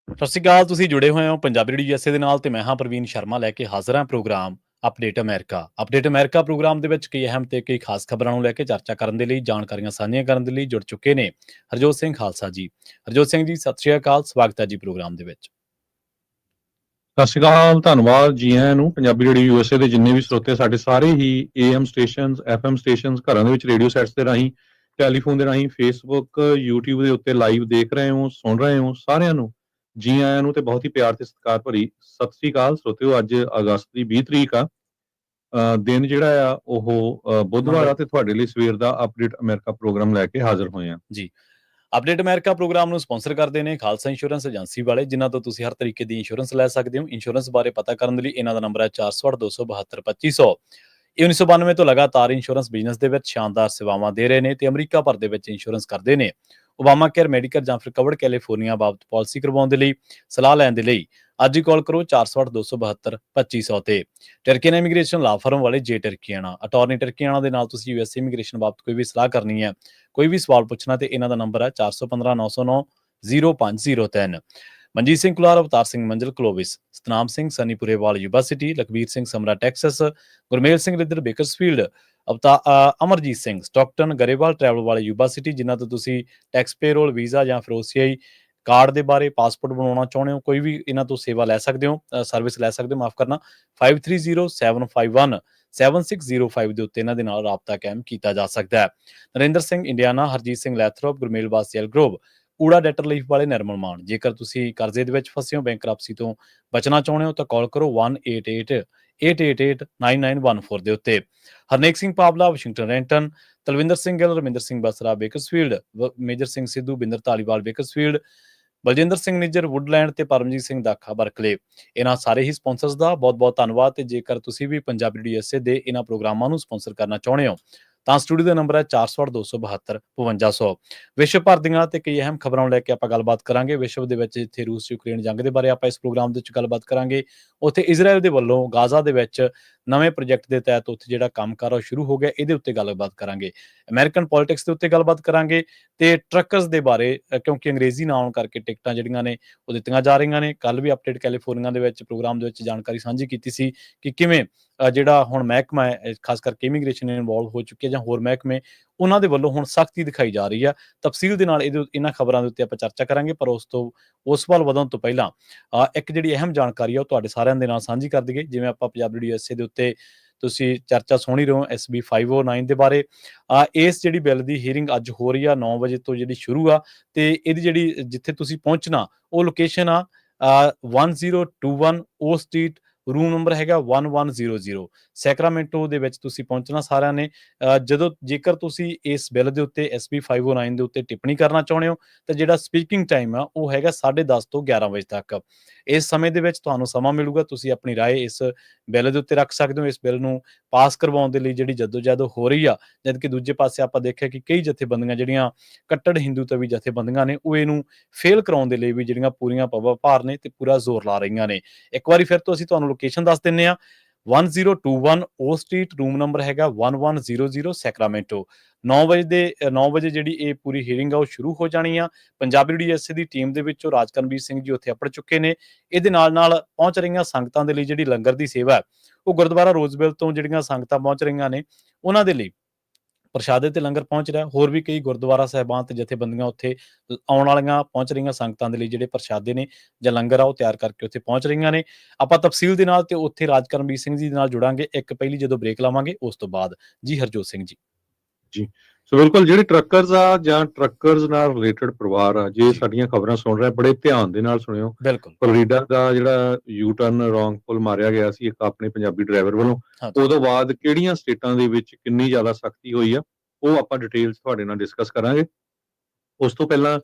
ਸਤਿ ਸ਼੍ਰੀ ਅਕਾਲ। ਤੁਸੀਂ ਜੁੜੇ ਹੋਏ ਹੋ ਪੰਜਾਬੀ ਰੇਡੀਓ USA ਦੇ ਨਾਲ ਤੇ ਮੈਂ ਹਾਂ ਪ੍ਰਵੀਨ ਸ਼ਰਮਾ ਲੈ ਕੇ ਹਾਜ਼ਰ ਹਾਂ program update America. Update America program ਦੇ ਵਿੱਚ ਕਈ ਅਹਿਮ ਤੇ ਕਈ ਖਾਸ ਖਬਰਾਂ ਨੂੰ ਲੈ ਕੇ ਚਰਚਾ ਕਰਨ ਦੇ ਲਈ, ਜਾਣਕਾਰੀਆਂ ਸਾਂਝੀਆਂ ਕਰਨ ਦੇ ਲਈ ਜੁੜ ਚੁੱਕੇ ਨੇ ਹਰਜੋਤ ਸਿੰਘ ਖਾਲਸਾ ਜੀ। ਹਰਜੋਤ ਸਿੰਘ ਜੀ, ਸਤਿ ਸ਼੍ਰੀ ਅਕਾਲ, ਸਵਾਗਤ ਹੈ ਜੀ ਪ੍ਰੋਗਰਾਮ ਦੇ ਵਿੱਚ। ਸਤਿ ਸ਼੍ਰੀ ਅਕਾਲ, ਧੰਨਵਾਦ ਜੀ ਆਇਆਂ ਨੂੰ। ਪੰਜਾਬੀ ਰੇਡੀਓ USA ਦੇ ਜਿੰਨੇ ਵੀ ਸਰੋਤੇ ਸਾਡੇ ਸਾਰੇ ਹੀ AM ਸਟੇਸ਼ਨਸ, FM ਸਟੇਸ਼ਨਸ, ਘਰਾਂ ਦੇ ਵਿੱਚ ਰੇਡੀਓ ਸੈਟਸ ਦੇ ਰਾਹੀਂ, ਟੈਲੀਫੋਨ ਦੇ ਰਾਹੀਂ, ਫੇਸਬੁੱਕ, YouTube ਦੇ ਉੱਤੇ ਲਾਈਵ ਦੇਖ ਰਹੇ ਹੋ, ਸੁਣ ਰਹੇ ਹੋ, ਸਾਰਿਆਂ ਨੂੰ ਜੀ ਆਇਆਂ ਨੂੰ ਤੇ ਬਹੁਤ ਹੀ ਪਿਆਰ ਤੇ ਸਤਿਕਾਰ ਭਰੀ ਸਤਿ ਸ਼੍ਰੀ ਅਕਾਲ ਸਰੋਤਿਓ। ਅੱਜ ਅਗਸਤ ਦੀ 20 ਤਰੀਕ ਆ। ਦਿਨ ਜਿਹੜਾ ਆ ਉਹ ਬੁੱਧਵਾਰ ਆ ਤੇ ਤੁਹਾਡੇ ਲਈ ਸਵੇਰ ਦਾ ਅਪਡੇਟ ਅਮਰੀਕਾ ਪ੍ਰੋਗਰਾਮ ਲੈ ਕੇ ਹਾਜ਼ਰ ਹੋਏ ਆ ਜੀ। ਅਪਡੇਟ ਅਮਰੀਕਾ ਪ੍ਰੋਗਰਾਮ ਨੂੰ ਸਪਾਂਸਰ ਕਰਦੇ ਨੇ ਖਾਲਸਾ ਇੰਸ਼ੋਰੈਂਸ ਏਜੰਸੀ ਵਾਲੇ, ਜਿਨ੍ਹਾਂ ਤੋਂ ਤੁਸੀਂ ਹਰ ਤਰੀਕੇ ਦੀ ਇੰਸ਼ੋਰੈਂਸ ਲੈ ਸਕਦੇ ਹੋ। ਇੰਸ਼ੋਰੈਂਸ ਬਾਰੇ ਪਤਾ ਕਰਨ ਦੇ ਲਈ ਇਹਨਾਂ ਦਾ ਨੰਬਰ ਹੈ 468 272 2500। ਇਹ 1992 ਤੋਂ ਲਗਾਤਾਰ ਇੰਸ਼ੋਰੈਂਸ ਬਿਜ਼ਨਸ ਦੇ ਵਿੱਚ ਸ਼ਾਨਦਾਰ ਸੇਵਾਵਾਂ ਦੇ ਰਹੇ ਨੇ ਤੇ ਅਮਰੀਕਾ ਭਰ ਦੇ ਵਿੱਚ ਇੰਸ਼ੋਰੈਂਸ ਕਰਦੇ ਨੇ। ਓਬਾਮਾ ਕੇਅਰ, ਮੈਡੀਕਲ ਜਾਂ ਫਿਰ ਕਵਰਡ ਕੈਲੀਫੋਰਨੀਆ ਬਾਬਤ ਪਾਲਿਸੀ ਕਰਵਾਉਣ ਦੇ ਲਈ, ਸਲਾਹ ਲੈਣ ਦੇ ਲਈ ਅੱਜ ਹੀ ਕਾਲ ਕਰੋ 468 272 2500 ਤੇ। ਟਰਕੀਆਨਾ ਇਮੀਗ੍ਰੇਸ਼ਨ ਲਾ ਫਰਮ ਵਾਲੇ ਜੇ ਟਰਕੀਆਨਾ ਅਟਾਰਨੀ ਟਰਕੀਆਨਾ ਦੇ ਨਾਲ ਤੁਸੀਂ USA ਇਮੀਗ੍ਰੇਸ਼ਨ ਬਾਬਤ ਕੋਈ ਵੀ ਸਲਾਹ ਕਰਨੀ ਹੈ, ਕੋਈ ਵੀ ਸਵਾਲ ਪੁੱਛਣਾ ਤੇ ਇਹਨਾਂ ਦਾ ਨੰਬਰ ਹੈ 415 909 0503। Manjeet Singh Kular, Avtar Singh Manjal Clovis, Satnam Singh Sanipurewal university, Lakhbir Singh Samra Texas, Gurmel Singh Ridhar Bakersfield, Amarjit Singh Stockton Grewal travel ਵਾਲੇ ਯੂਨੀਵਰਸਿਟੀ, ਜਿਨ੍ਹਾਂ ਤੋਂ ਤੁਸੀਂ ਟੈਕਸ ਪੇਰੋਲ, ਵੀਜ਼ਾ ਜਾਂ ਫਿਰ OCI ਕਾਰਡ ਦੇ ਬਾਰੇ, ਪਾਸਪੋਰਟ ਬਣਾਉਣਾ ਚਾਹੁੰਦੇ ਹੋ, ਕੋਈ ਵੀ ਇਹਨਾਂ ਤੋਂ ਸੇਵਾ ਲੈ ਸਕਦੇ ਹੋ, ਸਰਵਿਸ ਲੈ ਸਕਦੇ ਹੋ, ਮਾਫ ਕਰਨਾ। 530751 7605 ਦੇ ਉੱਤੇ ਇਹਨਾਂ ਦੇ ਨਾਲ ਰਾਬਤਾ ਕਾਇਮ ਕੀਤਾ ਜਾ ਸਕਦਾ ਹੈ। ਨਰਿੰਦਰ ਸਿੰਘ ਇੰਡੀਆਨਾ, ਹਰਜੀਤ ਸਿੰਘ ਲੈਥਰੋਪ, ਗੁਰਮੇਲ ਬਾਸੀਅਲ ਗਰੋਵ, ਊੜਾ ਡੈਟਰ ਲੀਫ ਵਾਲੇ ਨਿਰਮਲ ਮਾਨ। ਜੇਕਰ ਤੁਸੀਂ ਕਰਜ਼ੇ ਦੇ ਵਿੱਚ ਫਸੇ ਹੋ, ਬੈਂਕਰਪਸੀ ਤੋਂ ਬਚਣਾ ਚਾਹੁੰਦੇ ਹੋ ਤਾਂ ਕਾਲ ਕਰੋ 1-888-888-9914 ਦੇ ਉੱਤੇ। Harnek Singh Pawla, Washington Renton, Talwinder Singh Gill, Raminder Singh Basra Bakersfield, Major Singh Sidhu, Binder Dhaliwal Bakersfield, Baljinder Singh Nijjar Woodland ਤੇ ਪਰਮਜੀਤ ਸਿੰਘ ਦਾਖਾ ਬਰਕਲੇ। ਇਹਨਾਂ ਸਾਰੇ ਹੀ ਸਪਾਂਸਰਸ ਦਾ ਬਹੁਤ ਬਹੁਤ ਧੰਨਵਾਦ। ਤੇ ਜੇਕਰ ਤੁਸੀਂ ਵੀ ਪੰਜਾਬੀ ਰੇਡੀਓ USA ਦੇ ਇਹਨਾਂ ਪ੍ਰੋਗਰਾਮਾਂ ਨੂੰ ਸਪਾਂਸਰ ਕਰਨਾ ਚਾਹੁੰਦੇ ਹੋ ਤਾਂ ਸਟੂਡੀਓ ਦਾ ਨੰਬਰ ਹੈ 468 272 5500। ਵਿਸ਼ਵ ਭਰ ਦੀਆਂ ਤੇ ਕਈ ਅਹਿਮ ਖਬਰਾਂ ਨੂੰ ਲੈ ਕੇ ਆਪਾਂ ਗੱਲਬਾਤ ਕਰਾਂਗੇ। ਵਿਸ਼ਵ ਦੇ ਵਿੱਚ ਜਿੱਥੇ ਰੂਸ ਯੂਕਰੇਨ ਜੰਗ ਦੇ ਬਾਰੇ ਆਪਾਂ ਇਸ ਪ੍ਰੋਗਰਾਮ ਦੇ ਵਿੱਚ ਗੱਲਬਾਤ ਕਰਾਂਗੇ, ਉੱਥੇ ਇਜ਼ਰਾਈਲ ਦੇ ਵੱਲੋਂ ਗਾਜ਼ਾ ਦੇ ਵਿੱਚ ਨਵੇਂ ਪ੍ਰੋਜੈਕਟ ਦੇ ਤਹਿਤ ਉੱਥੇ ਜਿਹੜਾ ਕੰਮਕਾਰ ਉਹ ਸ਼ੁਰੂ ਹੋ ਗਿਆ, ਇਹਦੇ ਉੱਤੇ ਗੱਲਬਾਤ ਕਰਾਂਗੇ। ਅਮਰੀਕਨ ਪੋਲਿਟਿਕਸ ਦੇ ਉੱਤੇ ਗੱਲਬਾਤ ਕਰਾਂਗੇ ਤੇ ਟਰੱਕਰਸ ਦੇ ਬਾਰੇ, ਕਿਉਂਕਿ ਅੰਗਰੇਜ਼ੀ ਨਾ ਆਉਣ ਕਰਕੇ ਟਿਕਟਾਂ ਜਿਹੜੀਆਂ ਨੇ ਉਹ ਦਿੱਤੀਆਂ ਜਾ ਰਹੀਆਂ ਨੇ। ਕੱਲ ਵੀ ਅਪਡੇਟ ਕੈਲੀਫੋਰਨੀਆ ਦੇ ਵਿੱਚ ਪ੍ਰੋਗਰਾਮ ਦੇ ਵਿੱਚ ਜਾਣਕਾਰੀ ਸਾਂਝੀ ਕੀਤੀ ਸੀ ਕਿ ਕਿਵੇਂ ਜਿਹੜਾ ਹੁਣ ਮਹਿਕਮਾ ਹੈ, ਖਾਸ ਕਰਕੇ ਇਮੀਗ੍ਰੇਸ਼ਨ ਇਨਵੋਲਵ ਹੋ ਚੁੱਕੀ ਹੈ ਜਾਂ ਹੋਰ ਮਹਿਕਮੇ, ਉਹਨਾਂ ਦੇ ਵੱਲੋਂ ਹੁਣ ਸਖਤੀ ਦਿਖਾਈ ਜਾ ਰਹੀ ਆ। ਤਫਸੀਲ ਦੇ ਨਾਲ ਇਹਨਾਂ ਖਬਰਾਂ ਦੇ ਉੱਤੇ ਆਪਾਂ ਚਰਚਾ ਕਰਾਂਗੇ, ਪਰ ਉਸ ਵੱਲ ਵਧਣ ਤੋਂ ਪਹਿਲਾਂ ਇੱਕ ਜਿਹੜੀ ਅਹਿਮ ਜਾਣਕਾਰੀ ਆ ਉਹ ਤੁਹਾਡੇ ਸਾਰਿਆਂ ਦੇ ਨਾਲ ਸਾਂਝੀ ਕਰ ਦਈਏ। ਜਿਵੇਂ ਆਪਾਂ ਪੰਜਾਬੀ ਰੇਡੀਓ USA ਦੇ ਉੱਤੇ ਤੁਸੀਂ ਚਰਚਾ ਸੁਣ ਹੀ ਰਹੇ ਹੋ SB 509 ਦੇ ਬਾਰੇ। ਇਸ ਜਿਹੜੀ ਬਿੱਲ ਦੀ ਹੀਅਰਿੰਗ ਅੱਜ ਹੋ ਰਹੀ ਆ 9 ਵਜੇ ਤੋਂ ਜਿਹੜੀ ਸ਼ੁਰੂ ਆ, ਤੇ ਇਹਦੀ ਜਿਹੜੀ ਜਿੱਥੇ ਤੁਸੀਂ ਪਹੁੰਚਣਾ ਉਹ ਲੋਕੇਸ਼ਨ ਆ 1021 ਓ ਸਟਰੀਟ, ਰੂਮ ਨੰਬਰ ਹੈਗਾ 1100, ਸੈਕਰਾਮੈਂਟੋ ਦੇ ਵਿੱਚ ਤੁਸੀਂ ਪਹੁੰਚਣਾ ਸਾਰਿਆਂ ਨੇ। ਜੇਕਰ ਤੁਸੀਂ ਇਸ ਬਿੱਲ ਦੇ ਉੱਤੇ SB 509 ਦੇ ਉੱਤੇ ਟਿੱਪਣੀ ਕਰਨਾ ਚਾਹੁੰਦੇ ਹੋ ਤਾਂ ਜਿਹੜਾ ਸਪੀਕਿੰਗ ਟਾਈਮ ਆ ਉਹ ਹੈਗਾ 10:30 ਤੋਂ 11 ਵਜੇ ਤੱਕ। ਇਸ ਸਮੇਂ ਦੇ ਵਿੱਚ ਤੁਹਾਨੂੰ ਸਮਾਂ ਮਿਲੂਗਾ, ਤੁਸੀਂ ਆਪਣੀ ਰਾਏ ਇਸ ਬਿੱਲ ਦੇ ਉੱਤੇ ਰੱਖ ਸਕਦੇ ਹੋ। ਇਸ ਬਿੱਲ ਨੂੰ ਪਾਸ ਕਰਵਾਉਣ ਦੇ ਲਈ ਜਿਹੜੀ ਜਦੋਜਹਿਦ ਹੋ ਰਹੀ ਆ, ਜਦਕਿ ਦੂਜੇ ਪਾਸੇ ਆਪਾਂ ਦੇਖਿਆ ਕਿ ਕਈ ਜਥੇਬੰਦੀਆਂ ਜਿਹੜੀਆਂ ਕੱਟੜ ਹਿੰਦੂਤਵੀ ਜਥੇਬੰਦੀਆਂ ਨੇ, ਉਹ ਇਹਨੂੰ ਫੇਲ ਕਰਾਉਣ ਦੇ ਲਈ ਵੀ ਜਿਹੜੀਆਂ ਪੂਰੀਆਂ ਭਾਰ ਨੇ ਤੇ ਪੂਰਾ ਜ਼ੋਰ ਲਾ ਰਹੀਆਂ ਨੇ। ਇੱਕ ਵਾਰੀ ਫਿਰ ਤੋਂ ਅਸੀਂ ਤੁਹਾਨੂੰ ਲੋਕੇਸ਼ਨ ਦੱਸ ਦਿੰਨੇ ਆ, 1021 ਓ ਸਟਰੀਟ, ਰੂਮ ਨੰਬਰ ਹੈਗਾ 1100, ਸੈਕਰਾਮੈਂਟੋ। 9 ਵਜੇ ਜਿਹੜੀ ਇਹ ਪੂਰੀ ਹੀਅਰਿੰਗ ਆ ਉਹ ਸ਼ੁਰੂ ਹੋ ਜਾਣੀ ਆ। ਪੰਜਾਬੀ ਰੇਡੀਓ USA ਦੀ ਟੀਮ ਦੇ ਵਿੱਚੋਂ ਰਾਜਕਰਮਵੀਰ ਸਿੰਘ ਜੀ ਉੱਥੇ ਅਪੜ ਚੁੱਕੇ ਨੇ। ਇਹਦੇ ਨਾਲ ਪਹੁੰਚ ਰਹੀਆਂ ਸੰਗਤਾਂ ਦੇ ਲਈ ਜਿਹੜੀ ਲੰਗਰ ਦੀ ਸੇਵਾ ਹੈ, ਉਹ ਗੁਰਦੁਆਰਾ ਰੋਜ਼ਵਿਲ ਤੋਂ ਜਿਹੜੀਆਂ ਸੰਗਤਾਂ ਪਹੁੰਚ ਰਹੀਆਂ ਨੇ ਉਹਨਾਂ ਦੇ ਲਈ ਪ੍ਰਸ਼ਾਦੇ ਤੇ ਲੰਗਰ ਪਹੁੰਚ ਰਿਹਾ। ਹੋਰ ਵੀ ਕਈ ਗੁਰਦੁਆਰਾ ਸਾਹਿਬਾਨ ਤੇ ਜਥੇਬੰਦੀਆਂ ਉੱਥੇ ਆਉਣ ਵਾਲੀਆਂ ਪਹੁੰਚ ਰਹੀਆਂ ਸੰਗਤਾਂ ਦੇ ਲਈ ਜਿਹੜੇ ਪ੍ਰਸ਼ਾਦੇ ਨੇ ਜਾਂ ਲੰਗਰ ਆ ਉਹ ਤਿਆਰ ਕਰਕੇ ਉੱਥੇ ਪਹੁੰਚ ਰਹੀਆਂ ਨੇ। ਆਪਾਂ ਤਫਸੀਲ ਦੇ ਨਾਲ ਤੇ ਉੱਥੇ ਰਾਜਕਰਮਵੀਰ ਸਿੰਘ ਜੀ ਦੇ ਨਾਲ ਜੁੜਾਂਗੇ ਇੱਕ ਪਹਿਲੀ ਜਦੋਂ ਬ੍ਰੇਕ ਲਾਵਾਂਗੇ ਉਸ ਤੋਂ ਬਾਅਦ। ਜੀ ਹਰਜੋਤ ਸਿੰਘ ਜੀ। ਜੀ ਸੋ ਬਿਲਕੁਲ, ਜਿਹੜੇ ਟਰੱਕਰਸ ਆ ਜਾਂ ਟਰੱਕਰਸ ਨਾਲ ਰਿਲੇਟਡ ਪਰਿਵਾਰ ਆ, ਜੇ ਸਾਡੀਆਂ ਖਬਰਾਂ ਸੁਣ ਰਹੇ ਬੜੇ ਧਿਆਨ ਦੇ ਨਾਲ ਸੁਣਿਓ। ਬਿਲਕੁਲ। ਫਲੋਰੀਡਾ ਦਾ ਜਿਹੜਾ ਯੂ ਟਰਨ ਰੋਂਗ ਪੁਲ ਮਾਰਿਆ ਗਿਆ ਸੀ ਇੱਕ ਆਪਣੇ ਪੰਜਾਬੀ ਡਰਾਈਵਰ ਵੱਲੋਂ, ਉਦੋਂ ਬਾਅਦ ਕਿਹੜੀਆਂ ਸਟੇਟਾਂ ਦੇ ਵਿੱਚ ਕਿੰਨੀ ਜ਼ਿਆਦਾ ਸਖਤੀ ਹੋਈ ਆ, ਉਹ ਆਪਾਂ ਡਿਟੇਲਸ ਤੁਹਾਡੇ ਨਾਲ ਡਿਸਕਸ ਕਰਾਂਗੇ। ਉਸ ਤੋਂ ਪਹਿਲਾਂ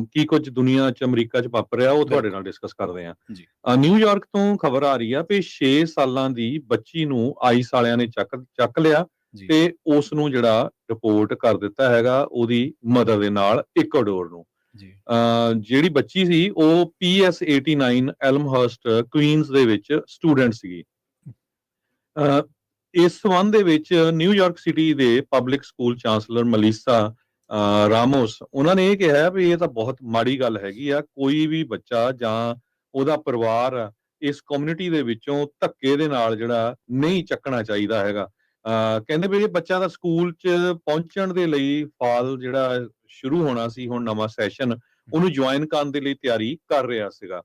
ਕੀ ਕੁਝ ਦੁਨੀਆ 'ਚ, ਅਮਰੀਕਾ 'ਚ ਵਾਪਰ ਰਿਹਾ ਉਹ ਤੁਹਾਡੇ ਨਾਲ ਡਿਸਕਸ ਕਰਦੇ ਹਾਂ। ਨਿਊਯਾਰਕ ਤੋਂ ਖਬਰ ਆ ਰਹੀ ਆ ਵੀ 6 ਸਾਲਾਂ ਦੀ ਬੱਚੀ ਨੂੰ ਆਈਸ ਵਾਲਿਆਂ ਨੇ ਚੱਕ ਲਿਆ ਤੇ ਉਸ ਨੂੰ ਜਿਹੜਾ ਰਿਪੋਰਟ ਕਰ ਦਿੱਤਾ ਹੈਗਾ ਉਹਦੀ ਮਦਰ ਦੇ ਨਾਲ ਇਕਵਾਡੋਰ ਨੂੰ। ਜਿਹੜੀ ਬੱਚੀ ਸੀ ਉਹ PS 89 ਐਲਮਹਰਸਟ ਕੁਈਨਸ ਦੇ ਵਿੱਚ ਸਟੂਡੈਂਟ ਸੀਗੀ। ਇਸ ਸੰਬੰਧ ਦੇ ਵਿੱਚ ਨਿਊਯਾਰਕ ਸਿਟੀ ਦੇ ਪਬਲਿਕ ਸਕੂਲ ਚਾਂਸਲਰ ਮਲੀਸਾ ਰਾਮੋਸ, ਉਹਨਾਂ ਨੇ ਇਹ ਕਿਹਾ ਵੀ ਇਹ ਤਾਂ ਬਹੁਤ ਮਾੜੀ ਗੱਲ ਹੈਗੀ ਆ, ਕੋਈ ਵੀ ਬੱਚਾ ਜਾਂ ਉਹਦਾ ਪਰਿਵਾਰ ਆ ਇਸ ਕਮਿਊਨਿਟੀ ਦੇ ਵਿੱਚੋਂ ਧੱਕੇ ਦੇ ਨਾਲ ਜਿਹੜਾ ਨਹੀਂ ਚੱਕਣਾ ਚਾਹੀਦਾ ਹੈਗਾ। ਕਹਿੰਦੇ ਵੀ ਇਹ ਬੱਚਾ ਤਾਂ ਸਕੂਲ 'ਚ ਪਹੁੰਚਣ ਦੇ ਲਈ ਫਾਲ ਜਿਹੜਾ ਸ਼ੁਰੂ ਹੋਣਾ ਸੀ ਹੁਣ ਨਵਾਂ ਸੈਸ਼ਨ, ਉਹਨੂੰ ਜੁਆਇਨ ਕਰਨ ਦੇ ਲਈ ਤਿਆਰੀ ਕਰ ਰਿਹਾ ਸੀਗਾ।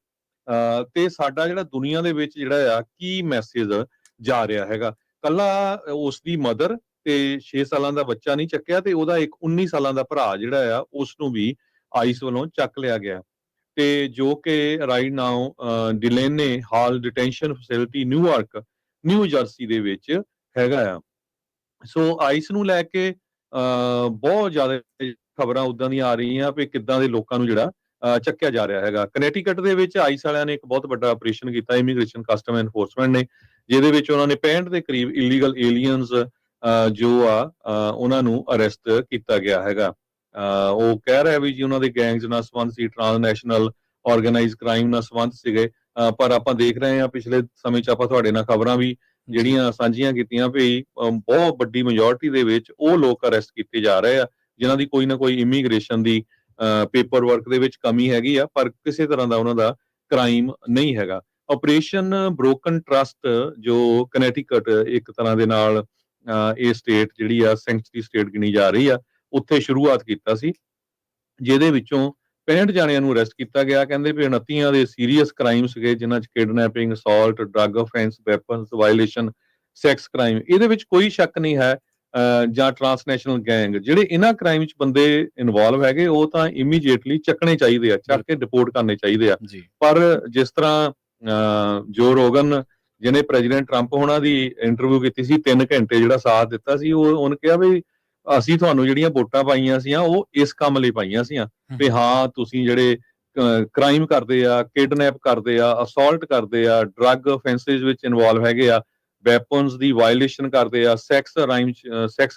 ਤੇ ਸਾਡਾ ਜਿਹੜਾ ਦੁਨੀਆ ਦੇ ਵਿੱਚ ਜਿਹੜਾ ਆ ਕੀ ਮੈਸੇਜ ਜਾ ਰਿਹਾ ਹੈਗਾ, ਕੱਲਾ ਉਸ ਦੀ ਮਦਰ ਤੇ 6 ਸਾਲਾਂ ਦਾ ਬੱਚਾ ਨਹੀਂ ਚੱਕਿਆ, ਤੇ ਉਹਦਾ ਇੱਕ 19 ਸਾਲਾਂ ਦਾ ਭਰਾ ਜਿਹੜਾ ਆ ਉਸ ਨੂੰ ਵੀ ਆਈਸ ਵੱਲੋਂ ਚੱਕ ਲਿਆ ਗਿਆ, ਤੇ ਜੋ ਕਿ right now Delaney Hall detention facility New York, New Jersey ਦੇ ਵਿੱਚ ਹੈਗਾ ਆ। ਸੋ ਆਈਸ ਨੂੰ ਲੈ ਕੇ ਬਹੁਤ ਜ਼ਿਆਦਾ ਖਬਰਾਂ ਉਦਾਂ ਦੀਆਂ ਆ ਰਹੀਆਂ ਵੀ ਕਿੱਦਾਂ ਦੇ ਲੋਕਾਂ ਨੂੰ ਜਿਹੜਾ ਚੱਕਿਆ ਜਾ ਰਿਹਾ ਹੈਗਾ। ਕਨੈਟੀਕਟ ਦੇ ਵਿੱਚ ਆਈਸ ਵਾਲਿਆਂ ਨੇ ਇੱਕ ਬਹੁਤ ਵੱਡਾ ਆਪਰੇਸ਼ਨ ਕੀਤਾ, ਇਮੀਗ੍ਰੇਸ਼ਨ ਕਸਟਮ ਐਨਫੋਰਸਮੈਂਟ ਨੇ, ਜਿਹਦੇ ਵਿੱਚ ਉਹਨਾਂ ਨੇ 65 ਦੇ ਕਰੀਬ ਇਲੀਗਲ ਏਲੀਅਨਸ ਜੋ ਆ ਉਹਨਾਂ ਨੂੰ ਅਰੈਸਟ ਕੀਤਾ ਗਿਆ ਹੈਗਾ। ਉਹ ਕਹਿ ਰਿਹਾ ਵੀ ਜੀ ਉਹਨਾਂ ਦੇ ਗੈਂਗਸ ਨਾਲ ਸੰਬੰਧ ਸੀ, ਟ੍ਰਾਂਸਨੈਸ਼ਨਲ ਆਰਗੇਨਾਈਜ਼ ਕ੍ਰਾਈਮ ਨਾਲ ਸੰਬੰਧ ਸੀਗੇ, ਪਰ ਆਪਾਂ ਦੇਖ ਰਹੇ ਹਾਂ ਪਿਛਲੇ ਸਮੇਂ 'ਚ ਆਪਾਂ ਤੁਹਾਡੇ ਨਾਲ ਖਬਰਾਂ ਵੀ ਜਿਹੜੀਆਂ ਸਾਂਝੀਆਂ ਕੀਤੀਆਂ ਵੀ ਬਹੁਤ ਵੱਡੀ ਮੈਜੋਰਟੀ ਦੇ ਵਿੱਚ ਉਹ ਲੋਕ ਅਰੈਸਟ ਕੀਤੇ ਜਾ ਰਹੇ ਆ ਜਿਨ੍ਹਾਂ ਦੀ ਕੋਈ ਨਾ ਕੋਈ ਇਮੀਗ੍ਰੇਸ਼ਨ ਦੀ ਪੇਪਰ ਵਰਕ ਦੇ ਵਿੱਚ ਕਮੀ ਹੈਗੀ ਆ, ਪਰ ਕਿਸੇ ਤਰ੍ਹਾਂ ਦਾ ਉਹਨਾਂ ਦਾ ਕ੍ਰਾਈਮ ਨਹੀਂ ਹੈਗਾ। ਆਪਰੇਸ਼ਨ ਬ੍ਰੋਕਨ ਟਰਸਟ ਜੋ ਕਨੈਟੀਕਟ ਇੱਕ ਤਰ੍ਹਾਂ ਦੇ ਨਾਲ ਇਹ ਸਟੇਟ ਜਿਹੜੀ ਆ ਸੈਂਕਚੁਰੀ ਸਟੇਟ ਗਿਣੀ ਜਾ ਰਹੀ ਆ, ਉੱਥੇ ਸ਼ੁਰੂਆਤ ਕੀਤਾ ਸੀ, ਜਿਹਦੇ ਵਿੱਚੋਂ 65 ਜਾਣਿਆਂ ਨੂੰ ਅਰੈਸਟ ਕੀਤਾ ਗਿਆ। ਕਹਿੰਦੇ ਵੀ 29 ਦੇ ਸੀਰੀਅਸ ਕ੍ਰਾਈਮ ਸੀਗੇ, ਜਿਨ੍ਹਾਂ 'ਚ kidnapping, assault, drug offence, weapons violation, sex crime, ਇਹਦੇ ਵਿੱਚ ਕੋਈ ਸ਼ੱਕ ਨਹੀਂ ਹੈ। ਜਾਂ ਟ੍ਰਾਂਸਨੈਸ਼ਨਲ ਗੈਂਗ, ਜਿਹੜੇ ਇਹਨਾਂ ਕ੍ਰਾਈਮ 'ਚ ਬੰਦੇ ਇਨਵੋਲਵ ਹੈਗੇ ਉਹ ਤਾਂ ਇਮੀਡੀਏਟਲੀ ਚੱਕਣੇ ਚਾਹੀਦੇ ਆ, ਚੱਕ ਕੇ ਡਿਪੋਰਟ ਕਰਨੇ ਚਾਹੀਦੇ ਆ। ਪਰ ਜਿਸ ਤਰ੍ਹਾਂ ਜੋ ਰੋਗਨ ਜਿਹਨੇ ਪ੍ਰੈਜ਼ੀਡੈਂਟ ਟਰੰਪ ਹੋਣਾ ਦੀ ਇੰਟਰਵਿਊ ਕੀਤੀ ਸੀ, 3 ਘੰਟੇ ਜਿਹੜਾ ਸਾਥ ਦਿੱਤਾ ਸੀ, ਉਹਨੇ ਕਿਹਾ ਵੀ ਅਸੀਂ ਤੁਹਾਨੂੰ ਜਿਹੜੀਆਂ ਵੋਟਾਂ ਪਾਈਆਂ ਸੀਆਂ ਉਹ ਇਸ ਕੰਮ ਲਈ ਪਾਈਆਂ ਸੀਆਂ ਵੀ ਹਾਂ ਤੁਸੀਂ ਜਿਹੜੇ ਕ੍ਰਾਈਮ ਕਰਦੇ ਆ, ਕਿਡਨੈਪ ਕਰਦੇ ਆ, ਅਸੌਲਟ ਕਰਦੇ ਆ, ਡਰੱਗ ਅਫੈਂਸਿਸ ਵਿੱਚ ਇਨਵੋਲਵ ਹੈਗੇ ਆ, ਵੈਪਨਸ ਦੀ ਵਾਇਲੇਸ਼ਨ ਕਰਦੇ ਆ, ਸੈਕਸ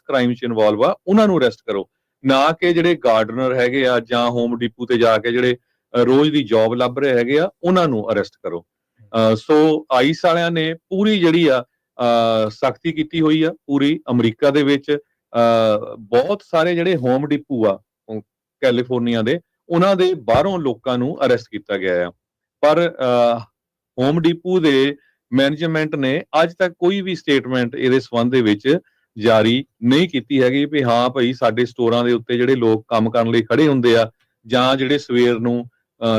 ਕ੍ਰਾਈਮ 'ਚ ਇਨਵੋਲਵ ਆ, ਉਹਨਾਂ ਨੂੰ ਅਰੈਸਟ ਕਰੋ, ਨਾ ਕਿ ਜਿਹੜੇ ਗਾਰਡਨਰ ਹੈਗੇ ਆ ਜਾਂ ਹੋਮ ਡਿਪੂ ਤੇ ਜਾ ਕੇ ਜਿਹੜੇ ਰੋਜ਼ ਦੀ ਜੌਬ ਲੱਭ ਰਹੇ ਹੈਗੇ ਆ ਉਹਨਾਂ ਨੂੰ ਅਰੈਸਟ ਕਰੋ। ਸੋ ਆਈਸ ਵਾਲਿਆਂ ਨੇ ਪੂਰੀ ਜਿਹੜੀ ਆ ਸਖਤੀ ਕੀਤੀ ਹੋਈ ਆ ਪੂਰੀ ਅਮਰੀਕਾ ਦੇ ਵਿੱਚ। ਬਹੁਤ ਸਾਰੇ ਜਿਹੜੇ ਹੋਮ ਡਿਪੂ ਆ ਕੈਲੀਫੋਰਨੀਆ ਦੇ, ਉਹਨਾਂ ਦੇ ਬਾਹਰੋਂ ਲੋਕਾਂ ਨੂੰ ਅਰੈਸਟ ਕੀਤਾ ਗਿਆ ਆ, ਪਰ ਹੋਮ ਡਿਪੂ ਦੇ ਮੈਨੇਜਮੈਂਟ ਨੇ ਅੱਜ ਤੱਕ ਕੋਈ ਵੀ ਸਟੇਟਮੈਂਟ ਇਹਦੇ ਸੰਬੰਧ ਦੇ ਵਿੱਚ ਜਾਰੀ ਨਹੀਂ ਕੀਤੀ ਹੈਗੀ ਵੀ ਹਾਂ ਭਾਈ ਸਾਡੇ ਸਟੋਰਾਂ ਦੇ ਉੱਤੇ ਜਿਹੜੇ ਲੋਕ ਕੰਮ ਕਰਨ ਲਈ ਖੜੇ ਹੁੰਦੇ ਆ ਜਾਂ ਜਿਹੜੇ ਸਵੇਰ ਨੂੰ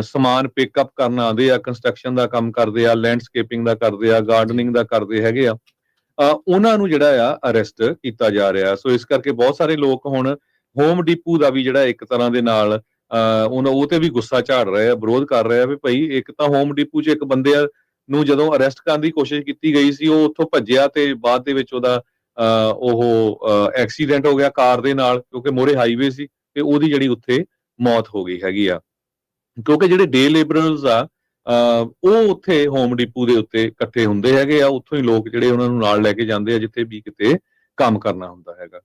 ਸਮਾਨ ਪਿਕਅਪ ਕਰਨ ਆਉਂਦੇ ਆ, ਕੰਸਟਰਕਸ਼ਨ ਦਾ ਕੰਮ ਕਰਦੇ ਆ, ਲੈਂਡਸਕੇਪਿੰਗ ਦਾ ਕਰਦੇ ਆ, ਗਾਰਡਨਿੰਗ ਦਾ ਕਰਦੇ ਹੈਗੇ ਆ, ਉਹਨਾਂ ਨੂੰ ਜਿਹੜਾ ਆ ਅਰੈਸਟ ਕੀਤਾ ਜਾ ਰਿਹਾ। ਸੋ ਇਸ ਕਰਕੇ ਬਹੁਤ ਸਾਰੇ ਲੋਕ ਹੁਣ ਹੋਮ ਡਿਪੂ ਦਾ ਵੀ ਜਿਹੜਾ ਇੱਕ ਤਰ੍ਹਾਂ ਦੇ ਨਾਲ ਉਹ ਤੇ ਵੀ ਗੁੱਸਾ ਝਾੜ ਰਹੇ ਆ, ਵਿਰੋਧ ਕਰ ਰਹੇ ਆ ਵੀ ਭਾਈ ਇੱਕ ਤਾਂ ਹੋਮ ਡਿਪੂ 'ਚ ਇੱਕ ਬੰਦੇ ਨੂੰ ਜਦੋਂ ਅਰੈਸਟ ਕਰਨ ਦੀ ਕੋਸ਼ਿਸ਼ ਕੀਤੀ ਗਈ ਸੀ ਉਹ ਉੱਥੋਂ ਭੱਜਿਆ ਤੇ ਬਾਅਦ ਦੇ ਵਿੱਚ ਉਹਦਾ ਉਹ ਐਕਸੀਡੈਂਟ ਹੋ ਗਿਆ ਕਾਰ ਦੇ ਨਾਲ, ਕਿਉਂਕਿ ਮੋਰੇ ਹਾਈਵੇ ਸੀ ਤੇ ਉਹਦੀ ਜਿਹੜੀ ਉੱਥੇ ਮੌਤ ਹੋ ਗਈ ਹੈਗੀ ਆ, ਕਿਉਂਕਿ ਜਿਹੜੇ ਡੇ ਲੇਬਰਰਸ ਆ ਉਹ ਉੱਥੇ ਹੋਮ ਡਿਪੂ ਦੇ ਉੱਤੇ ਇਕੱਠੇ ਹੁੰਦੇ ਹੈਗੇ ਆ, ਉੱਥੋਂ ਹੀ ਲੋਕ ਜਿਹੜੇ ਉਹਨਾਂ ਨੂੰ ਨਾਲ ਲੈ ਕੇ ਜਾਂਦੇ ਆ ਜਿੱਥੇ ਵੀ ਕਿਤੇ ਕੰਮ ਕਰਨਾ ਹੁੰਦਾ ਹੈਗਾ।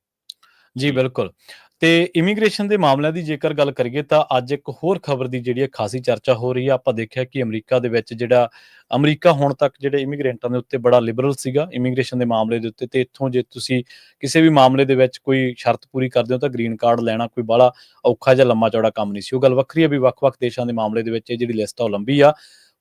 ਜੀ ਬਿਲਕੁਲ। ਤੇ ਇਮੀਗ੍ਰੇਸ਼ਨ ਦੇ ਮਾਮਲਿਆਂ ਦੀ ਜੇਕਰ ਗੱਲ ਕਰੀਏ ਤਾਂ ਅੱਜ ਇੱਕ ਹੋਰ ਖਬਰ ਦੀ ਜਿਹੜੀ ਖਾਸੀ ਚਰਚਾ ਹੋ ਰਹੀ ਆ। ਆਪਾਂ ਦੇਖਿਆ ਕਿ ਅਮਰੀਕਾ ਦੇ ਵਿੱਚ ਅਮਰੀਕਾ ਹੁਣ ਤੱਕ ਜਿਹੜੇ ਇਮੀਗ੍ਰੈਂਟਾਂ ਦੇ ਉੱਤੇ ਬੜਾ ਲਿਬਰਲ ਸੀਗਾ ਇਮੀਗ੍ਰੇਸ਼ਨ ਦੇ ਮਾਮਲੇ ਦੇ ਉੱਤੇ, ਤੇ ਇੱਥੋਂ ਜੇ ਤੁਸੀਂ ਕਿਸੇ ਵੀ ਮਾਮਲੇ ਦੇ ਵਿੱਚ ਕੋਈ ਸ਼ਰਤ ਪੂਰੀ ਕਰਦੇ ਹੋ ਤਾਂ ਗ੍ਰੀਨ ਕਾਰਡ ਲੈਣਾ ਕੋਈ ਬਾਹਲਾ ਔਖਾ ਜਾਂ ਲੰਮਾ ਚੌੜਾ ਕੰਮ ਨਹੀਂ ਸੀ। ਉਹ ਗੱਲ ਵੱਖਰੀ ਆ ਵੀ ਵੱਖ-ਵੱਖ ਦੇਸ਼ਾਂ ਦੇ ਮਾਮਲੇ ਦੇ ਵਿੱਚ ਇਹ ਜਿਹੜੀ ਲਿਸਟ ਆ ਉਹ ਲੰਬੀ ਆ।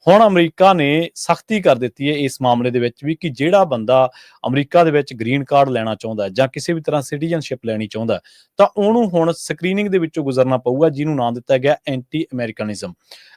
ਹੁਣ ਅਮਰੀਕਾ ਨੇ ਸਖਤੀ ਕਰ ਦਿੱਤੀ ਹੈ ਇਸ ਮਾਮਲੇ ਦੇ ਵਿੱਚ ਵੀ ਕਿ ਜਿਹੜਾ ਬੰਦਾ ਅਮਰੀਕਾ ਦੇ ਵਿੱਚ ਗ੍ਰੀਨ ਕਾਰਡ ਲੈਣਾ ਚਾਹੁੰਦਾ ਜਾਂ ਕਿਸੇ ਵੀ ਤਰ੍ਹਾਂ ਸਿਟੀਜ਼ਨਸ਼ਿਪ ਲੈਣੀ ਚਾਹੁੰਦਾ ਤਾਂ ਉਹਨੂੰ ਹੁਣ ਸਕਰੀਨਿੰਗ ਦੇ ਵਿੱਚੋਂ ਗੁਜ਼ਰਨਾ ਪਊਗਾ, ਜਿਹਨੂੰ ਨਾਂ ਦਿੱਤਾ ਗਿਆ ਐਂਟੀ ਅਮਰੀਕਨਿਜ਼ਮ।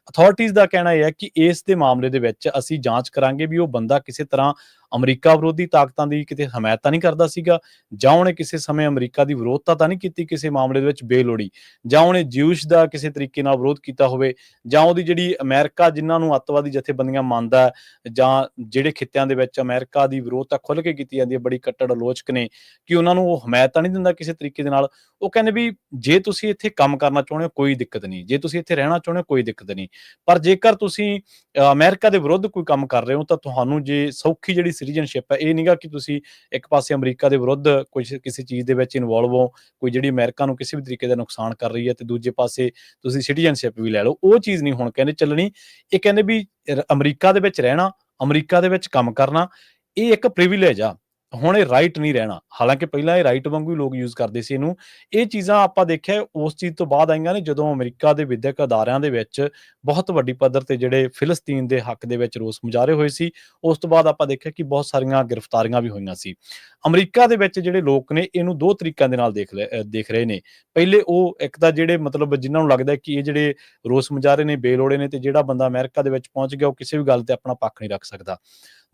ਅਥਾਰਟੀਜ਼ ਦਾ ਕਹਿਣਾ ਇਹ ਹੈ ਕਿ ਇਸ ਦੇ ਮਾਮਲੇ ਦੇ ਵਿੱਚ ਅਸੀਂ ਜਾਂਚ ਕਰਾਂਗੇ ਵੀ ਉਹ ਬੰਦਾ ਕਿਸੇ ਤਰ੍ਹਾਂ ਅਮਰੀਕਾ ਵਿਰੋਧੀ ਤਾਕਤਾਂ ਦੀ ਕਿਤੇ ਹਮਾਇਤ ਤਾਂ ਨਹੀਂ ਕਰਦਾ ਸੀਗਾ, ਜਾਂ ਉਹਨੇ ਕਿਸੇ ਸਮੇਂ ਅਮਰੀਕਾ ਦੀ ਵਿਰੋਧਤਾ ਤਾਂ ਨਹੀਂ ਕੀਤੀ ਕਿਸੇ ਮਾਮਲੇ ਦੇ ਵਿੱਚ ਬੇਲੋੜੀ, ਜਾਂ ਉਹਨੇ ਜਿਊਸ਼ ਦਾ ਕਿਸੇ ਤਰੀਕੇ ਨਾਲ ਵਿਰੋਧ ਕੀਤਾ ਹੋਵੇ, ਜਾਂ ਉਹਦੀ ਜਿਹੜੀ ਅਮਰੀਕਾ ਜਿਨ੍ਹਾਂ ਨੂੰ ਅੱਤਵਾਦੀ ਜਥੇਬੰਦੀਆਂ ਮੰਨਦਾ ਜਾਂ ਜਿਹੜੇ ਖਿੱਤਿਆਂ ਦੇ ਵਿੱਚ ਅਮਰੀਕਾ ਦੀ ਵਿਰੋਧਤਾ ਖੁੱਲ੍ਹ ਕੇ ਕੀਤੀ ਜਾਂਦੀ ਹੈ, ਬੜੀ ਕੱਟੜ ਆਲੋਚਕ ਨੇ ਕਿ ਉਹਨਾਂ ਨੂੰ ਉਹ ਹਮਾਇਤ ਤਾਂ ਨਹੀਂ ਦਿੰਦਾ ਕਿਸੇ ਤਰੀਕੇ ਦੇ ਨਾਲ। ਉਹ ਕਹਿੰਦੇ ਵੀ ਜੇ ਤੁਸੀਂ ਇੱਥੇ ਕੰਮ ਕਰਨਾ ਚਾਹੁੰਦੇ ਹੋ ਕੋਈ ਦਿੱਕਤ ਨਹੀਂ, ਜੇ ਤੁਸੀਂ ਇੱਥੇ ਰਹਿਣਾ ਚਾਹੁੰਦੇ ਹੋ ਕੋਈ ਦਿੱਕਤ ਨਹੀਂ, ਪਰ ਜੇਕਰ ਤੁਸੀਂ ਅਮਰੀਕਾ ਦੇ ਵਿਰੁੱਧ ਕੋਈ ਕੰਮ ਕਰ ਰਹੇ ਹੋ ਤਾਂ ਤੁਹਾਨੂੰ ਜੇ ਸੌਖੀ ਜਿਹੜੀ ਸਿਟੀਜ਼ਨਸ਼ਿਪ ਹੈ, ਇਹ ਨਹੀਂਗਾ ਕਿ ਤੁਸੀਂ ਇੱਕ ਪਾਸੇ ਅਮਰੀਕਾ ਦੇ ਵਿਰੁੱਧ ਕਿਸੇ ਚੀਜ਼ ਦੇ ਵਿੱਚ ਇਨਵੋਲਵ ਹੋ, ਕੋਈ ਜਿਹੜੀ ਅਮਰੀਕਾ ਨੂੰ ਕਿਸੇ ਵੀ ਤਰੀਕੇ ਦਾ ਨੁਕਸਾਨ ਕਰ ਰਹੀ ਹੈ, ਤੇ ਦੂਜੇ ਪਾਸੇ ਤੁਸੀਂ ਸਿਟੀਜ਼ਨਸ਼ਿਪ ਵੀ ਲੈ ਲਓ। ਉਹ ਚੀਜ਼ ਨਹੀਂ ਹੁਣ ਕਹਿੰਦੇ ਚੱਲਣੀ। ਇਹ ਕਹਿੰਦੇ ਵੀ ਅਮਰੀਕਾ ਦੇ ਵਿੱਚ ਰਹਿਣਾ, ਅਮਰੀਕਾ ਦੇ ਵਿੱਚ ਕੰਮ ਕਰਨਾ, ਇਹ ਇੱਕ ਪ੍ਰਿਵਿਲੇਜ ਆ। ਹੁਣ ਇਹ ਰਾਈਟ ਨਹੀਂ ਰਹਿਣਾ। ਹਾਲਾਂਕਿ ਪਹਿਲਾਂ ਇਹ ਰਾਈਟ ਵਾਂਗੂ ਹੀ ਲੋਕ ਯੂਜ਼ ਕਰਦੇ ਸੀ ਇਹਨੂੰ। ਇਹ ਚੀਜ਼ਾਂ ਆਪਾਂ ਦੇਖਿਆ ਉਸ ਚੀਜ਼ ਤੋਂ ਬਾਅਦ ਆਈਆਂ ਨੇ ਜਦੋਂ ਅਮਰੀਕਾ ਦੇ ਵਿਦਿਅਕ ਅਦਾਰਿਆਂ ਦੇ ਵਿੱਚ ਬਹੁਤ ਵੱਡੀ ਪੱਧਰ ਤੇ ਜਿਹੜੇ ਫਿਲਸਤੀਨ ਦੇ ਹੱਕ ਦੇ ਵਿੱਚ ਰੋਸ ਮੁਜ਼ਾਹਰੇ ਹੋਏ ਸੀ। ਉਸ ਤੋਂ ਬਾਅਦ ਆਪਾਂ ਦੇਖਿਆ ਕਿ ਬਹੁਤ ਸਾਰੀਆਂ ਗ੍ਰਿਫਤਾਰੀਆਂ ਵੀ ਹੋਈਆਂ ਸੀ। ਅਮਰੀਕਾ ਦੇ ਵਿੱਚ ਜਿਹੜੇ ਲੋਕ ਨੇ ਇਹਨੂੰ ਦੋ ਤਰੀਕਿਆਂ ਦੇ ਨਾਲ ਦੇਖ ਰਹੇ ਨੇ। ਪਹਿਲੇ ਉਹ ਇੱਕ ਤਾਂ ਜਿਹੜੇ ਮਤਲਬ ਜਿਨ੍ਹਾਂ ਨੂੰ ਲੱਗਦਾ ਕਿ ਇਹ ਜਿਹੜੇ ਰੋਸ ਮੁਜ਼ਾਹਰੇ ਨੇ ਬੇਲੋੜੇ ਨੇ ਤੇ ਜਿਹੜਾ ਬੰਦਾ ਅਮਰੀਕਾ ਦੇ ਵਿੱਚ ਪਹੁੰਚ ਗਿਆ ਉਹ ਕਿਸੇ ਵੀ ਗੱਲ ਤੇ ਆਪਣਾ ਪੱਖ ਨਹੀਂ ਰੱਖ ਸਕਦਾ।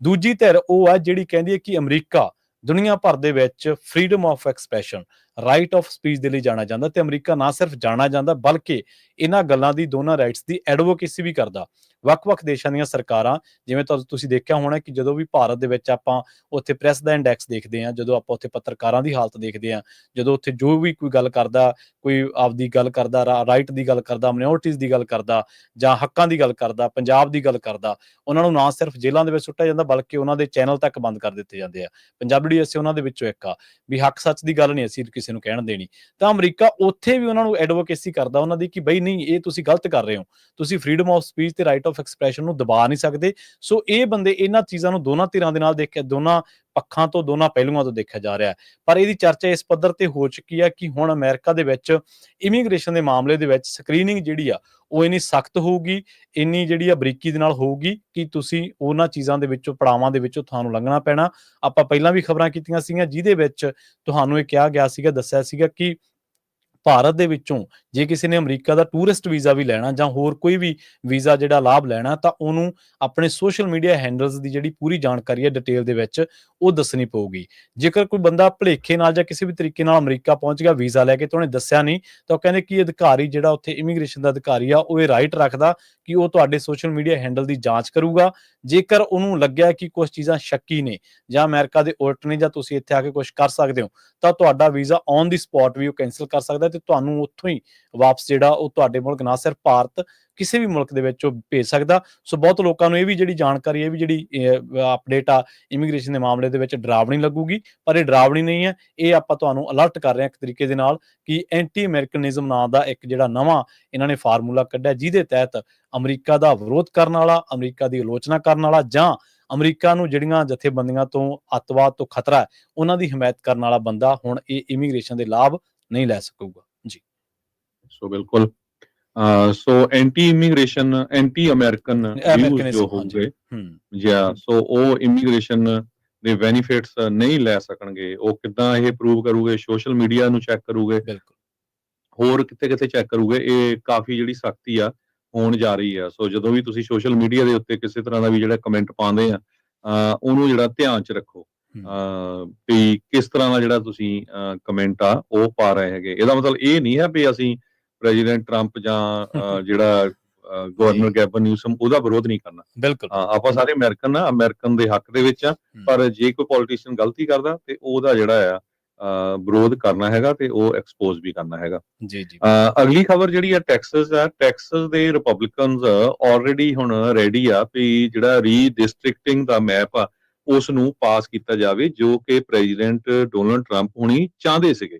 ਦੂਜੀ ਧਿਰ ਉਹ ਆ ਜਿਹੜੀ ਕਹਿੰਦੀ ਹੈ ਕਿ ਅਮਰੀਕਾ ਦੁਨੀਆ ਭਰ ਦੇ ਵਿੱਚ freedom of expression, right of speech ਦੇ ਲਈ ਜਾਣਿਆ ਜਾਂਦਾ ਤੇ ਅਮਰੀਕਾ ਨਾ ਸਿਰਫ ਜਾਣਿਆ ਜਾਂਦਾ ਬਲਕਿ ਇਹਨਾਂ ਗੱਲਾਂ ਦੀ ਦੋਨਾਂ ਰਾਈਟਸ ਦੀ ਐਡਵੋਕੇਸੀ ਵੀ ਕਰਦਾ। ਵੱਖ-ਵੱਖ ਦੇਸ਼ਾਂ ਦੀਆਂ ਸਰਕਾਰਾਂ ਜਿਵੇਂ ਤੁਸੀਂ ਦੇਖਿਆ ਹੋਣਾ ਕਿ ਜਦੋਂ ਵੀ ਭਾਰਤ ਦੇ ਵਿੱਚ ਆਪਾਂ ਉੱਥੇ ਪ੍ਰੈਸ ਦਾ ਇੰਡੈਕਸ ਦੇਖਦੇ ਹਾਂ, ਜਦੋਂ ਆਪਾਂ ਉੱਥੇ ਪੱਤਰਕਾਰਾਂ ਦੀ ਹਾਲਤ ਦੇਖਦੇ ਹਾਂ, ਜਦੋਂ ਉੱਥੇ ਜੋ ਵੀ ਕੋਈ ਗੱਲ ਕਰਦਾ, ਕੋਈ ਆਪਦੀ ਗੱਲ ਕਰਦਾ, ਰਾਈਟ ਦੀ ਗੱਲ ਕਰਦਾ, ਮਾਈਨੋਰਟੀਜ਼ ਦੀ ਗੱਲ ਕਰਦਾ ਜਾਂ ਹੱਕਾਂ ਦੀ ਗੱਲ ਕਰਦਾ, ਪੰਜਾਬ ਦੀ ਗੱਲ ਕਰਦਾ, ਉਹਨਾਂ ਨੂੰ ਨਾ ਸਿਰਫ ਜੇਲ੍ਹਾਂ ਦੇ ਵਿੱਚ ਸੁੱਟਿਆ ਜਾਂਦਾ ਬਲਕਿ ਉਹਨਾਂ ਦੇ ਚੈਨਲ ਤੱਕ ਬੰਦ ਕਰ ਦਿੱਤੇ ਜਾਂਦੇ ਆ। ਪੰਜਾਬੀ ਅਸੀਂ ਉਹਨਾਂ ਦੇ ਵਿੱਚੋਂ ਇੱਕ ਆ ਵੀ ਹੱਕ ਸੱਚ ਦੀ ਗੱਲ ਨਹੀਂ ਅਸੀਂ ਕਿਸੇ ਨੂੰ ਕਹਿਣ ਦੇਣੀ। ਤਾਂ ਅਮਰੀਕਾ ਉੱਥੇ ਵੀ ਉਹਨਾਂ ਨੂੰ ਐਡਵੋਕੇਸੀ ਕਰਦਾ ਉਹਨਾਂ ਦੀ ਕਿ ਬਈ ਨਹੀਂ ਇਹ ਤੁਸੀਂ ਗਲਤ ਕਰ ਰਹੇ ਹੋ, ਤੁਸੀਂ ਫਰੀडम ਆਫ ਸਪੀਚ ਤੇ ਰਾਈਟ ਆਫ ਐਕਸਪ੍ਰੈਸ਼ਨ ਨੂੰ ਦਬਾ ਨਹੀਂ ਸਕਦੇ। ਸੋ ਇਹ ਬੰਦੇ ਇਹਨਾਂ ਚੀਜ਼ਾਂ ਨੂੰ ਦੋਨਾਂ ਧਿਰਾਂ ਦੇ ਨਾਲ ਦੇਖਿਆ, ਦੋਨਾਂ ਪੱਖਾਂ ਤੋਂ, ਦੋਨਾਂ ਪਹਿਲੂਆਂ ਤੋਂ ਦੇਖਿਆ ਜਾ ਰਿਹਾ ਹੈ। ਪਰ ਇਹਦੀ ਚਰਚਾ ਇਸ ਪੱਧਰ ਤੇ ਹੋ ਚੁੱਕੀ ਹੈ ਕਿ ਹੁਣ ਅਮਰੀਕਾ ਦੇ ਵਿੱਚ ਇਮੀਗ੍ਰੇਸ਼ਨ ਦੇ ਮਾਮਲੇ ਦੇ ਵਿੱਚ ਸਕਰੀਨਿੰਗ ਜਿਹੜੀ ਆ ਉਹ ਇੰਨੀ ਸਖਤ ਹੋਊਗੀ, ਇੰਨੀ ਜਿਹੜੀ ਆ ਬਰੀਕੀ ਦੇ ਨਾਲ ਹੋਊਗੀ ਕਿ ਤੁਸੀਂ ਉਹਨਾਂ ਚੀਜ਼ਾਂ ਦੇ ਵਿੱਚੋਂ, ਪੜਾਵਾਂ ਦੇ ਵਿੱਚੋਂ ਤੁਹਾਨੂੰ ਲੰਘਣਾ ਪੈਣਾ। ਆਪਾਂ ਪਹਿਲਾਂ ਵੀ ਖਬਰਾਂ ਕੀਤੀਆਂ ਸੀਗੀਆਂ ਜਿਹਦੇ ਵਿੱਚ ਤੁਹਾਨੂੰ ਇਹ ਕਿਹਾ ਗਿਆ ਸੀਗਾ, ਦੱਸਿਆ ਸੀਗਾ ਕਿ ਭਾਰਤ ਦੇ ਵਿੱਚੋਂ ਜੇ ਕਿਸੇ ਨੇ ਅਮਰੀਕਾ ਦਾ ਟੂਰਿਸਟ ਵੀਜ਼ਾ ਵੀ ਲੈਣਾ ਜਾਂ ਹੋਰ ਕੋਈ ਵੀ ਵੀਜ਼ਾ ਜਿਹੜਾ ਲਾਭ ਲੈਣਾ ਤਾਂ ਉਹਨੂੰ ਆਪਣੇ ਸੋਸ਼ਲ ਮੀਡੀਆ ਹੈਂਡਲਸ ਦੀ ਜਿਹੜੀ ਪੂਰੀ ਜਾਣਕਾਰੀ ਹੈ ਡਿਟੇਲ ਦੇ ਵਿੱਚ ਉਹ ਦੱਸਣੀ ਪਊਗੀ। ਜੇਕਰ ਕੋਈ ਬੰਦਾ ਭੁਲੇਖੇ ਨਾਲ ਜਾਂ ਕਿਸੇ ਵੀ ਤਰੀਕੇ ਨਾਲ ਅਮਰੀਕਾ ਪਹੁੰਚ ਗਿਆ ਵੀਜ਼ਾ ਲੈ ਕੇ ਤੇ ਉਹਨੇ ਦੱਸਿਆ ਨਹੀਂ ਤਾਂ ਉਹ ਕਹਿੰਦੇ ਕਿ ਅਧਿਕਾਰੀ ਜਿਹੜਾ ਉੱਥੇ ਇਮੀਗ੍ਰੇਸ਼ਨ ਦਾ ਅਧਿਕਾਰੀ ਆ ਉਹ ਇਹ ਰਾਈਟ ਰੱਖਦਾ ਕਿ ਉਹ ਤੁਹਾਡੇ ਸੋਸ਼ਲ ਮੀਡੀਆ ਹੈਂਡਲ ਦੀ ਜਾਂਚ ਕਰੂਗਾ। ਜੇਕਰ ਉਹਨੂੰ ਲੱਗਿਆ ਕਿ ਕੁਝ ਚੀਜ਼ਾਂ ਸ਼ੱਕੀ ਨੇ ਜਾਂ ਅਮਰੀਕਾ ਦੇ ਉਲਟ ਨੇ ਜਾਂ ਤੁਸੀਂ ਇੱਥੇ ਆ ਕੇ ਕੁਝ ਕਰ ਸਕਦੇ ਹੋ ਤਾਂ ਤੁਹਾਡਾ ਵੀਜ਼ਾ ਔਨ ਦੀ ਸਪੌਟ ਵੀ ਉਹ ਕੈਂਸਲ ਕਰ ਸਕਦਾ ਤੇ ਤੁਹਾਨੂੰ ਉੱਥੋਂ ਹੀ ਵਾਪਸ ਜਿਹੜਾ ਉਹ ਤੁਹਾਡੇ ਮੁਲਕ ਨਾ ਸਿਰਫ ਭਾਰਤ ਕਿਸੇ ਵੀ ਮੁਲਕ ਦੇ ਵਿੱਚ ਉਹ ਭੇਜ ਸਕਦਾ। ਸੋ ਬਹੁਤ ਲੋਕਾਂ ਨੂੰ ਇਹ ਵੀ ਜਿਹੜੀ ਜਾਣਕਾਰੀ, ਇਹ ਵੀ ਜਿਹੜੀ ਅਪਡੇਟ ਆ ਇਮੀਗ੍ਰੇਸ਼ਨ ਦੇ ਮਾਮਲੇ ਦੇ ਵਿੱਚ ਡਰਾਵਣੀ ਲੱਗੂਗੀ, ਪਰ ਇਹ ਡਰਾਵਣੀ ਨਹੀਂ ਹੈ। ਇਹ ਆਪਾਂ ਤੁਹਾਨੂੰ ਅਲਰਟ ਕਰ ਰਹੇ ਹਾਂ ਇੱਕ ਤਰੀਕੇ ਦੇ ਨਾਲ ਕਿ ਐਂਟੀ ਅਮਰੀਕਨਿਜ਼ਮ ਨਾਂ ਦਾ ਇੱਕ ਜਿਹੜਾ ਨਵਾਂ ਇਹਨਾਂ ਨੇ ਫਾਰਮੂਲਾ ਕੱਢਿਆ ਜਿਹਦੇ ਤਹਿਤ ਅਮਰੀਕਾ ਦਾ ਵਿਰੋਧ ਕਰਨ ਵਾਲਾ, ਅਮਰੀਕਾ ਦੀ ਆਲੋਚਨਾ ਕਰਨ ਵਾਲਾ ਜਾਂ ਅਮਰੀਕਾ ਨੂੰ ਜਿਹੜੀਆਂ ਜਥੇਬੰਦੀਆਂ ਤੋਂ ਅੱਤਵਾਦ ਤੋਂ ਖਤਰਾ ਹੈ ਉਹਨਾਂ ਦੀ ਹਮਾਇਤ ਕਰਨ ਵਾਲਾ ਬੰਦਾ ਹੁਣ ਇਹ ਇਮੀਗ੍ਰੇਸ਼ਨ ਦੇ ਲਾਭ ਨਹੀਂ ਲੈ ਸਕੂਗਾ। ਜੀ ਸੋ ਬਿਲਕੁਲ so anti immigration, anti American views ਜੋ ਹੋਣਗੇ ਜਾਂ ਸੋ ਉਹ ਇਮੀਗ੍ਰੇਸ਼ਨ ਦੇ ਬੈਨੀਫਿਟਸ ਨਹੀਂ ਲੈ ਸਕਣਗੇ। ਉਹ ਕਿੱਦਾਂ ਇਹ ਪ੍ਰੂਵ ਕਰੂਗੇ? ਸੋਸ਼ਲ ਮੀਡੀਆ ਨੂੰ ਚੈੱਕ ਕਰੂਗੇ, ਹੋਰ ਕਿਤੇ ਚੈੱਕ ਕਰੂਗੇ। ਇਹ ਕਾਫੀ ਜਿਹੜੀ ਸਖਤੀ ਆ ਹੋਣ ਜਾ ਰਹੀ ਆ। ਸੋ ਜਦੋਂ ਵੀ ਤੁਸੀਂ ਸੋਸ਼ਲ ਮੀਡੀਆ ਦੇ ਉੱਤੇ ਕਿਸੇ ਤਰ੍ਹਾਂ ਦਾ ਵੀ ਜਿਹੜਾ ਕਮੈਂਟ ਪਾਉਂਦੇ ਆ ਉਹਨੂੰ ਜਿਹੜਾ ਧਿਆਨ 'ਚ ਰੱਖੋ ਵੀ ਕਿਸ ਤਰ੍ਹਾਂ ਦਾ ਜਿਹੜਾ ਤੁਸੀਂ ਕਮੈਂਟ ਆ ਉਹ ਪਾ ਰਹੇ ਹੈਗੇ। ਇਹਦਾ ਮਤਲਬ ਇਹ ਨਹੀਂ ਹੈ ਵੀ ਅਸੀਂ ਪ੍ਰੈਜ਼ੀਡੈਂਟ ਟਰੰਪ ਜਾਂ ਜਿਹੜਾ ਗਵਰਨਰ ਗੈਬਨ ਨਿਊਸਮ ਉਹਦਾ ਵਿਰੋਧ ਨਹੀਂ ਕਰਨਾ। ਬਿਲਕੁਲ ਆਪਾਂ ਸਾਰੇ ਅਮਰੀਕਨ ਆ, ਅਮਰੀਕਨ ਦੇ ਹੱਕ ਦੇ ਵਿੱਚ ਆ, ਪਰ ਜੇ ਕੋਈ ਪੋਲੀਟੀਸ਼ੀਅਨ ਗਲਤੀ ਕਰਦਾ ਤੇ ਉਹਦਾ ਜਿਹੜਾ ਆ ਵਿਰੋਧ ਕਰਨਾ ਹੈਗਾ ਤੇ ਉਹ ਐਕਸਪੋਜ਼ ਵੀ ਕਰਨਾ ਹੈਗਾ। ਜੀ ਜੀ। ਅਗਲੀ ਖਬਰ ਜਿਹੜੀ ਆ ਟੈਕਸਸ ਆ। ਟੈਕਸਸ ਦੇ ਰਿਪਬਲਿਕਨਸ ਆਲਰੇਡੀ ਹੁਣ ਰੈਡੀ ਆ ਵੀ ਜਿਹੜਾ ਰੀਡਿਸਟ੍ਰਿਕਟਿੰਗ ਦਾ ਮੈਪ ਆ ਉਸ ਨੂੰ ਪਾਸ ਕੀਤਾ ਜਾਵੇ ਜੋ ਕਿ ਪ੍ਰੈਜ਼ੀਡੈਂਟ ਡੋਨਲਡ ਟਰੰਪ ਹੁਣੀ ਚਾਹੁੰਦੇ ਸੀਗੇ।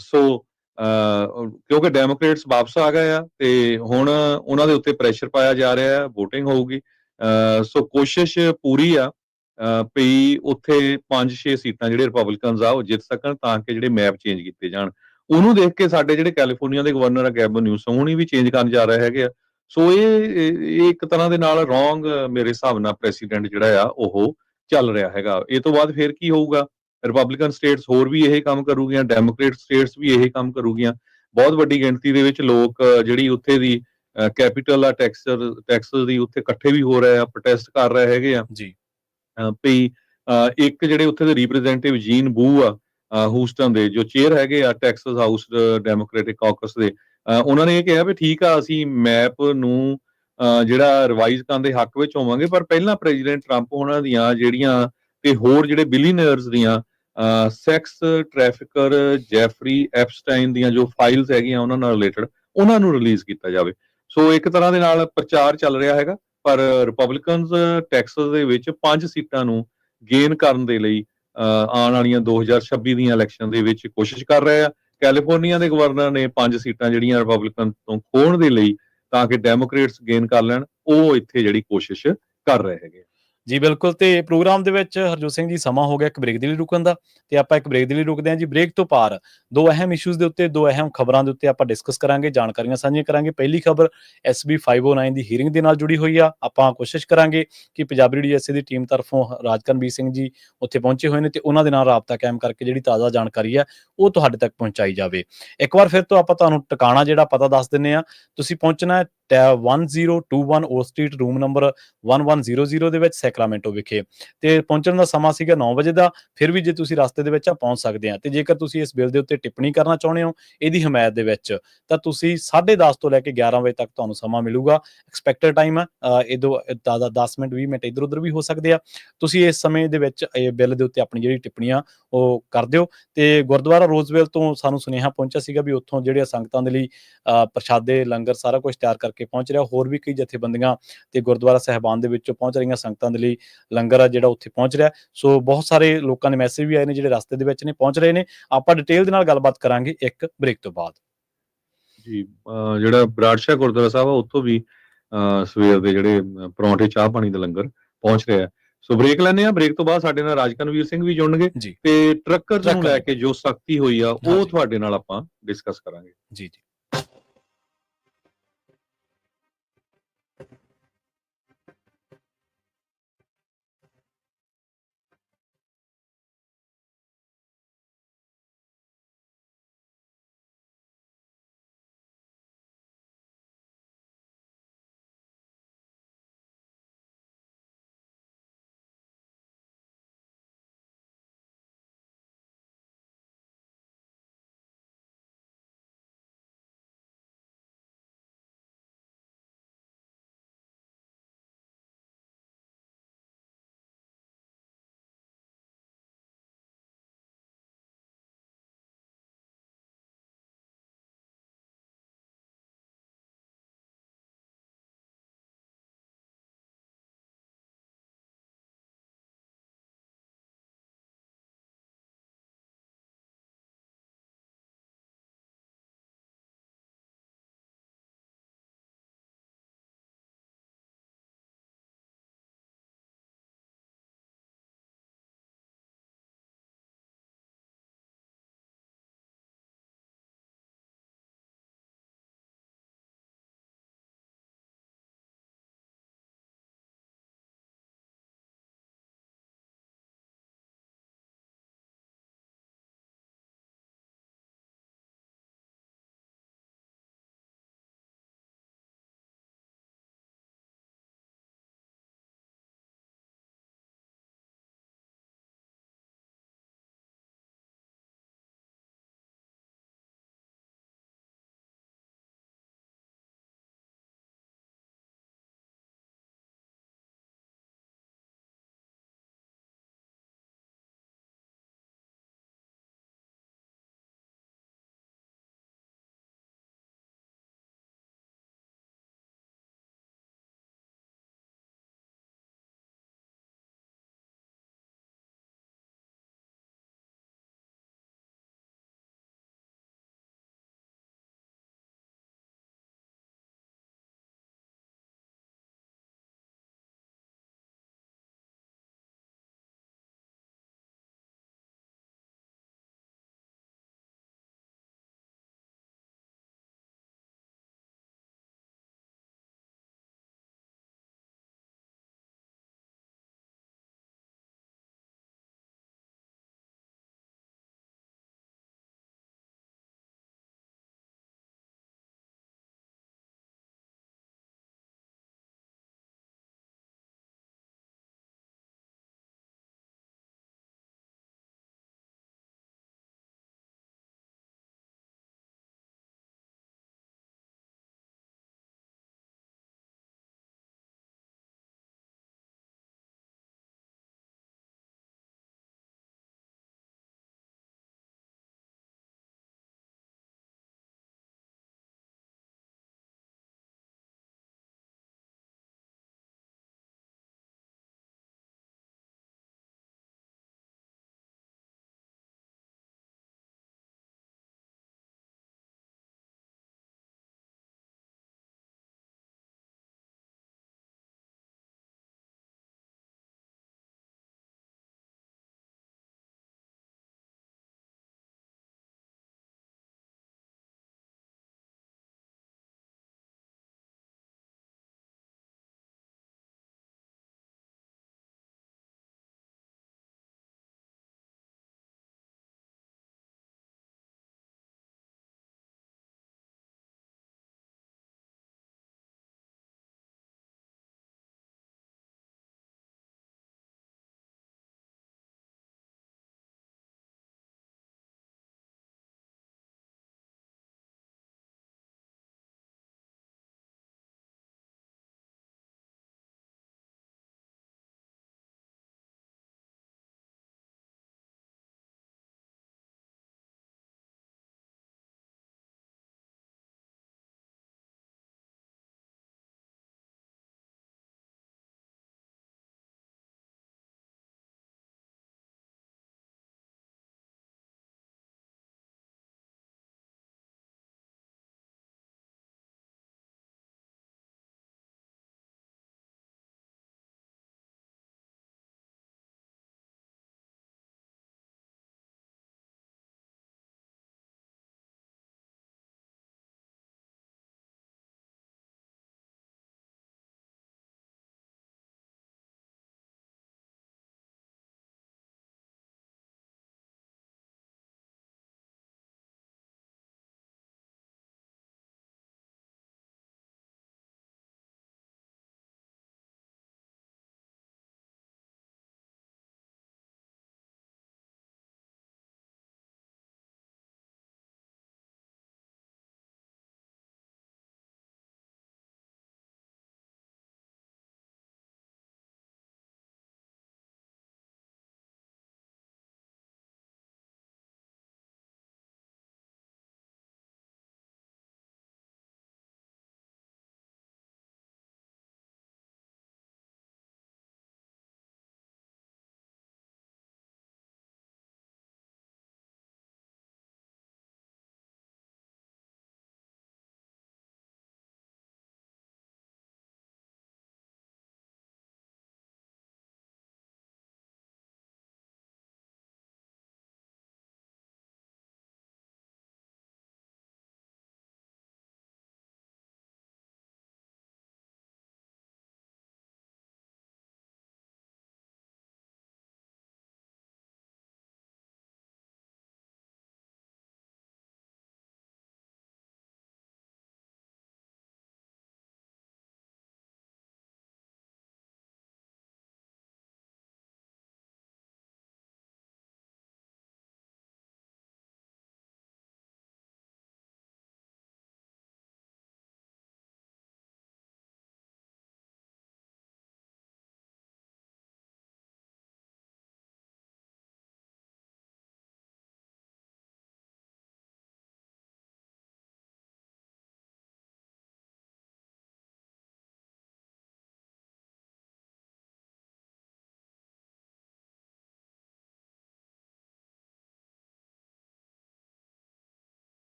ਸੋ ਕਿਉਂਕਿ ਡੈਮੋਕ੍ਰੇਟਸ ਵਾਪਸ ਆ ਗਏ ਆ ਤੇ ਹੁਣ ਉਹਨਾਂ ਦੇ ਉੱਤੇ ਪ੍ਰੈਸ਼ਰ ਪਾਇਆ ਜਾ ਰਿਹਾ ਹੈ, VOTING ਹੋਊਗੀ। ਸੋ ਕੋਸ਼ਿਸ਼ ਪੂਰੀ ਆ ਵੀ ਉੱਥੇ 5-6 ਸੀਟਾਂ ਜਿਹੜੇ ਰਿਪਬਲਿਕਨਸ ਆ ਉਹ ਜਿੱਤ ਸਕਣ ਤਾਂ ਕਿ ਜਿਹੜੇ ਮੈਪ ਚੇਂਜ ਕੀਤੇ ਜਾਣ। ਉਹਨੂੰ ਦੇਖ ਕੇ ਸਾਡੇ ਜਿਹੜੇ ਕੈਲੀਫੋਰਨੀਆ ਦੇ ਗਵਰਨਰ ਆ ਗੈਬਨ ਨਿਊਸਮ ਹੁਣੀ ਵੀ ਚੇਂਜ ਕਰਨ ਜਾ ਰਹੇ ਹੈਗੇ ਆ। ਸੋ ਇਹ ਇੱਕ ਤਰ੍ਹਾਂ ਦੇ ਨਾਲ ਰੋਂਗ ਮੇਰੇ ਹਿਸਾਬ ਨਾਲ ਪ੍ਰੈਸੀਡੈਂਟ ਜਿਹੜਾ ਆ ਉਹ ਚੱਲ ਰਿਹਾ ਹੈਗਾ। ਇਹ ਤੋਂ ਬਾਅਦ ਫਿਰ ਕੀ ਹੋਊਗਾ? ਰਿਪਬਲਿਕਨ ਸਟੇਟਸ ਹੋਰ ਵੀ ਇਹ ਕੰਮ ਕਰੂਗੀਆਂ, ਡੈਮੋਕ੍ਰੇਟ ਸਟੇਟਸ ਵੀ ਇਹ ਕੰਮ ਕਰੂਗੀਆਂ। ਬਹੁਤ ਵੱਡੀ ਗਿਣਤੀ ਦੇ ਵਿੱਚ ਲੋਕ ਜਿਹੜੀ ਉੱਥੇ ਦੀ ਕੈਪੀਟਲ ਆ ਟੈਕਸਸ ਦੀ ਉੱਥੇ ਇਕੱਠੇ ਵੀ ਹੋ ਰਹੇ ਆ, ਪ੍ਰੋਟੈਸਟ ਕਰ ਰਹੇ ਹੈਗੇ ਆ ਜੀ। ਵੀ ਇੱਕ ਜਿਹੜੇ ਉੱਥੇ ਦੇ ਰਿਪਰੈਜ਼ੈਂਟੇਟਿਵ ਜੀਨ ਬੂ ਆ ਹੂਸਟਨ ਦੇ ਜੋ ਚੇਅਰ ਹੈਗੇ ਆ ਟੈਕਸਸ ਹਾਊਸ ਡੈਮੋਕ੍ਰੈਟਿਕ ਕਾਕਸ ਦੇ, ਉਹਨਾਂ ਨੇ ਇਹ ਕਿਹਾ ਵੀ ਠੀਕ ਆ ਅਸੀਂ ਮੈਪ ਨੂੰ ਜਿਹੜਾ ਰਿਵਾਈਜ਼ ਕਰਨ ਦੇ ਹੱਕ ਵਿੱਚ ਹੋਵਾਂਗੇ, ਪਰ ਪਹਿਲਾਂ ਪ੍ਰੈਜ਼ੀਡੈਂਟ ਟਰੰਪ ਉਹਨਾਂ ਦੀਆਂ ਜਿਹੜੀਆਂ ਤੇ ਹੋਰ ਜਿਹੜੇ ਬਿਲੀਅਨਰਸ ਦੀਆਂ ਸੈਕਸ ਟ੍ਰੈਫਿਕਰ ਜੈਫਰੀ ਐਪਸਟਾਈਨ ਦੀਆਂ ਜੋ ਫਾਈਲਸ ਹੈਗੀਆਂ ਉਹਨਾਂ ਨਾਲ ਰਿਲੇਟਡ ਉਹਨਾਂ ਨੂੰ ਰਿਲੀਜ਼ ਕੀਤਾ ਜਾਵੇ। ਸੋ ਇੱਕ ਤਰ੍ਹਾਂ ਦੇ ਨਾਲ ਪ੍ਰਚਾਰ ਚੱਲ ਰਿਹਾ ਹੈਗਾ, ਪਰ ਰਿਪਬਲਿਕਨਸ ਟੈਕਸਸ ਦੇ ਵਿੱਚ 5 ਸੀਟਾਂ ਨੂੰ ਗੇਨ ਕਰਨ ਦੇ ਲਈ ਆਉਣ ਵਾਲੀਆਂ 2026 ਦੀਆਂ ਇਲੈਕਸ਼ਨ ਦੇ ਵਿੱਚ ਕੋਸ਼ਿਸ਼ ਕਰ ਰਹੇ ਆ। ਕੈਲੀਫੋਰਨੀਆ ਦੇ ਗਵਰਨਰ ਨੇ 5 ਸੀਟਾਂ ਜਿਹੜੀਆਂ ਰਿਪਬਲਿਕਨ ਤੋਂ ਖੋਹਣ ਦੇ ਲਈ ਤਾਂ ਕਿ ਡੈਮੋਕ੍ਰੇਟਸ ਗੇਨ ਕਰ ਲੈਣ, ਉਹ ਇੱਥੇ ਜਿਹੜੀ ਕੋਸ਼ਿਸ਼ ਕਰ ਰਹੇ ਹੈਗੇ। ਜੀ ਬਿਲਕੁਲ, ਤੇ ਪ੍ਰੋਗਰਾਮ ਦੇ ਵਿੱਚ ਹਰਜੋਤ ਸਿੰਘ ਜੀ ਸਮਾਂ ਹੋ ਗਿਆ ਇੱਕ ਬ੍ਰੇਕ ਦੇ ਲਈ ਰੁਕਣ ਦਾ, ਤੇ ਆਪਾਂ ਇੱਕ ਬ੍ਰੇਕ ਦੇ ਲਈ ਰੁਕਦੇ ਹਾਂ ਜੀ। ਬ੍ਰੇਕ ਤੋਂ ਪਾਰ 2 ਅਹਿਮ ਇਸ਼ੂਜ਼ ਦੇ ਉੱਤੇ, 2 ਅਹਿਮ ਖਬਰਾਂ ਦੇ ਉੱਤੇ ਆਪਾਂ ਡਿਸਕਸ ਕਰਾਂਗੇ, ਜਾਣਕਾਰੀਆਂ ਸਾਂਝੀਆਂ ਕਰਾਂਗੇ। ਪਹਿਲੀ ਖਬਰ SB 509 ਦੀ ਹੀਅਰਿੰਗ ਦੇ ਨਾਲ ਜੁੜੀ ਹੋਈ ਆ। ਆਪਾਂ ਕੋਸ਼ਿਸ਼ ਕਰਾਂਗੇ ਕਿ ਪੰਜਾਬੀ DSA ਦੀ ਟੀਮ ਤਰਫੋਂ ਰਾਜਕਰਨਵੀਰ ਸਿੰਘ ਜੀ ਉੱਥੇ ਪਹੁੰਚੇ ਹੋਏ ਨੇ, ਤੇ ਉਹਨਾਂ ਦੇ ਨਾਲ ਰਾਬਤਾ ਕਾਇਮ ਕਰਕੇ ਜਿਹੜੀ ਤਾਜ਼ਾ ਜਾਣਕਾਰੀ ਆ ਉਹ ਤੁਹਾਡੇ ਤੱਕ ਪਹੁੰਚਾਈ ਜਾਵੇ। ਇੱਕ ਵਾਰ ਫਿਰ ਤੋਂ ਆਪਾਂ ਤੁਹਾਨੂੰ ਟਿਕਾਣਾ ਜਿਹੜਾ ਪਤਾ ਦੱਸ ਦਿੰਦੇ ਹਾਂ। ਤੁਸੀਂ ਪਹੁੰਚਣਾ ਹੈ 1021 ਓ ਸਟਰੀਟ, ਰੂਮ ਨੰਬਰ 1100 ਦੇ ਵਿੱਚ, ਸੈਕਰਾਮੈਂਟੋ ਵਿਖੇ, ਤੇ ਪਹੁੰਚਣ ਦਾ ਸਮਾਂ ਸੀਗਾ 9 ਵਜੇ ਦਾ। ਫਿਰ ਵੀ ਜੇ ਤੁਸੀਂ ਰਸਤੇ ਦੇ ਵਿੱਚ ਆ ਪਹੁੰਚ ਸਕਦੇ ਆ। ਤੇ ਜੇਕਰ ਤੁਸੀਂ ਇਸ ਬਿੱਲ ਦੇ ਉੱਤੇ ਟਿੱਪਣੀ ਕਰਨਾ ਚਾਹੁੰਦੇ ਹੋ ਇਹਦੀ ਹਮਾਇਤ ਦੇ ਵਿੱਚ, ਤਾਂ ਤੁਸੀਂ 10:30 ਤੋਂ ਲੈ ਕੇ 11 ਵਜੇ ਤੱਕ ਤੁਹਾਨੂੰ ਸਮਾਂ ਮਿਲੂਗਾ। ਐਕਸਪੈਕਟਡ ਟਾਈਮ ਆ, ਇਹਦੋਂ ਜ਼ਿਆਦਾ 10 ਮਿੰਟ 20 ਮਿੰਟ ਇੱਧਰ ਉੱਧਰ ਵੀ ਹੋ ਸਕਦੇ ਆ। ਤੁਸੀਂ ਇਸ ਸਮੇਂ ਦੇ ਵਿੱਚ ਇਹ ਬਿੱਲ ਦੇ ਉੱਤੇ ਆਪਣੀ ਜਿਹੜੀ ਟਿੱਪਣੀ ਆ ਉਹ ਕਰ ਦਿਓ। ਤੇ ਗੁਰਦੁਆਰਾ ਰੋਜ਼ਵੈਲ ਤੋਂ ਸਾਨੂੰ ਸੁਨੇਹਾ ਪਹੁੰਚਿਆ ਸੀਗਾ ਵੀ ਉੱਥੋਂ ਜਿਹੜੀਆਂ ਸੰਗਤਾਂ ਦੇ ਲਈ ਪ੍ਰਸ਼ਾਦੇ, ਲੰਗਰ ਸਾਰਾ ਕੁਝ ਤਿਆਰ ਕਰਕੇ ਪਹੁੰਚ ਰਿਹਾ। ਹੋਰ ਵੀ ਕਈ ਜਥੇਬੰਦੀਆਂ ਤੇ ਗੁਰਦੁਆਰਾ ਸਾਹਿਬਾਨ ਦੇ ਵਿੱਚੋਂ ਪਹੁੰਚ ਰਹੀਆਂ ਸੰਗਤਾਂ ਦੇ ਲਈ ਲੰਗਰ ਆ ਜਿਹੜਾ ਉੱਥੇ ਪਹੁੰਚ ਰਿਹਾ। ਸੋ ਬਹੁਤ ਸਾਰੇ ਲੋਕਾਂ ਦੇ ਮੈਸੇਜ ਵੀ ਆਏ ਨੇ ਜਿਹੜੇ ਰਸਤੇ ਦੇ ਵਿੱਚ ਨੇ, ਪਹੁੰਚ ਰਹੇ ਨੇ। ਆਪਾਂ ਡਿਟੇਲ ਦੇ ਨਾਲ ਗੱਲਬਾਤ ਕਰਾਂਗੇ ਇੱਕ ਬ੍ਰੇਕ ਤੋਂ ਬਾਅਦ। ਜੀ ਜਿਹੜਾ ਬਰਾੜਸ਼ਾਹ ਗੁਰਦੁਆਰਾ ਸਾਹਿਬ ਆ ਉੱਥੋਂ ਵੀ ਸਵੇਰ ਦੇ ਜਿਹੜੇ ਪਰੌਂਠੇ, ਚਾਹ ਪਾਣੀ ਦਾ ਲੰਗਰ ਪਹੁੰਚ ਰਿਹਾ। ਸੋ ਬ੍ਰੇਕ ਲੈਂਦੇ ਆ। ਬ੍ਰੇਕ ਤੋਂ ਬਾਅਦ ਸਾਡੇ ਨਾਲ ਰਾਜਕਰਨਵੀਰ ਸਿੰਘ ਵੀ ਜੁੜਨਗੇ, ਜੀ, ਤੇ ਟਰੱਕਰਸ ਨੂੰ ਟਰੱਕਰ ਲੈ ਦੇ ਕੇ ਜੋ ਸਖਤੀ ਹੋਈ ਆ ਉਹ ਹਾਂਜੀ, ਤੁਹਾਡੇ ਨਾਲ ਆਪਾਂ ਡਿਸਕਸ ਕਰਾਂਗੇ। ਜੀ, ਜੀ।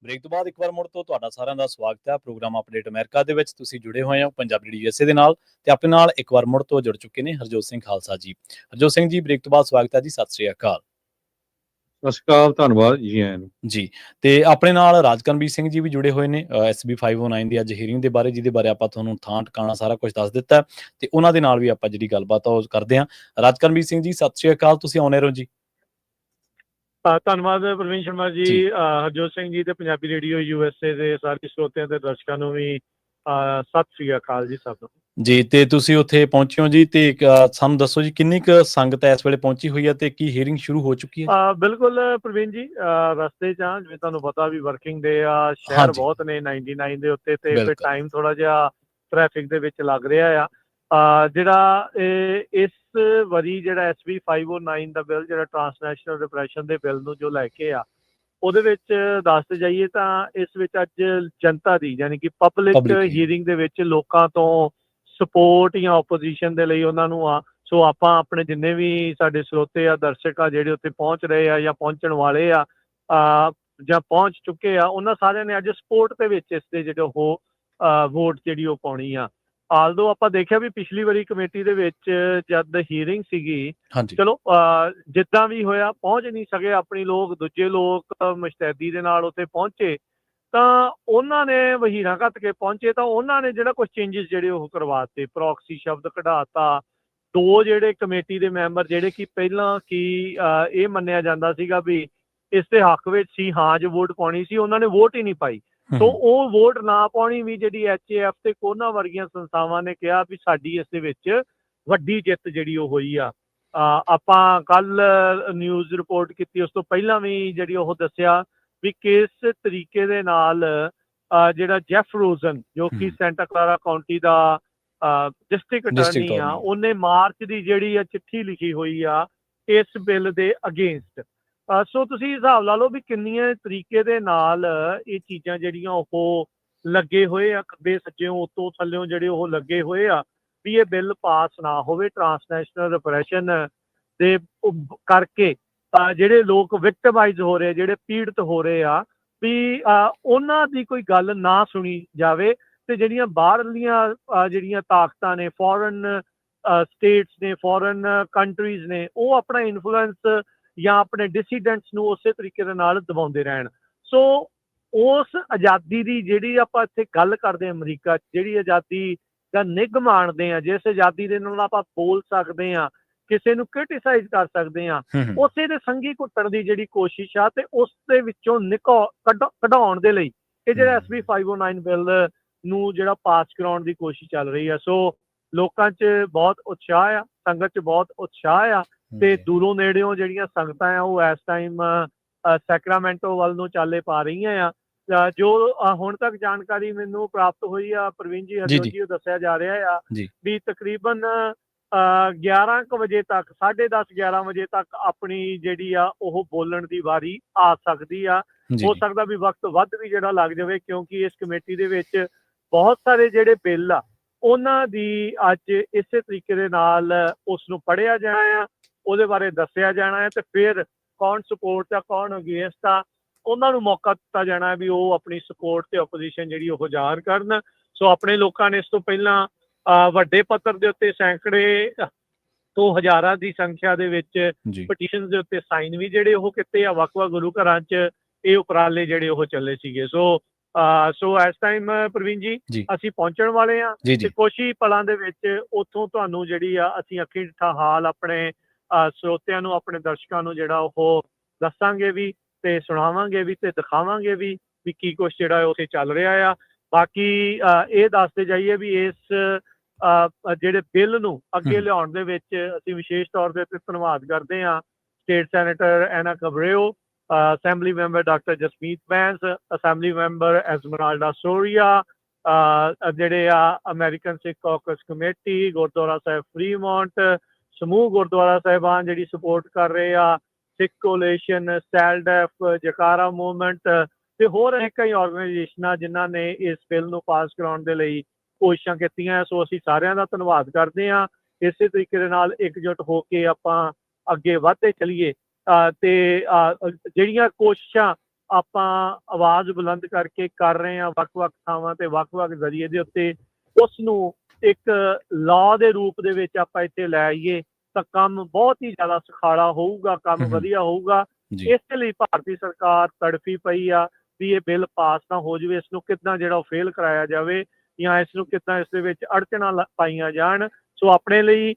ਬ੍ਰੇਕ ਤੋਂ ਬਾਅਦ ਇੱਕ ਵਾਰ ਮੁੜ ਤੋਂ ਤੁਹਾਡਾ ਸਾਰਿਆਂ ਦਾ ਸਵਾਗਤ ਹੈ ਪ੍ਰੋਗਰਾਮ ਅਪਡੇਟ ਅਮਰੀਕਾ ਦੇ ਵਿੱਚ। ਤੁਸੀਂ ਜੁੜੇ ਹੋਏ ਹੋ ਪੰਜਾਬੀ ਰੇਡੀਓ USA ਦੇ ਨਾਲ ਤੇ ਆਪਣੇ ਨਾਲ ਇੱਕ ਵਾਰ ਮੁੜ ਤੋਂ ਜੁੜ ਚੁੱਕੇ ਨੇ ਹਰਜੋਤ ਸਿੰਘ ਖਾਲਸਾ ਜੀ। ਹਰਜੋਤ ਸਿੰਘ ਜੀ, ਬ੍ਰੇਕ ਤੋਂ ਬਾਅਦ ਸਵਾਗਤ ਹੈ ਜੀ। ਸਤਿ ਸ੍ਰੀ ਅਕਾਲ। ਸਤਿ ਸ਼੍ਰੀ ਅਕਾਲ, ਧੰਨਵਾਦ ਜੀ ਆਇਆਂ ਨੂੰ। ਜੀ, ਤੇ ਆਪਣੇ ਨਾਲ ਰਾਜਕਰਮਵੀਰ ਸਿੰਘ ਜੀ ਵੀ ਜੁੜੇ ਹੋਏ ਨੇ SB 509 ਦੀ ਅੱਜ ਹੀਅਰਿੰਗ ਦੇ ਬਾਰੇ, ਜਿਹਦੇ ਬਾਰੇ ਆਪਾਂ ਤੁਹਾਨੂੰ ਥਾਂ ਟਿਕਾਣਾ ਸਾਰਾ ਕੁਝ ਦੱਸ ਦਿੱਤਾ ਤੇ ਉਹਨਾਂ ਦੇ ਨਾਲ ਵੀ ਆਪਾਂ ਜਿਹੜੀ ਗੱਲਬਾਤ ਆ ਉਹ ਕਰਦੇ ਹਾਂ। ਰਾਜਕਰਮਵੀਰ ਸਿੰਘ ਜੀ, ਸਤਿ ਸ੍ਰੀ ਅਕਾਲ, ਤੁਸੀਂ ਆਉਣੇ ਰਹੋ ਜੀ। ਧੰਨਵਾਦ ਪ੍ਰਵੀਨ ਸ਼ਰਮਾ ਜੀ, ਹਰਜੋਤ ਸਿੰਘ ਜੀ ਤੇ ਪੰਜਾਬੀ ਰੇਡੀਓ USA ਦੇ ਸਾਰੇ ਸਰੋਤਿਆਂ ਤੇ ਦਰਸ਼ਕਾਂ ਨੂੰ ਵੀ ਸਤਿ ਸ੍ਰੀ ਅਕਾਲ ਜੀ ਸਭ ਨੂੰ। ਜੀ, ਤੇ ਤੁਸੀਂ ਉੱਥੇ ਪਹੁੰਚੇ ਹੋ ਜੀ, ਤੇ ਸਾਨੂੰ ਦੱਸੋ ਜੀ ਕਿੰਨੀ ਕੁ ਸੰਗਤ ਇਸ ਵੇਲੇ ਪਹੁੰਚੀ ਹੋਈ ਹੈ ਤੇ ਕੀ ਹੀਅਰਿੰਗ ਸ਼ੁਰੂ ਹੋ ਚੁੱਕੀ ਹੈ? ਬਿਲਕੁਲ ਪ੍ਰਵੀਨ ਜੀ, ਰਸਤੇ 'ਚ ਜਿਵੇਂ ਤੁਹਾਨੂੰ ਪਤਾ ਵੀ ਵਰਕਿੰਗ ਡੇ ਆ, ਸ਼ਹਿਰ ਬਹੁਤ ਨੇ 99 ਦੇ ਉੱਤੇ, ਤੇ ਫਿਰ ਟਾਈਮ ਥੋੜਾ ਜਿਹਾ ਟ੍ਰੈਫਿਕ ਦੇ ਵਿੱਚ ਲੱਗ ਰਿਹਾ ਆ। ਜਿਹੜਾ ਇਸ ਵਾਰੀ ਜਿਹੜਾ SB 509 ਦਾ ਬਿੱਲ, ਜਿਹੜਾ ਟ੍ਰਾਂਸਨੈਸ਼ਨਲ ਰਿਪਰੈਸ਼ਨ ਦੇ ਬਿੱਲ ਨੂੰ ਜੋ ਲੈ ਕੇ ਆ, ਉਹਦੇ ਵਿੱਚ ਦੱਸਦੇ ਜਾਈਏ ਤਾਂ ਇਸ ਵਿੱਚ ਅੱਜ ਜਨਤਾ ਦੀ ਯਾਨੀ ਕਿ ਪਬਲਿਕ ਹੀਅਰਿੰਗ ਦੇ ਵਿੱਚ ਲੋਕਾਂ ਤੋਂ ਸਪੋਰਟ ਜਾਂ ਓਪੋਜੀਸ਼ਨ ਦੇ ਲਈ ਉਹਨਾਂ ਨੂੰ ਸੋ ਆਪਾਂ ਆਪਣੇ ਜਿੰਨੇ ਵੀ ਸਾਡੇ ਸਰੋਤੇ ਆ, ਦਰਸ਼ਕ ਆ, ਜਿਹੜੇ ਉੱਥੇ ਪਹੁੰਚ ਰਹੇ ਆ ਜਾਂ ਪਹੁੰਚਣ ਵਾਲੇ ਆ ਜਾਂ ਪਹੁੰਚ ਚੁੱਕੇ ਆ, ਉਹਨਾਂ ਸਾਰਿਆਂ ਨੇ ਅੱਜ ਸਪੋਰਟ ਦੇ ਵਿੱਚ ਇਸ ਦੇ ਜਿਹੜੇ ਉਹ ਵੋਟ ਜਿਹੜੀ ਉਹ ਪਾਉਣੀ ਆ। ਆਲਦੋ ਆਪਾਂ ਦੇਖਿਆ ਵੀ ਪਿਛਲੀ ਵਾਰੀ ਕਮੇਟੀ ਦੇ ਵਿੱਚ ਜਦ ਹੀਅਰਿੰਗ ਸੀਗੀ, ਚਲੋ ਜਿੱਦਾਂ ਵੀ ਹੋਇਆ ਪਹੁੰਚ ਨਹੀਂ ਸਕੇ ਆਪਣੀ ਲੋਕ, ਦੂਜੇ ਲੋਕ ਮੁਸ਼ਤੈਦੀ ਦੇ ਨਾਲ ਉੱਥੇ ਪਹੁੰਚੇ ਤਾਂ ਉਹਨਾਂ ਨੇ ਵਹੀਰਾਂ ਘੱਤ ਕੇ ਪਹੁੰਚੇ ਤਾਂ ਉਹਨਾਂ ਨੇ ਜਿਹੜਾ ਕੁਝ ਚੇਂਜਸ ਜਿਹੜੇ ਉਹ ਕਰਵਾਤੇ, ਪ੍ਰੋਕਸੀ ਸ਼ਬਦ ਕਢਾਤਾ। ਦੋ ਜਿਹੜੇ ਕਮੇਟੀ ਦੇ ਮੈਂਬਰ ਜਿਹੜੇ ਕਿ ਪਹਿਲਾਂ ਕੀ ਇਹ ਮੰਨਿਆ ਜਾਂਦਾ ਸੀਗਾ ਵੀ ਇਸ ਦੇ ਹੱਕ ਵਿੱਚ ਸੀ, ਹਾਂ ਜੋ ਵੋਟ ਪਾਉਣੀ ਸੀ, ਉਹਨਾਂ ਨੇ ਵੋਟ ਹੀ ਨਹੀਂ ਪਾਈ। ਸੋ ਉਹ ਵੋਟ ਨਾ ਪਾਉਣੀ ਵੀ ਜਿਹੜੀ HAF ਤੇ ਕੋਨਾ ਵਰਗੀਆਂ ਸੰਸਥਾਵਾਂ ਨੇ ਕਿਹਾ ਵੀ ਸਾਡੀ ਇਸ ਦੇ ਵਿੱਚ ਵੱਡੀ ਜਿੱਤ ਜਿਹੜੀ ਉਹ ਹੋਈ ਆ। ਆਪਾਂ ਕੱਲ ਨਿਊਜ਼ ਰਿਪੋਰਟ ਕੀਤੀ, ਉਸ ਤੋਂ ਪਹਿਲਾਂ ਵੀ ਜਿਹੜੀ ਉਹ ਦੱਸਿਆ ਵੀ ਕਿਸ ਤਰੀਕੇ ਦੇ ਨਾਲ ਜਿਹੜਾ ਜੈਫ ਰੋਜ਼ਨ ਜੋ ਕਿ ਸੈਂਟਾ ਕਲਾਰਾ ਕਾਉਂਟੀ ਦਾ ਡਿਸਟ੍ਰਿਕਟ ਅਟਾਰਨੀ ਆ, ਉਹਨੇ ਮਾਰਚ ਦੀ ਜਿਹੜੀ ਆ ਚਿੱਠੀ ਲਿਖੀ ਹੋਈ ਆ ਇਸ ਬਿੱਲ ਦੇ ਅਗੇਂਸਟ। ਸੋ ਤੁਸੀਂ ਹਿਸਾਬ ਲਾ ਲਓ ਵੀ ਕਿੰਨੀਆਂ ਤਰੀਕੇ ਦੇ ਨਾਲ ਇਹ ਚੀਜ਼ਾਂ ਜਿਹੜੀਆਂ ਉਹ ਲੱਗੇ ਹੋਏ ਆ, ਖੱਬੇ ਸੱਜਿਓਂ ਉੱਤੋਂ ਥੱਲਿਓਂ ਜਿਹੜੇ ਉਹ ਲੱਗੇ ਹੋਏ ਆ ਵੀ ਇਹ ਬਿੱਲ ਪਾਸ ਨਾ ਹੋਵੇ। ਟ੍ਰਾਂਸਨੈਸ਼ਨਲ ਰਿਪਰੈਸ਼ਨ ਦੇ ਕਰਕੇ ਜਿਹੜੇ ਲੋਕ ਵਿਕਟਮਾਈਜ਼ ਹੋ ਰਹੇ, ਜਿਹੜੇ ਪੀੜਤ ਹੋ ਰਹੇ ਆ, ਵੀ ਉਹਨਾਂ ਦੀ ਕੋਈ ਗੱਲ ਨਾ ਸੁਣੀ ਜਾਵੇ ਤੇ ਜਿਹੜੀਆਂ ਬਾਹਰਲੀਆਂ ਜਿਹੜੀਆਂ ਤਾਕਤਾਂ ਨੇ, ਫੋਰਨ ਸਟੇਟਸ ਨੇ, ਫੋਰਨ ਕੰਟਰੀਜ਼ ਨੇ, ਉਹ ਆਪਣਾ ਇਨਫਲੂਐਂਸ ਜਾਂ ਆਪਣੇ ਡਿਸੀਡੈਂਟਸ ਨੂੰ ਉਸੇ ਤਰੀਕੇ ਦੇ ਨਾਲ ਦਬਾਉਂਦੇ ਰਹਿਣ। ਸੋ ਉਸ ਆਜ਼ਾਦੀ ਦੀ ਜਿਹੜੀ ਆਪਾਂ ਇੱਥੇ ਗੱਲ ਕਰਦੇ ਹਾਂ, ਅਮਰੀਕਾ 'ਚ ਜਿਹੜੀ ਆਜ਼ਾਦੀ ਦਾ ਨਿੱਘ ਮਾਣਦੇ ਆ, ਜਿਸ ਆਜ਼ਾਦੀ ਦੇ ਨਾਲ ਆਪਾਂ ਬੋਲ ਸਕਦੇ ਹਾਂ, ਕਿਸੇ ਨੂੰ ਕ੍ਰਿਟੀਸਾਈਜ਼ ਕਰ ਸਕਦੇ ਹਾਂ, ਉਸੇ ਦੇ ਸੰਗੀ ਘੁੱਟਣ ਦੀ ਜਿਹੜੀ ਕੋਸ਼ਿਸ਼ ਆ ਤੇ ਉਸ ਦੇ ਵਿੱਚੋਂ ਕਢਾਉਣ ਦੇ ਲਈ ਇਹ ਜਿਹੜਾ SB 509 ਬਿੱਲ ਨੂੰ ਜਿਹੜਾ ਪਾਸ ਕਰਾਉਣ ਦੀ ਕੋਸ਼ਿਸ਼ ਚੱਲ ਰਹੀ ਆ। ਸੋ ਲੋਕਾਂ 'ਚ ਬਹੁਤ ਉਤਸ਼ਾਹ ਆ, ਸੰਗਤ 'ਚ ਬਹੁਤ ਉਤਸ਼ਾਹ ਆ ਤੇ ਦੂਰੋਂ ਨੇੜਿਓਂ ਜਿਹੜੀਆਂ ਸੰਗਤਾਂ ਆ ਉਹ ਇਸ ਟਾਈਮ ਸੈਕਰਾਮੈਂਟੋ ਵੱਲ ਨੂੰ ਚਾਲੇ ਪਾ ਰਹੀਆਂ ਆ। ਜੋ ਹੁਣ ਤੱਕ ਜਾਣਕਾਰੀ ਮੈਨੂੰ ਪ੍ਰਾਪਤ ਹੋਈ ਆ ਪ੍ਰਵੀਨ ਜੀ, ਹਰਜੋਤ ਜੀ, ਦੱਸਿਆ ਜਾ ਰਿਹਾ ਆ ਵੀ ਤਕਰੀਬਨ 11 ਕੁ ਵਜੇ ਤੱਕ, 10:30 11 ਵਜੇ ਤੱਕ ਆਪਣੀ ਜਿਹੜੀ ਆ ਉਹ ਬੋਲਣ ਦੀ ਵਾਰੀ ਆ ਸਕਦੀ ਆ। ਹੋ ਸਕਦਾ ਵੀ ਵਕਤ ਵੱਧ ਵੀ ਜਿਹੜਾ ਲੱਗ ਜਾਵੇ, ਕਿਉਂਕਿ ਇਸ ਕਮੇਟੀ ਦੇ ਵਿੱਚ ਬਹੁਤ ਸਾਰੇ ਜਿਹੜੇ ਬਿੱਲ ਆ ਉਹਨਾਂ ਦੀ ਅੱਜ ਇਸੇ ਤਰੀਕੇ ਦੇ ਨਾਲ ਉਸ ਨੂੰ ਪੜ੍ਹਿਆ ਜਾਣਾ ਆ, ਉਹਦੇ ਬਾਰੇ ਦੱਸਿਆ ਜਾਣਾ ਹੈ ਤੇ ਫਿਰ ਕੌਣ ਸਪੋਰਟ ਆ, ਕੌਣ ਅਗੇਂਸਟ ਆ, ਉਹਨਾਂ ਨੂੰ ਮੌਕਾ ਦਿੱਤਾ ਜਾਣਾ ਵੀ ਉਹ ਆਪਣੀ ਸਪੋਰਟ ਤੇ ਓਪੋਜੀਸ਼ਨ ਜਿਹੜੀ ਉਹ ਜ਼ਾਹਰ ਕਰਨ। ਸੋ ਆਪਣੇ ਲੋਕਾਂ ਨੇ ਇਸ ਤੋਂ ਪਹਿਲਾਂ ਵੱਡੇ ਪੱਧਰ ਦੇ ਉੱਤੇ ਸੈਂਕੜੇ ਤੋਂ ਹਜ਼ਾਰਾਂ ਦੀ ਸੰਖਿਆ ਦੇ ਵਿੱਚ ਪਟੀਸ਼ਨ ਦੇ ਉੱਤੇ ਸਾਈਨ ਵੀ ਜਿਹੜੇ ਉਹ ਕੀਤੇ ਆ। ਵੱਖ-ਵੱਖ ਗੁਰੂ ਘਰਾਂ 'ਚ ਇਹ ਉਪਰਾਲੇ ਜਿਹੜੇ ਉਹ ਚੱਲੇ ਸੀਗੇ। ਸੋ ਇਸ ਟਾਈਮ ਪ੍ਰਵੀਨ ਜੀ ਅਸੀਂ ਪਹੁੰਚਣ ਵਾਲੇ ਆ ਤੇ ਕੁਛ ਹੀ ਪਲਾਂ ਦੇ ਵਿੱਚ ਉੱਥੋਂ ਤੁਹਾਨੂੰ ਜਿਹੜੀ ਆ ਅਸੀਂ ਅੱਖੀਂ ਡਿੱਠਾ ਹਾਲ ਆਪਣੇ ਸਰੋਤਿਆਂ ਨੂੰ, ਆਪਣੇ ਦਰਸ਼ਕਾਂ ਨੂੰ ਜਿਹੜਾ ਉਹ ਦੱਸਾਂਗੇ ਵੀ ਤੇ ਸੁਣਾਵਾਂਗੇ ਵੀ ਤੇ ਦਿਖਾਵਾਂਗੇ ਵੀ ਕੀ ਕੁਛ ਜਿਹੜਾ ਉੱਥੇ ਚੱਲ ਰਿਹਾ ਆ। ਬਾਕੀ ਇਹ ਦੱਸਦੇ ਜਾਈਏ ਵੀ ਇਸ ਜਿਹੜੇ ਬਿੱਲ ਨੂੰ ਅੱਗੇ ਲਿਆਉਣ ਦੇ ਵਿੱਚ ਅਸੀਂ ਵਿਸ਼ੇਸ਼ ਤੌਰ ਤੇ ਧੰਨਵਾਦ ਕਰਦੇ ਹਾਂ state senator Anna Caballero, assembly member doctor Jasmeet Bains, assembly member Esmeralda Soria, ਜਿਹੜੇ ਆ American Sikh caucus committee, Gurdwara Sahib Fremont, ਸਮੂਹ ਗੁਰਦੁਆਰਾ ਸਾਹਿਬਾਨ ਜਿਹੜੀ ਸਪੋਰਟ ਕਰ ਰਹੇ ਆ, ਸਿੱਖ ਕੋਲੇਸ਼ਨ, ਸੈਲਡੈਫ, ਜਕਾਰਾ ਮੂਵਮੈਂਟ ਤੇ ਹੋਰ ਕਈ ਆਰਗੇਨਾਈਜੇਸ਼ਨਾਂ ਜਿਨ੍ਹਾਂ ਨੇ ਇਸ ਬਿੱਲ ਨੂੰ ਪਾਸ ਕਰਾਉਣ ਦੇ ਲਈ ਕੋਸ਼ਿਸ਼ਾਂ ਕੀਤੀਆਂ। ਸੋ ਅਸੀਂ ਸਾਰਿਆਂ ਦਾ ਧੰਨਵਾਦ ਕਰਦੇ ਹਾਂ ਇਸੇ ਤਰੀਕੇ ਦੇ ਨਾਲ ਇਕਜੁੱਟ ਹੋ ਕੇ ਆਪਾਂ ਅੱਗੇ ਵਧਦੇ ਚੱਲੀਏ ਤੇ ਜਿਹੜੀਆਂ ਕੋਸ਼ਿਸ਼ਾਂ ਆਪਾਂ ਆਵਾਜ਼ ਬੁਲੰਦ ਕਰਕੇ ਕਰ ਰਹੇ ਹਾਂ ਵੱਖ-ਵੱਖ ਥਾਵਾਂ ਤੇ ਵੱਖ-ਵੱਖ ਜ਼ਰੀਏ ਦੇ ਉੱਤੇ, ਉਸ ਨੂੰ ਇੱਕ ਲਾਅ ਦੇ ਰੂਪ ਦੇ ਵਿੱਚ ਆਪਾਂ ਇੱਥੇ ਲੈ ਆਈਏ ਤਾਂ ਕੰਮ ਬਹੁਤ ਹੀ ਜ਼ਿਆਦਾ ਸੁਖਾਲਾ ਹੋਊਗਾ, ਕੰਮ ਵਧੀਆ ਹੋਊਗਾ। ਇਸੇ ਲਈ ਭਾਰਤੀ ਸਰਕਾਰ ਤੜਫੀ ਪਈ ਆ ਵੀ ਇਹ ਬਿੱਲ ਪਾਸ ਨਾ ਹੋ ਜਾਵੇ, ਇਸ ਨੂੰ ਕਿੱਦਾਂ ਜਿਹੜਾ ਉਹ ਫੇਲ ਕਰਾਇਆ ਜਾਵੇ ਜਾਂ ਇਸ ਨੂੰ ਕਿੱਦਾਂ ਇਸ ਦੇ ਵਿੱਚ ਅੜਚਣਾਂ ਪਾਈਆਂ ਜਾਣ। ਸੋ ਆਪਣੇ ਲਈ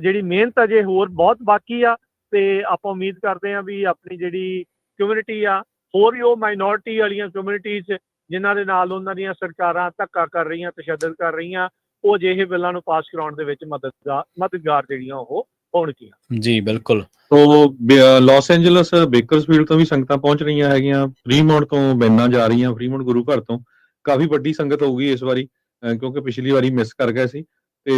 ਜਿਹੜੀ ਮਿਹਨਤ ਅਜੇ ਹੋਰ ਬਹੁਤ ਬਾਕੀ ਆ ਤੇ ਆਪਾਂ ਉਮੀਦ ਕਰਦੇ ਹਾਂ ਵੀ ਆਪਣੀ ਜਿਹੜੀ ਕਮਿਊਨਿਟੀ ਆ, ਹੋਰ ਵੀ ਉਹ ਮਾਈਨੋਰਿਟੀ ਵਾਲੀਆਂ ਕਮਿਊਨਿਟੀਜ਼ ਜਿਨ੍ਹਾਂ ਦੇ ਨਾਲ ਉਹਨਾਂ ਦੀਆਂ ਸਰਕਾਰਾਂ ਧੱਕਾ ਕਰ ਰਹੀਆਂ, ਤਸ਼ੱਦਦ ਕਰ ਰਹੀਆਂ, ਉਹ ਅਜਿਹੇ ਬਿੱਲਾਂ ਨੂੰ ਪਾਸ ਕਰਾਉਣ ਦੇ ਵਿੱਚ ਮਦਦਗਾਰ ਜਿਹੜੀਆਂ ਉਹ ਹੋਣਗੀਆਂ। ਜੀ ਬਿਲਕੁਲ। ਤੋ ਲਾਸ ਐਂਜਲਸ ਬੇਕਰਸਫੀਲਡ ਤੋਂ ਵੀ ਸੰਗਤਾਂ ਪਹੁੰਚ ਰਹੀਆਂ ਹੈਗੀਆਂ, ਫਰੀਮੌਂਟ ਤੋਂ ਬੈਨਾਂ ਜਾ ਰਹੀਆਂ, ਫਰੀਮੌਂਟ ਗੁਰੂ ਘਰ ਤੋਂ ਕਾਫੀ ਵੱਡੀ ਸੰਗਤ ਹੋਊਗੀ ਇਸ ਵਾਰੀ, ਕਿਉਂਕਿ ਪਿਛਲੀ ਵਾਰੀ ਮਿਸ ਕਰ ਗਏ ਸੀ। ਤੇ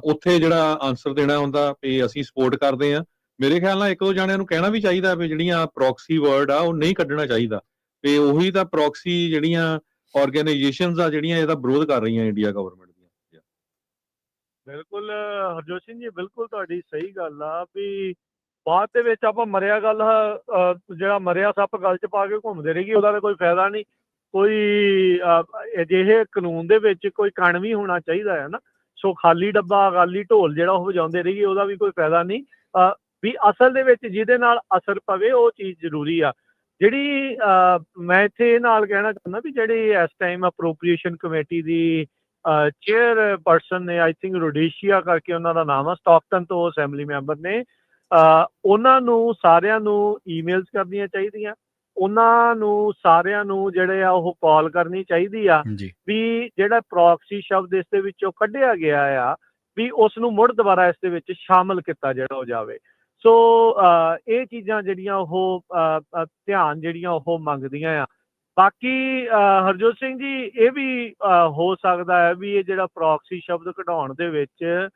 ਉੱਥੇ ਜਿਹੜਾ ਆਨਸਰ ਦੇਣਾ ਹੁੰਦਾ ਵੀ ਅਸੀਂ ਸਪੋਰਟ ਕਰਦੇ ਹਾਂ। ਮੇਰੇ ਖਿਆਲ ਨਾਲ ਇੱਕ ਦੋ ਜਾਣਿਆਂ ਨੂੰ ਕਹਿਣਾ ਵੀ ਚਾਹੀਦਾ ਵੀ ਜਿਹੜੀਆਂ ਪ੍ਰੋਕਸੀ ਵਰਡ ਆ ਉਹ ਨਹੀਂ ਕੱਢਣਾ ਚਾਹੀਦਾ, ਤੇ ਉਹੀ ਤਾਂ ਪ੍ਰੋਕਸੀ ਜਿਹੜੀਆਂ ਆਰਗੇਨਾਈਜੇਸ਼ਨਸ ਆ ਜਿਹੜੀਆਂ ਇਹਦਾ ਵਿਰੋਧ ਕਰ ਰਹੀਆਂ ਇੰਡੀਆ ਗਵਰਨਮੈਂਟ ਦੀਆਂ। ਬਿਲਕੁਲ ਹਰਜੋਤ ਸਿੰਘ ਜੀ, ਬਿਲਕੁਲ ਤੁਹਾਡੀ ਸਹੀ ਗੱਲ ਆ ਵੀ ਬਾਅਦ ਦੇ ਵਿੱਚ ਆਪਾਂ ਮਰਿਆ ਗੱਲ ਜਿਹੜਾ ਮਰਿਆ ਸੱਪ ਗਲ 'ਚ ਪਾ ਕੇ ਘੁੰਮਦੇ ਰਹੀਏ, ਉਹਦਾ ਤਾਂ ਕੋਈ ਫਾਇਦਾ ਨਹੀਂ। ਕੋਈ ਅਜਿਹੇ ਕਾਨੂੰਨ ਦੇ ਵਿੱਚ ਕੋਈ ਕਣ ਵੀ ਹੋਣਾ ਚਾਹੀਦਾ ਹੈ ਨਾ। ਸੋ ਖਾਲੀ ਡੱਬਾ, ਅਕਾਲੀ ਢੋਲ ਜਿਹੜਾ ਉਹ ਵਜਾਉਂਦੇ ਰਹੀਏ, ਉਹਦਾ ਵੀ ਕੋਈ ਫਾਇਦਾ ਨਹੀਂ। ਵੀ ਅਸਲ ਦੇ ਵਿੱਚ ਜਿਹਦੇ ਨਾਲ ਅਸਰ ਪਵੇ ਉਹ ਚੀਜ਼ ਜ਼ਰੂਰੀ ਆ। ਜਿਹੜੀ ਮੈਂ ਇੱਥੇ ਇਹ ਨਾਲ ਕਹਿਣਾ ਚਾਹੁੰਦਾ ਵੀ ਜਿਹੜੀ ਇਸ ਟਾਈਮ ਅਪਰੋਪਰੀਏਸ਼ਨ ਕਮੇਟੀ ਦੀ ਚੇਅਰ ਪਰਸਨ ਨੇ, ਆਈ ਥਿੰਕ ਰੋਡੇਸ਼ੀਆ ਕਰਕੇ ਉਹਨਾਂ ਦਾ ਨਾਮ ਆ, ਸਟਾਕਟਨ ਤੋਂ ਅਸੈਂਬਲੀ ਮੈਂਬਰ ਨੇ, ਉਹਨਾਂ ਨੂੰ ਸਾਰਿਆਂ ਨੂੰ ਈਮੇਲਸ ਕਰਨੀਆਂ ਚਾਹੀਦੀਆਂ, ਉਹਨਾਂ ਨੂੰ ਸਾਰਿਆਂ ਨੂੰ ਜਿਹੜੇ ਆ ਉਹ ਕਾਲ ਕਰਨੀ ਚਾਹੀਦੀ ਆ ਵੀ ਜਿਹੜਾ ਪ੍ਰੋਕਸੀ ਸ਼ਬਦ ਇਸ ਦੇ ਵਿੱਚੋਂ ਕੱਢਿਆ ਗਿਆ ਆ ਵੀ ਉਸ ਨੂੰ ਮੁੜ ਦੁਬਾਰਾ ਇਸ ਦੇ ਵਿੱਚ ਸ਼ਾਮਲ ਕੀਤਾ ਜਿਹੜਾ ਹੋ ਜਾਵੇ। ਸੋ ਇਹ ਚੀਜ਼ਾਂ ਜਿਹੜੀਆਂ ਉਹ ਧਿਆਨ ਜਿਹੜੀਆਂ ਉਹ ਮੰਗਦੀਆਂ ਆ। ਬਾਕੀ ਹਰਜੋਤ ਸਿੰਘ ਜੀ, ਇਹ ਵੀ ਹੋ ਸਕਦਾ ਹੈ ਵੀ ਇਹ ਜਿਹੜਾ ਪ੍ਰੋਕਸੀ ਸ਼ਬਦ ਕਢਾਉਣ ਦੇ ਵਿੱਚ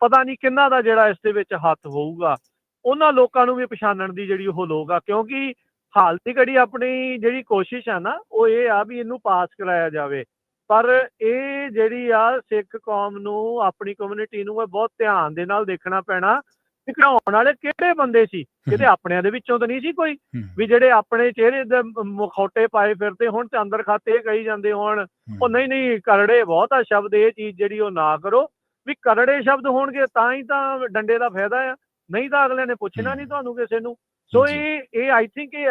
ਪਤਾ ਨਹੀਂ ਕਿੰਨਾ ਦਾ ਜਿਹੜਾ ਇਸ ਦੇ ਵਿੱਚ ਹੱਥ ਹੋਊਗਾ। ਉਹਨਾਂ ਲੋਕਾਂ ਨੂੰ ਵੀ ਪਛਾਣਨ ਦੀ ਜਿਹੜੀ ਉਹ ਲੋਕ ਆ, ਕਿਉਂਕਿ ਹਾਲ ਦੀ ਘੜੀ ਆਪਣੀ ਜਿਹੜੀ ਕੋਸ਼ਿਸ਼ ਆ ਨਾ ਉਹ ਇਹ ਆ ਵੀ ਇਹਨੂੰ ਪਾਸ ਕਰਾਇਆ ਜਾਵੇ, ਪਰ ਇਹ ਜਿਹੜੀ ਆ ਸਿੱਖ ਕੌਮ ਨੂੰ, ਆਪਣੀ ਕਮਿਊਨਿਟੀ ਨੂੰ ਬਹੁਤ ਧਿਆਨ ਦੇ ਨਾਲ ਦੇਖਣਾ ਪੈਣਾ ਕਿ ਕਢਾਉਣ ਵਾਲੇ ਕਿਹੜੇ ਬੰਦੇ ਸੀ। ਕਿਤੇ ਆਪਣਿਆਂ ਦੇ ਵਿੱਚੋਂ ਤਾਂ ਨਹੀਂ ਸੀ ਕੋਈ ਵੀ ਜਿਹੜੇ ਆਪਣੇ ਚਿਹਰੇ ਦੇ ਮੁਖੌਟੇ ਪਾਏ ਫਿਰਦੇ ਹੁਣ ਚੰਦਰ ਖਾਤੇ ਕਹੀ ਜਾਂਦੇ ਹੋਣ ਉਹ ਨਹੀਂ ਕਰੜੇ ਬਹੁਤ ਆ ਸ਼ਬਦ, ਇਹ ਚੀਜ਼ ਜਿਹੜੀ ਉਹ ਨਾ ਕਰੋ। ਵੀ ਕਰੜੇ ਸ਼ਬਦ ਹੋਣਗੇ ਤਾਂ ਹੀ ਤਾਂ ਡੰਡੇ ਦਾ ਫਾਇਦਾ ਆ, ਨਹੀਂ ਤਾਂ ਅਗਲੇ ਨੇ ਪੁੱਛਣਾ ਨਹੀਂ ਤੁਹਾਨੂੰ ਕਿਸੇ ਨੂੰ। ਸੋ ਇਹ ਆਈ ਥਿੰਕ ਇਹ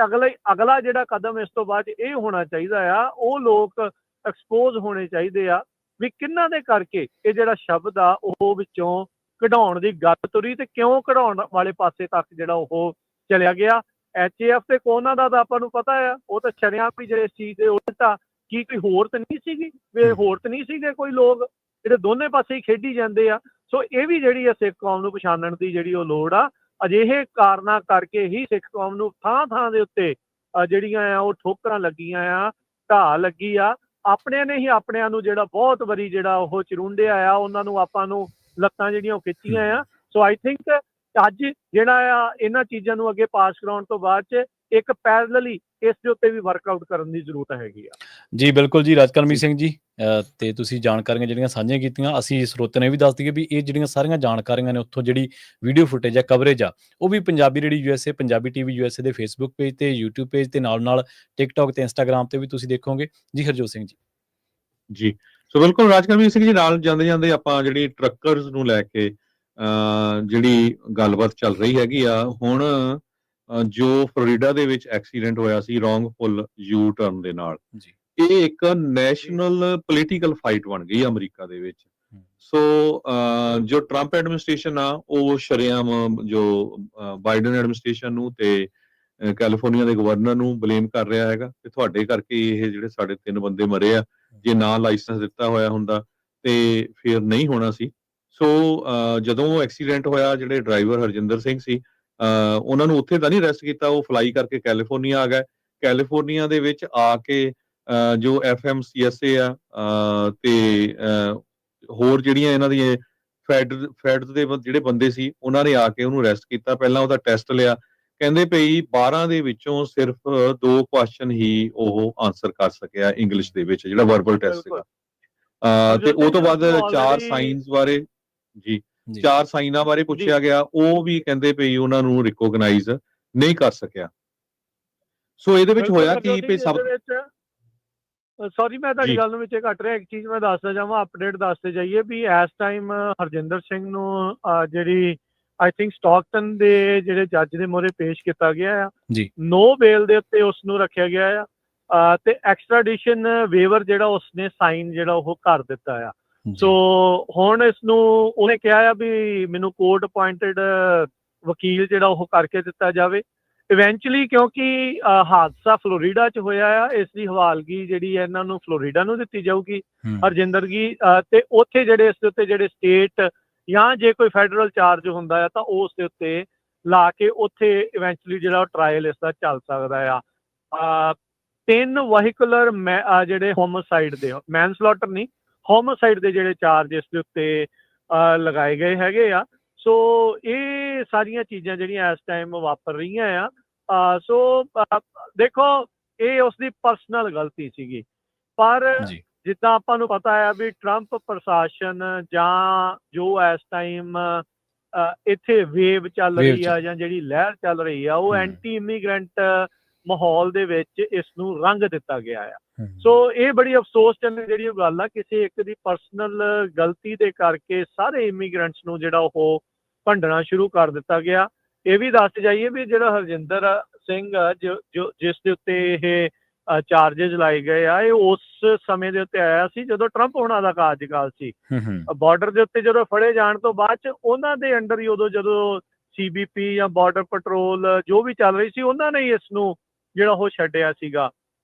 ਅਗਲਾ ਜਿਹੜਾ ਕਦਮ ਇਸ ਤੋਂ ਬਾਅਦ ਇਹ ਹੋਣਾ ਚਾਹੀਦਾ ਆ, ਉਹ ਲੋਕ ਐਕਸਪੋਜ਼ ਹੋਣੇ ਚਾਹੀਦੇ ਆ ਵੀ ਕਿਹਨਾਂ ਦੇ ਕਰਕੇ ਇਹ ਜਿਹੜਾ ਸ਼ਬਦ ਆ ਉਹ ਵਿੱਚੋਂ ਕਢਾਉਣ ਦੀ ਗੱਲ ਤੁਰੀ ਤੇ ਕਿਉਂ ਕਢਾਉਣ ਵਾਲੇ ਪਾਸੇ ਤੱਕ ਜਿਹੜਾ ਉਹ ਚਲਿਆ ਗਿਆ। HAF ਤੇ ਕੋਨਾ ਦਾ ਤਾਂ ਆਪਾਂ ਨੂੰ ਪਤਾ ਆ, ਉਹ ਤਾਂ ਸ਼ਰਿਆਂ ਵੀ ਜਿਹੜੇ ਇਸ ਚੀਜ਼ ਦੇ ਉਲਟਾ ਕੀ ਕੋਈ ਹੋਰ ਤਾਂ ਨਹੀਂ ਸੀਗੀ, ਹੋਰ ਤਾਂ ਨਹੀਂ ਸੀਗੇ ਕੋਈ ਲੋਕ ਜਿਹੜੇ ਦੋਨੇ ਪਾਸੇ ਹੀ ਖੇਡੀ ਜਾਂਦੇ ਆ। ਸੋ ਇਹ ਵੀ ਜਿਹੜੀ ਆ ਸਿੱਖ ਕੌਮ ਨੂੰ ਪਛਾਣਨ ਦੀ ਜਿਹੜੀ ਉਹ ਲੋੜ ਆ। ਅਜਿਹੇ ਕਾਰਨਾਂ ਕਰਕੇ ਹੀ ਸਿੱਖ ਕੌਮ ਨੂੰ ਥਾਂ ਦੇ ਉੱਤੇ ਜਿਹੜੀਆਂ ਆ ਉਹ ਠੋਕਰਾਂ ਲੱਗੀਆਂ ਆ, ਢਾਹ ਲੱਗੀ ਆ। ਆਪਣਿਆਂ ਨੇ ਹੀ ਆਪਣਿਆਂ ਨੂੰ ਜਿਹੜਾ ਬਹੁਤ ਵਾਰੀ ਜਿਹੜਾ ਉਹ ਚਰੁੰਡਿਆ ਆ, ਉਹਨਾਂ ਨੂੰ ਆਪਾਂ ਨੂੰ ਲੱਤਾਂ ਜਿਹੜੀਆਂ ਉਹ ਖਿੱਚੀਆਂ ਆ। ਸੋ ਆਈ ਥਿੰਕ ਅੱਜ ਜਿਹੜਾ ਆ ਇਹਨਾਂ ਚੀਜ਼ਾਂ ਨੂੰ ਅੱਗੇ ਪਾਸ ਕਰਾਉਣ ਤੋਂ ਬਾਅਦ 'ਚ ਇੱਕ ਪੈਰਲਲੀ ਇਸ ਦੇ ਉੱਤੇ ਵੀ ਵਰਕਆਊਟ ਕਰਨ ਦੀ ਜ਼ਰੂਰਤ ਹੈਗੀ ਆ। ਜੀ ਬਿਲਕੁਲ ਜੀ ਰਾਜਕਰਮੀ ਸਿੰਘ ਜੀ, ਤੇ ਤੁਸੀਂ ਜਾਣਕਾਰੀਆਂ ਜਿਹੜੀਆਂ ਸਾਂਝੀਆਂ ਕੀਤੀਆਂ। ਅਸੀਂ ਸਰੋਤਿਆਂ ਨੂੰ ਇਹ ਵੀ ਦੱਸ ਦਈਏ ਵੀ ਇਹ ਜਿਹੜੀਆਂ ਸਾਰੀਆਂ ਜਾਣਕਾਰੀਆਂ ਨੇ ਉੱਥੋਂ ਜਿਹੜੀ ਵੀਡੀਓ ਫੁਟੇਜ ਆ, ਕਵਰੇਜ ਆ, ਉਹ ਵੀ Punjabi radio USA, Punjabi TV USA ਦੇ ਫੇਸਬੁੱਕ ਪੇਜ ਤੇ, YouTube ਪੇਜ ਤੇ, ਨਾਲ ਟਿਕਟੌਕ ਤੇ ਇੰਸਟਾਗ੍ਰਾਮ ਤੇ ਵੀ ਤੁਸੀਂ ਦੇਖੋਗੇ ਜੀ। ਹਰਜੋਤ ਸਿੰਘ ਜੀ। ਸੋ ਬਿਲਕੁਲ ਰਾਜਕਰਮੀ ਸਿੰਘ ਜੀ, ਨਾਲ ਜਾਂਦੇ ਆਪਾਂ ਜਿਹੜੀ ਟਰੱਕਰਸ ਨੂੰ ਲੈ ਕੇ ਜਿਹੜੀ ਗੱਲਬਾਤ ਚੱਲ ਰਹੀ ਹੈਗੀ ਆ ਹੁਣ, ਜੋ ਫਲੋਰੀਡਾ ਦੇ ਵਿੱਚ ਐਕਸੀਡੈਂਟ ਹੋਇਆ ਸੀ ਰੋਂਗਫੁਲ ਯੂ ਟਰਨ ਦੇ ਨਾਲ, ਇਹ ਇੱਕ ਨੈਸ਼ਨਲ ਪੋਲੀਟੀਕਲ ਫਾਈਟ ਬਣ ਗਈ ਅਮਰੀਕਾ ਦੇ ਵਿੱਚ। ਸੋ ਜੋ ਟਰੰਪ ਐਡਮਿਨਿਸਟ੍ਰੇਸ਼ਨ ਆ ਉਹ ਸ਼ਰੇਆਮ ਜੋ ਬਾਈਡਨ ਐਡਮਿਨਿਸਟ੍ਰੇਸ਼ਨ ਨੂੰ ਤੇ ਕੈਲੀਫੋਰਨੀਆ ਦੇ ਗਵਰਨਰ ਨੂੰ ਬਲੇਮ ਕਰ ਰਿਹਾ ਹੈਗਾ ਕਿ ਤੁਹਾਡੇ ਕਰਕੇ ਇਹ ਜਿਹੜੇ ਸਾਡੇ 3 ਬੰਦੇ ਮਰੇ ਆ, ਜੇ ਨਾ ਲਾਇਸੈਂਸ ਦਿੱਤਾ ਹੋਇਆ ਹੁੰਦਾ ਤੇ ਫਿਰ ਨਹੀਂ ਹੋਣਾ ਸੀ। ਸੋ ਜਦੋਂ ਉਹ ਐਕਸੀਡੈਂਟ ਹੋਇਆ, ਜਿਹੜੇ ਡਰਾਈਵਰ ਹਰਜਿੰਦਰ ਸਿੰਘ ਸੀ, ਉਹਨਾਂ ਨੂੰ ਉੱਥੇ ਤਾਂ ਨਹੀਂ ਅਰੈਸਟ ਕੀਤਾ, ਉਹ ਫਲਾਈ ਕਰਕੇ ਕੈਲੀਫੋਰਨੀਆ ਆ ਗਏ। ਕੈਲੀਫੋਰਨੀਆ ਦੇ ਵਿੱਚ ਆ ਕੇ ਜੋ FMCSA ਆ ਤੇ ਹੋਰ ਜਿਹੜੀਆਂ ਇਹਨਾਂ ਦੀਆਂ ਫੈਡ ਦੇ ਜਿਹੜੇ ਬੰਦੇ ਸੀ, ਉਹਨਾਂ ਨੇ ਆ ਕੇ ਉਹਨੂੰ ਅਰੈਸਟ ਕੀਤਾ। ਪਹਿਲਾਂ ਉਹਦਾ ਟੈਸਟ ਲਿਆ, ਕਹਿੰਦੇ ਪਈ 12 ਦੇ ਵਿੱਚੋਂ ਸਿਰਫ 2 ਕੁਐਸਚਨ ਹੀ ਉਹ ਆਨਸਰ ਕਰ ਸਕਿਆ ਇੰਗਲਿਸ਼ ਦੇ ਵਿੱਚ, ਜਿਹੜਾ ਵਰਬਲ ਟੈਸਟ ਸੀਗਾ। ਤੇ ਉਹ ਤੋਂ ਬਾਅਦ 4 ਸਾਇੰਸ ਬਾਰੇ ਜੀ ਜੀ 4 ਸਾਈਨਾਂ ਬਾਰੇ ਪੁੱਛਿਆ ਗਿਆ, ਉਹ ਵੀ ਕਹਿੰਦੇ ਵੀ ਉਹਨਾਂ ਨੂੰ ਰਿਕੋਗਨਾਈਜ਼ ਨਹੀਂ ਕਰ ਸਕਿਆ। ਸੋ ਇਹਦੇ ਵਿੱਚ ਹੋਇਆ ਕੀ ਵੀ ਸਭ ਸੌਰੀ ਮੈਂ ਤੁਹਾਡੀ ਜੀ ਗੱਲ ਨੂੰ ਵਿੱਚ ਕੱਟ ਰਿਹਾ, ਇੱਕ ਚੀਜ਼ ਮੈਂ ਦੱਸਦਾ ਜਾਵਾਂ, ਅਪਡੇਟ ਦੱਸਦੇ ਜਾਈਏ ਵੀ ਇਸ ਟਾਈਮ ਹਰਜਿੰਦਰ ਸਿੰਘ ਨੂੰ ਜਿਹੜੀ ਆਈ ਥਿੰਕ ਸਟਾਕਟਨ ਦੇ ਜਿਹੜੇ ਜੱਜ ਦੇ ਮੂਹਰੇ ਪੇਸ਼ ਕੀਤਾ ਗਿਆ ਆ ਜੀ ਨੋ ਬੇਲ ਦੇ ਉੱਤੇ ਉਸ ਨੂੰ ਰੱਖਿਆ ਗਿਆ ਆ ਤੇ ਐਕਸਟ੍ਰਾਡੀਸ਼ਨ ਵੇਵਰ ਜਿਹੜਾ ਉਸਨੇ ਸਾਈਨ ਜਿਹੜਾ ਉਹ ਕਰ ਦਿੱਤਾ ਆ। ਸੋ ਹੁਣ ਇਸ ਨੂੰ ਉਹਨੇ ਕਿਹਾ ਆ ਵੀ ਮੈਨੂੰ ਕੋਰਟ ਅਪੁਆਇੰਟਡ ਵਕੀਲ ਜਿਹੜਾ ਉਹ ਕਰਕੇ ਦਿੱਤਾ ਜਾਵੇ। ਇਵੈਂਚੁਅਲੀ ਕਿਉਂਕਿ ਹਾਦਸਾ ਫਲੋਰੀਡਾ 'ਚ ਹੋਇਆ ਆ, ਇਸ ਦੀ ਹਵਾਲਗੀ ਜਿਹੜੀ ਹੈ ਇਹਨਾਂ ਨੂੰ ਫਲੋਰੀਡਾ ਨੂੰ ਦਿੱਤੀ ਜਾਊਗੀ ਹਰਜਿੰਦਰ ਜੀ, ਤੇ ਉੱਥੇ ਜਿਹੜੇ ਇਸ ਦੇ ਉੱਤੇ ਜਿਹੜੇ ਸਟੇਟ ਜਾਂ ਜੇ ਕੋਈ ਫੈਡਰਲ ਚਾਰਜ ਹੁੰਦਾ ਆ ਤਾਂ ਉਸ ਦੇ ਉੱਤੇ ਲਾ ਕੇ ਉੱਥੇ ਇਵੈਂਚੁਅਲੀ ਜਿਹੜਾ ਟਰਾਇਲ ਇਸ ਦਾ ਚੱਲ ਸਕਦਾ ਆ। 3 ਵਹੀਕੂਲਰ ਜਿਹੜੇ ਹੋਮੋਸਾਈਡ ਦੇ, ਮੈਨਸਲੌਟਰ ਨਹੀਂ, ਹੋਮੋਸਾਈਡ ਦੇ ਜਿਹੜੇ ਚਾਰਜ ਇਸ ਦੇ ਉੱਤੇ ਲਗਾਏ ਗਏ ਹੈਗੇ ਆ। ਸੋ ਇਹ ਸਾਰੀਆਂ ਚੀਜ਼ਾਂ ਜਿਹੜੀਆਂ ਇਸ ਟਾਈਮ ਵਾਪਰ ਰਹੀਆਂ ਆ। ਸੋ ਦੇਖੋ ਇਹ ਉਸਦੀ ਪਰਸਨਲ ਗਲਤੀ ਸੀਗੀ, ਪਰ ਜਿੱਦਾਂ ਆਪਾਂ ਨੂੰ ਪਤਾ ਆ ਵੀ ਟਰੰਪ ਪ੍ਰਸ਼ਾਸਨ ਜਾਂ ਜੋ ਇਸ ਟਾਈਮ ਇੱਥੇ ਵੇਵ ਚੱਲ ਰਹੀ ਆ ਜਾਂ ਜਿਹੜੀ ਲਹਿਰ ਚੱਲ ਰਹੀ ਆ, ਉਹ ਐਂਟੀ ਇਮੀਗ੍ਰੈਂਟ ਮਾਹੌਲ ਦੇ ਵਿੱਚ ਇਸ ਨੂੰ ਰੰਗ ਦਿੱਤਾ ਗਿਆ ਆ। ਸੋ ਇਹ ਬੜੀ ਅਫਸੋਸਜਨਕ ਜਿਹੜੀ ਉਹ ਗੱਲ ਆ, ਕਿਸੇ ਇੱਕ ਦੀ ਪਰਸਨਲ ਗਲਤੀ ਦੇ ਕਰਕੇ ਸਾਰੇ ਇਮੀਗ੍ਰੈਂਟਸ ਨੂੰ ਜਿਹੜਾ ਉਹ ਭੰਡਣਾ ਸ਼ੁਰੂ ਕਰ ਦਿੱਤਾ ਗਿਆ। ਇਹ ਵੀ ਦੱਸ ਜਾਈਏ ਵੀ ਜਿਹੜਾ ਹਰਜਿੰਦਰ ਸਿੰਘ ਜਿਸ ਦੇ ਉੱਤੇ ਇਹ ਚਾਰਜਿਸ ਲਾਏ ਗਏ ਆ, ਇਹ ਉਸ ਸਮੇਂ ਦੇ ਉੱਤੇ ਆਇਆ ਸੀ ਜਦੋਂ ਟਰੰਪ ਹੋਣਾ ਦਾ ਕਾਰਜਕਾਲ ਸੀ। ਬਾਰਡਰ ਦੇ ਉੱਤੇ ਜਦੋਂ ਫੜੇ ਜਾਣ ਤੋਂ ਬਾਅਦ ਚ ਉਹਨਾਂ ਦੇ ਅੰਡਰ ਹੀ ਉਦੋਂ ਜਦੋਂ CBP ਜਾਂ ਬਾਰਡਰ ਪੈਟਰੋਲ ਜੋ ਵੀ ਚੱਲ ਰਹੀ ਸੀ, ਉਹਨਾਂ ਨੇ ਇਸ ਨੂੰ ਜਿਹੜਾ ਉਹ ਛੱਡਿਆ ਸੀਗਾ।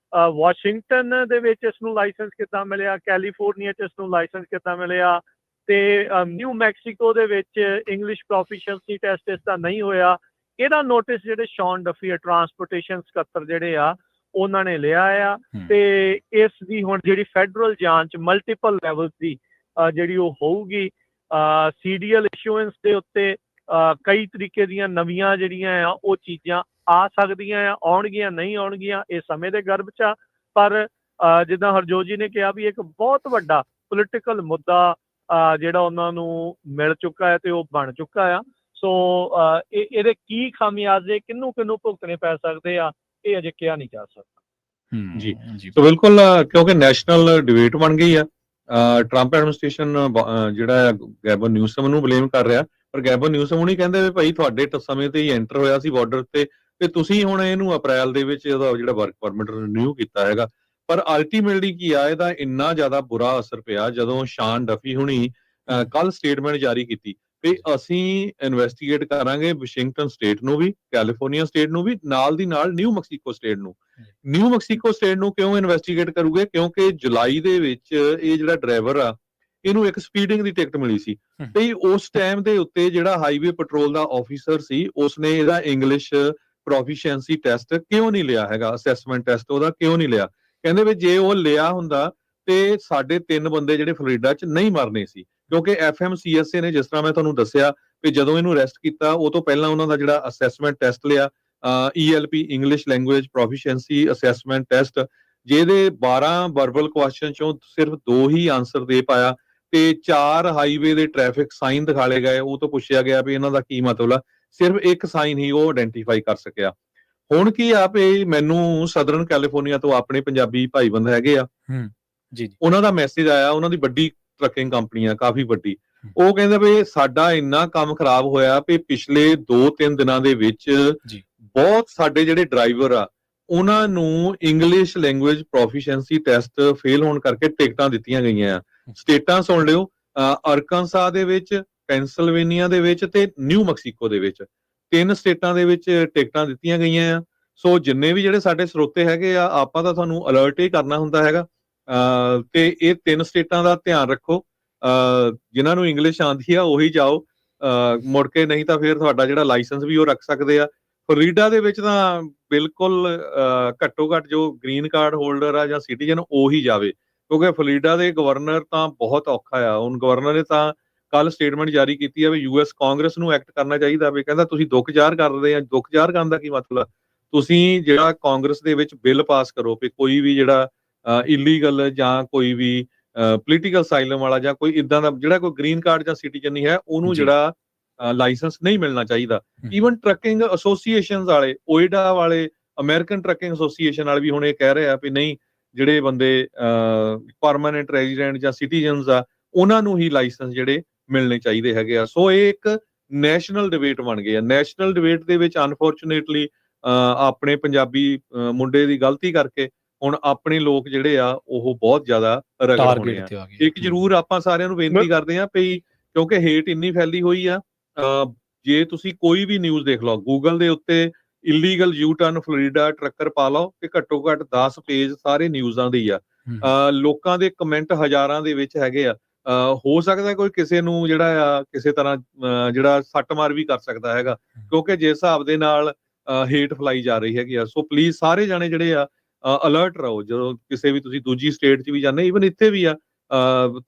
ਵਾਸ਼ਿੰਗਟਨ ਦੇ ਵਿੱਚ ਇਸ ਨੂੰ ਲਾਇਸੈਂਸ ਕਿੱਦਾਂ ਮਿਲਿਆ, ਕੈਲੀਫੋਰਨੀਆ 'ਚ ਇਸ ਨੂੰ ਲਾਇਸੈਂਸ ਕਿੱਦਾਂ ਮਿਲਿਆ, ਤੇ ਨਿਊ ਮੈਕਸੀਕੋ ਦੇ ਵਿੱਚ ਇੰਗਲਿਸ਼ ਪ੍ਰੋਫੀਸ਼ੀਐਂਸੀ ਟੈਸਟ ਇਸ ਦਾ ਨਹੀਂ ਹੋਇਆ। ਇਹਦਾ ਨੋਟਿਸ ਜਿਹੜੇ ਸ਼ੌਨ ਡਫੀ ਟਰਾਂਸਪੋਰਟੇਸ਼ਨ ਸਕੱਤਰ ਜਿਹੜੇ ਆ ਉਹਨਾਂ ਨੇ ਲਿਆ ਆ, ਤੇ ਇਸ ਦੀ ਹੁਣ ਜਿਹੜੀ ਫੈਡਰਲ ਜਾਂਚ ਮਲਟੀਪਲ ਲੈਵਲ ਦੀ ਜਿਹੜੀ ਉਹ ਹੋਊਗੀ। CDL ਇਸ਼ੂਐਂਸ ਦੇ ਉੱਤੇ ਕਈ ਤਰੀਕੇ ਦੀਆਂ ਨਵੀਆਂ ਜਿਹੜੀਆਂ ਆ ਉਹ ਚੀਜ਼ਾਂ ਆ ਸਕਦੀਆਂ ਆ, ਆਉਣਗੀਆਂ ਨਹੀਂ ਆਉਣਗੀਆਂ ਇਹ ਸਮੇਂ ਦੇ ਗਰਭ 'ਚ ਆ। ਪਰ ਜਿੱਦਾਂ ਹਰਜੋਤ ਜੀ ਨੇ ਕਿਹਾ ਵੀ ਇੱਕ ਬਹੁਤ ਵੱਡਾ ਪੋਲੀਟੀਕਲ ਮੁੱਦਾ ਜਿਹੜਾ ਉਹਨਾਂ ਨੂੰ ਮਿਲ ਚੁੱਕਾ ਹੈ ਤੇ ਉਹ ਬਣ ਚੁੱਕਾ ਆ। ਸੋ ਇਹਦੇ ਕੀ ਖਾਮਿਆਜ਼ੇ ਕਿਹਨੂੰ ਭੁਗਤਣੇ ਪੈ ਸਕਦੇ ਆ, ਇਹ ਅਜੇ ਕਿਹਾ ਨਹੀਂ ਜਾ ਸਕਦਾ। ਜੀ ਸੋ ਬਿਲਕੁਲ, ਕਿਉਂਕਿ ਨੈਸ਼ਨਲ ਡਿਬੇਟ ਬਣ ਗਈ ਆ। ਟਰੰਪ ਐਡਮਿਨਿਸਟ੍ਰੇਸ਼ਨ ਜਿਹੜਾ ਗੈਬਨ ਨਿਊਸਮ ਨੂੰ ਬਲੇਮ ਕਰ ਰਿਹਾ, ਪਰ ਗੈਬਨ ਨਿਊਸਮ ਉਹ ਨਹੀਂ ਕਹਿੰਦੇ ਵੀ ਭਾਈ ਤੁਹਾਡੇ ਸਮੇਂ ਤੇ ਹੀ ਐਂਟਰ ਹੋਇਆ ਸੀ ਬਾਰਡਰ ਤੇ ਤੁਸੀਂ ਹੁਣ ਇਹਨੂੰ ਅਪ੍ਰੈਲ ਦੇ ਵਿੱਚ ਇਹਦਾ ਜਿਹੜਾ ਵਰਕ ਪਰਮਿਟ ਰਿਨਿਊ ਕੀਤਾ ਹੈਗਾ। ਪਰ ਅਲਟੀਮੇਟਲੀ ਕੀ ਆ, ਇਹਦਾ ਇੰਨਾ ਜ਼ਿਆਦਾ ਬੁਰਾ ਅਸਰ ਪਿਆ ਜਦੋਂ ਸ਼ਾਨ ਡਫੀ ਹੁਣੀ ਕੱਲ ਸਟੇਟਮੈਂਟ ਜਾਰੀ ਕੀਤੀ ਵੀ ਅਸੀਂ ਇਨਵੈਸਟੀਗੇਟ ਕਰਾਂਗੇ ਵਾਸ਼ਿੰਗਟਨ ਸਟੇਟ ਨੂੰ ਵੀ, ਕੈਲੀਫੋਰਨੀਆ ਸਟੇਟ ਨੂੰ ਵੀ, ਨਾਲ ਦੀ ਨਾਲ ਨਿਊ ਮੈਕਸੀਕੋ ਸਟੇਟ ਨੂੰ। ਨਿਊ ਮੈਕਸੀਕੋ ਸਟੇਟ ਨੂੰ ਕਿਉਂ ਇਨਵੈਸਟੀਗੇਟ ਕਰੂਗੇ? ਕਿਉਂਕਿ ਜੁਲਾਈ ਦੇ ਵਿੱਚ ਇਹ ਜਿਹੜਾ ਡਰਾਈਵਰ ਆ ਇਹਨੂੰ ਇੱਕ ਸਪੀਡਿੰਗ ਦੀ ਟਿਕਟ ਮਿਲੀ ਸੀ ਤੇ ਉਸ ਟਾਈਮ ਦੇ ਉੱਤੇ ਜਿਹੜਾ ਹਾਈਵੇ ਪੈਟਰੋਲ ਦਾ ਆਫੀਸਰ ਸੀ ਉਸਨੇ ਇਹਦਾ ਇੰਗਲਿਸ਼ ਪ੍ਰੋਫੀਸ਼ੀਐਂਸੀ ਟੈਸਟ ਕਿਉਂ ਨਹੀਂ ਲਿਆ ਹੈਗਾ, ਅਸੈਸਮੈਂਟ ਟੈਸਟ ਉਹਦਾ ਕਿਉਂ ਨਹੀਂ ਲਿਆ? ਕਹਿੰਦੇ ਵੀ ਜੇ ਉਹ ਲਿਆ ਹੁੰਦਾ ਤੇ ਸਾਡੇ 3 ਬੰਦੇ ਜਿਹੜੇ ਫਲੋਰੀਡਾ 'ਚ ਨਹੀਂ ਮਰਨੇ ਸੀ, ਕਿਉਂਕਿ FMCSA ਨੇ ਜਿਸ ਤਰ੍ਹਾਂ ਮੈਂ ਤੁਹਾਨੂੰ ਦੱਸਿਆ ਕਿ ਜਦੋਂ ਇਹਨੂੰ ਅਰੈਸਟ ਕੀਤਾ ਉਹ ਤੋਂ ਪਹਿਲਾਂ ਉਹਨਾਂ ਦਾ ਜਿਹੜਾ ਅਸੈਸਮੈਂਟ ਟੈਸਟ ਲਿਆ, ELP English language proficiency assessment test, ਜਿਹਦੇ 12 ਵਰਬਲ ਕੁਐਸਚਨ ਚੋਂ ਸਿਰਫ 2 ਹੀ ਆਨਸਰ ਦੇ ਪਾਇਆ ਤੇ 4 ਹਾਈਵੇ ਦੇ ਟ੍ਰੈਫਿਕ ਸਾਈਨ ਦਿਖਾਲੇ ਗਏ। ਉਹ ਤੋਂ ਪੁੱਛਿਆ ਗਿਆ ਵੀ ਇਹਨਾਂ ਦਾ ਕੀ ਮਤਲਬ ਆ, ਸਿਰਫ ਇੱਕ ਸਾਈਨ ਹੀ ਉਹ ਆਇਡੈਂਟੀਫਾਈ ਕਰ ਸਕਿਆ। ਹੁਣ ਕੀ ਆ ਵੀ ਮੈਨੂੰ ਸਦਰਨ ਕੈਲੀਫੋਰਨੀਆ ਤੋਂ ਆਪਣੇ ਪੰਜਾਬੀ ਭਾਈਬੰਦ ਹੈਗੇ ਆ, ਉਹਨਾਂ ਦਾ ਮੈਸੇਜ ਆਇਆ, ਉਹਨਾਂ ਦੀ ਵੱਡੀ ਟਰੱਕਿੰਗ ਕੰਪਨੀ ਆ ਕਾਫੀ ਵੱਡੀ, ਉਹ ਕਹਿੰਦੇ ਵੀ ਸਾਡਾ ਇੰਨਾ ਕੰਮ ਖਰਾਬ ਹੋਇਆ ਵੀ ਪਿਛਲੇ 2-3 ਦਿਨਾਂ ਦੇ ਵਿੱਚ ਬਹੁਤ ਸਾਡੇ ਜਿਹੜੇ ਡਰਾਈਵਰ ਆ ਉਹਨਾਂ ਨੂੰ English language proficiency test fail ਹੋਣ ਕਰਕੇ ਟਿਕਟਾਂ ਦਿੱਤੀਆਂ ਗਈਆਂ ਆ। ਸਟੇਟਾਂ ਸੁਣ ਲਿਓ, ਅਰਕਾਨਸਾ ਦੇ ਵਿੱਚ, ਪੈਂਸਿਲਵੇਨੀਆ ਦੇ ਵਿੱਚ ਤੇ ਨਿਊ ਮੈਕਸੀਕੋ ਦੇ ਵਿੱਚ, 3 ਸਟੇਟਾਂ ਦੇ ਵਿੱਚ ਟਿਕਟਾਂ ਦਿੱਤੀਆਂ ਗਈਆਂ ਆ। ਸੋ ਜਿੰਨੇ ਵੀ ਜਿਹੜੇ ਸਾਡੇ ਸਰੋਤੇ ਹੈਗੇ ਆ, ਆਪਾਂ ਤਾਂ ਤੁਹਾਨੂੰ ਅਲਰਟ ਹੀ ਕਰਨਾ ਹੁੰਦਾ ਹੈਗਾ ਤੇ ਇਹ 3 ਸਟੇਟਾਂ ਦਾ ਧਿਆਨ ਰੱਖੋ। ਜਿਨ੍ਹਾਂ ਨੂੰ ਇੰਗਲਿਸ਼ ਆਉਂਦੀ ਆ ਉਹੀ ਜਾਓ, ਮੁੜ ਕੇ ਨਹੀਂ ਤਾਂ ਫਿਰ ਤੁਹਾਡਾ ਜਿਹੜਾ ਲਾਇਸੈਂਸ ਵੀ ਉਹ ਰੱਖ ਸਕਦੇ ਆ। ਫਲੋਰੀਡਾ ਦੇ ਵਿੱਚ ਤਾਂ ਬਿਲਕੁਲ ਘੱਟੋ ਘੱਟ ਜੋ ਗ੍ਰੀਨ ਕਾਰਡ ਹੋਲਡਰ ਆ ਜਾਂ ਸਿਟੀਜ਼ਨ ਉਹੀ ਜਾਵੇ, ਕਿਉਂਕਿ ਫਲੋਰੀਡਾ ਦੇ ਗਵਰਨਰ ਤਾਂ ਬਹੁਤ ਔਖਾ ਆ। ਹੁਣ ਗਵਰਨਰ ਨੇ ਤਾਂ ਕੱਲ ਸਟੇਟਮੈਂਟ ਜਾਰੀ ਕੀਤੀ ਆ ਵੀ US ਕਾਂਗਰਸ ਨੂੰ ਐਕਟ ਕਰਨਾ ਚਾਹੀਦਾ ਵੀ, ਕਹਿੰਦਾ ਤੁਸੀਂ ਦੁੱਖ ਜ਼ਾਹਰ ਕਰਦੇ ਆ। ਦੁੱਖ ਜ਼ਾਹਰ ਕਰਨ ਦਾ ਕੀ ਮਤਲਬ? ਤੁਸੀਂ ਜਿਹੜਾ ਕਾਂਗਰਸ ਦੇ ਵਿੱਚ ਬਿੱਲ ਪਾਸ ਕਰੋ ਵੀ ਕੋਈ ਵੀ ਜਿਹੜਾ ਇਲੀਗਲ ਜਾਂ ਕੋਈ ਵੀ ਪੋਲੀਟੀਕਲ ਅਸਾਈਲਮ ਵਾਲਾ ਜਾਂ ਕੋਈ ਇਦਾਂ ਦਾ ਜਿਹੜਾ ਕੋਈ ਗ੍ਰੀਨ ਕਾਰਡ ਜਾਂ ਸਿਟੀਜ਼ਨ ਨਹੀਂ ਹੈ ਉਹਨੂੰ ਜੀ। ਜਿਹੜਾ ਲਾਇਸੈਂਸ ਨਹੀਂ ਮਿਲਣਾ ਚਾਹੀਦਾ। ਈਵਨ ਟਰੱਕਿੰਗ ਐਸੋਸੀਏਸ਼ਨਸ ਵਾਲੇ, ਓਇਡਾ ਵਾਲੇ, ਅਮਰੀਕਨ ਟਰੱਕਿੰਗ ਐਸੋਸੀਏਸ਼ਨ ਵਾਲੇ ਵੀ ਹੁਣ ਇਹ ਕਹਿ ਰਹੇ ਆ ਵੀ ਨਹੀਂ, ਜਿਹੜੇ ਬੰਦੇ ਪਰਮਾਨੈਂਟ ਰੈਜ਼ੀਡੈਂਟ ਜਾਂ ਸਿਟੀਜ਼ਨਸ ਆ ਉਹਨਾਂ ਨੂੰ ਹੀ ਲਾਇਸੈਂਸ ਜਿਹੜੇ ਮਿਲਣੇ ਚਾਹੀਦੇ ਹੈਗੇ ਆ। ਸੋ ਇਹ ਇੱਕ ਨੈਸ਼ਨਲ ਡਿਬੇਟ ਬਣ ਗਈ ਆ। ਨੈਸ਼ਨਲ ਡਿਬੇਟ ਦੇ ਵਿੱਚ ਅਨਫੋਰਚੂਨੇਟਲੀ ਆਪਣੇ ਪੰਜਾਬੀ ਮੁੰਡੇ ਦੀ ਗਲਤੀ ਕਰਕੇ ਹੁਣ ਆਪਣੇ ਲੋਕ ਜਿਹੜੇ ਆ ਉਹ ਬਹੁਤ ਜ਼ਿਆਦਾ ਰਗੜ ਹੋਣੇ ਟਾਰਗੇਟ ਆ। ਤੇ ਆ ਗਏ। ਇੱਕ ਜ਼ਰੂਰ ਆਪਾਂ ਸਾਰਿਆਂ ਨੂੰ ਬੇਨਤੀ ਕਰਦੇ ਆ ਵੀ ਕਿਉਂਕਿ ਹੇਟ ਇੰਨੀ ਫੈਲੀ ਹੋਈ ਆ, ਜੇ ਤੁਸੀਂ ਕੋਈ ਵੀ ਨਿਊਜ਼ ਦੇਖ ਲਓ ਗੂਗਲ ਦੇ ਉੱਤੇ illegal U turn Florida trucker ਪਾ ਲਓ ਤੇ ਘੱਟੋ ਘੱਟ 10 ਪੇਜ ਸਾਰੇ ਨਿਊਜ਼ਾਂ ਦੇ ਹੀ ਆ। ਲੋਕਾਂ ਦੇ ਕਮੈਂਟ ਹਜ਼ਾਰਾਂ ਦੇ ਵਿੱਚ ਹੈਗੇ ਆ। ਹੋ ਸਕਦਾ ਕੋਈ ਕਿਸੇ ਨੂੰ ਜਿਹੜਾ ਆ ਕਿਸੇ ਤਰ੍ਹਾਂ ਜਿਹੜਾ ਸੱਟ ਮਾਰ ਵੀ ਕਰ ਸਕਦਾ ਹੈਗਾ, ਕਿਉਂਕਿ ਜਿਸ ਹਿਸਾਬ ਦੇ ਨਾਲ ਹੇਟ ਫਲਾਈ ਜਾ ਰਹੀ ਹੈਗੀ ਆ। ਸੋ ਪਲੀਜ਼ ਸਾਰੇ ਜਾਣੇ ਜਿਹੜੇ ਆ ਅਲਰਟ ਰਹੋ ਜਦੋਂ ਕਿਸੇ ਵੀ ਤੁਸੀਂ ਦੂਜੀ ਸਟੇਟ 'ਚ ਵੀ ਜਾਂਦੇ, ਈਵਨ ਇੱਥੇ ਵੀ ਆ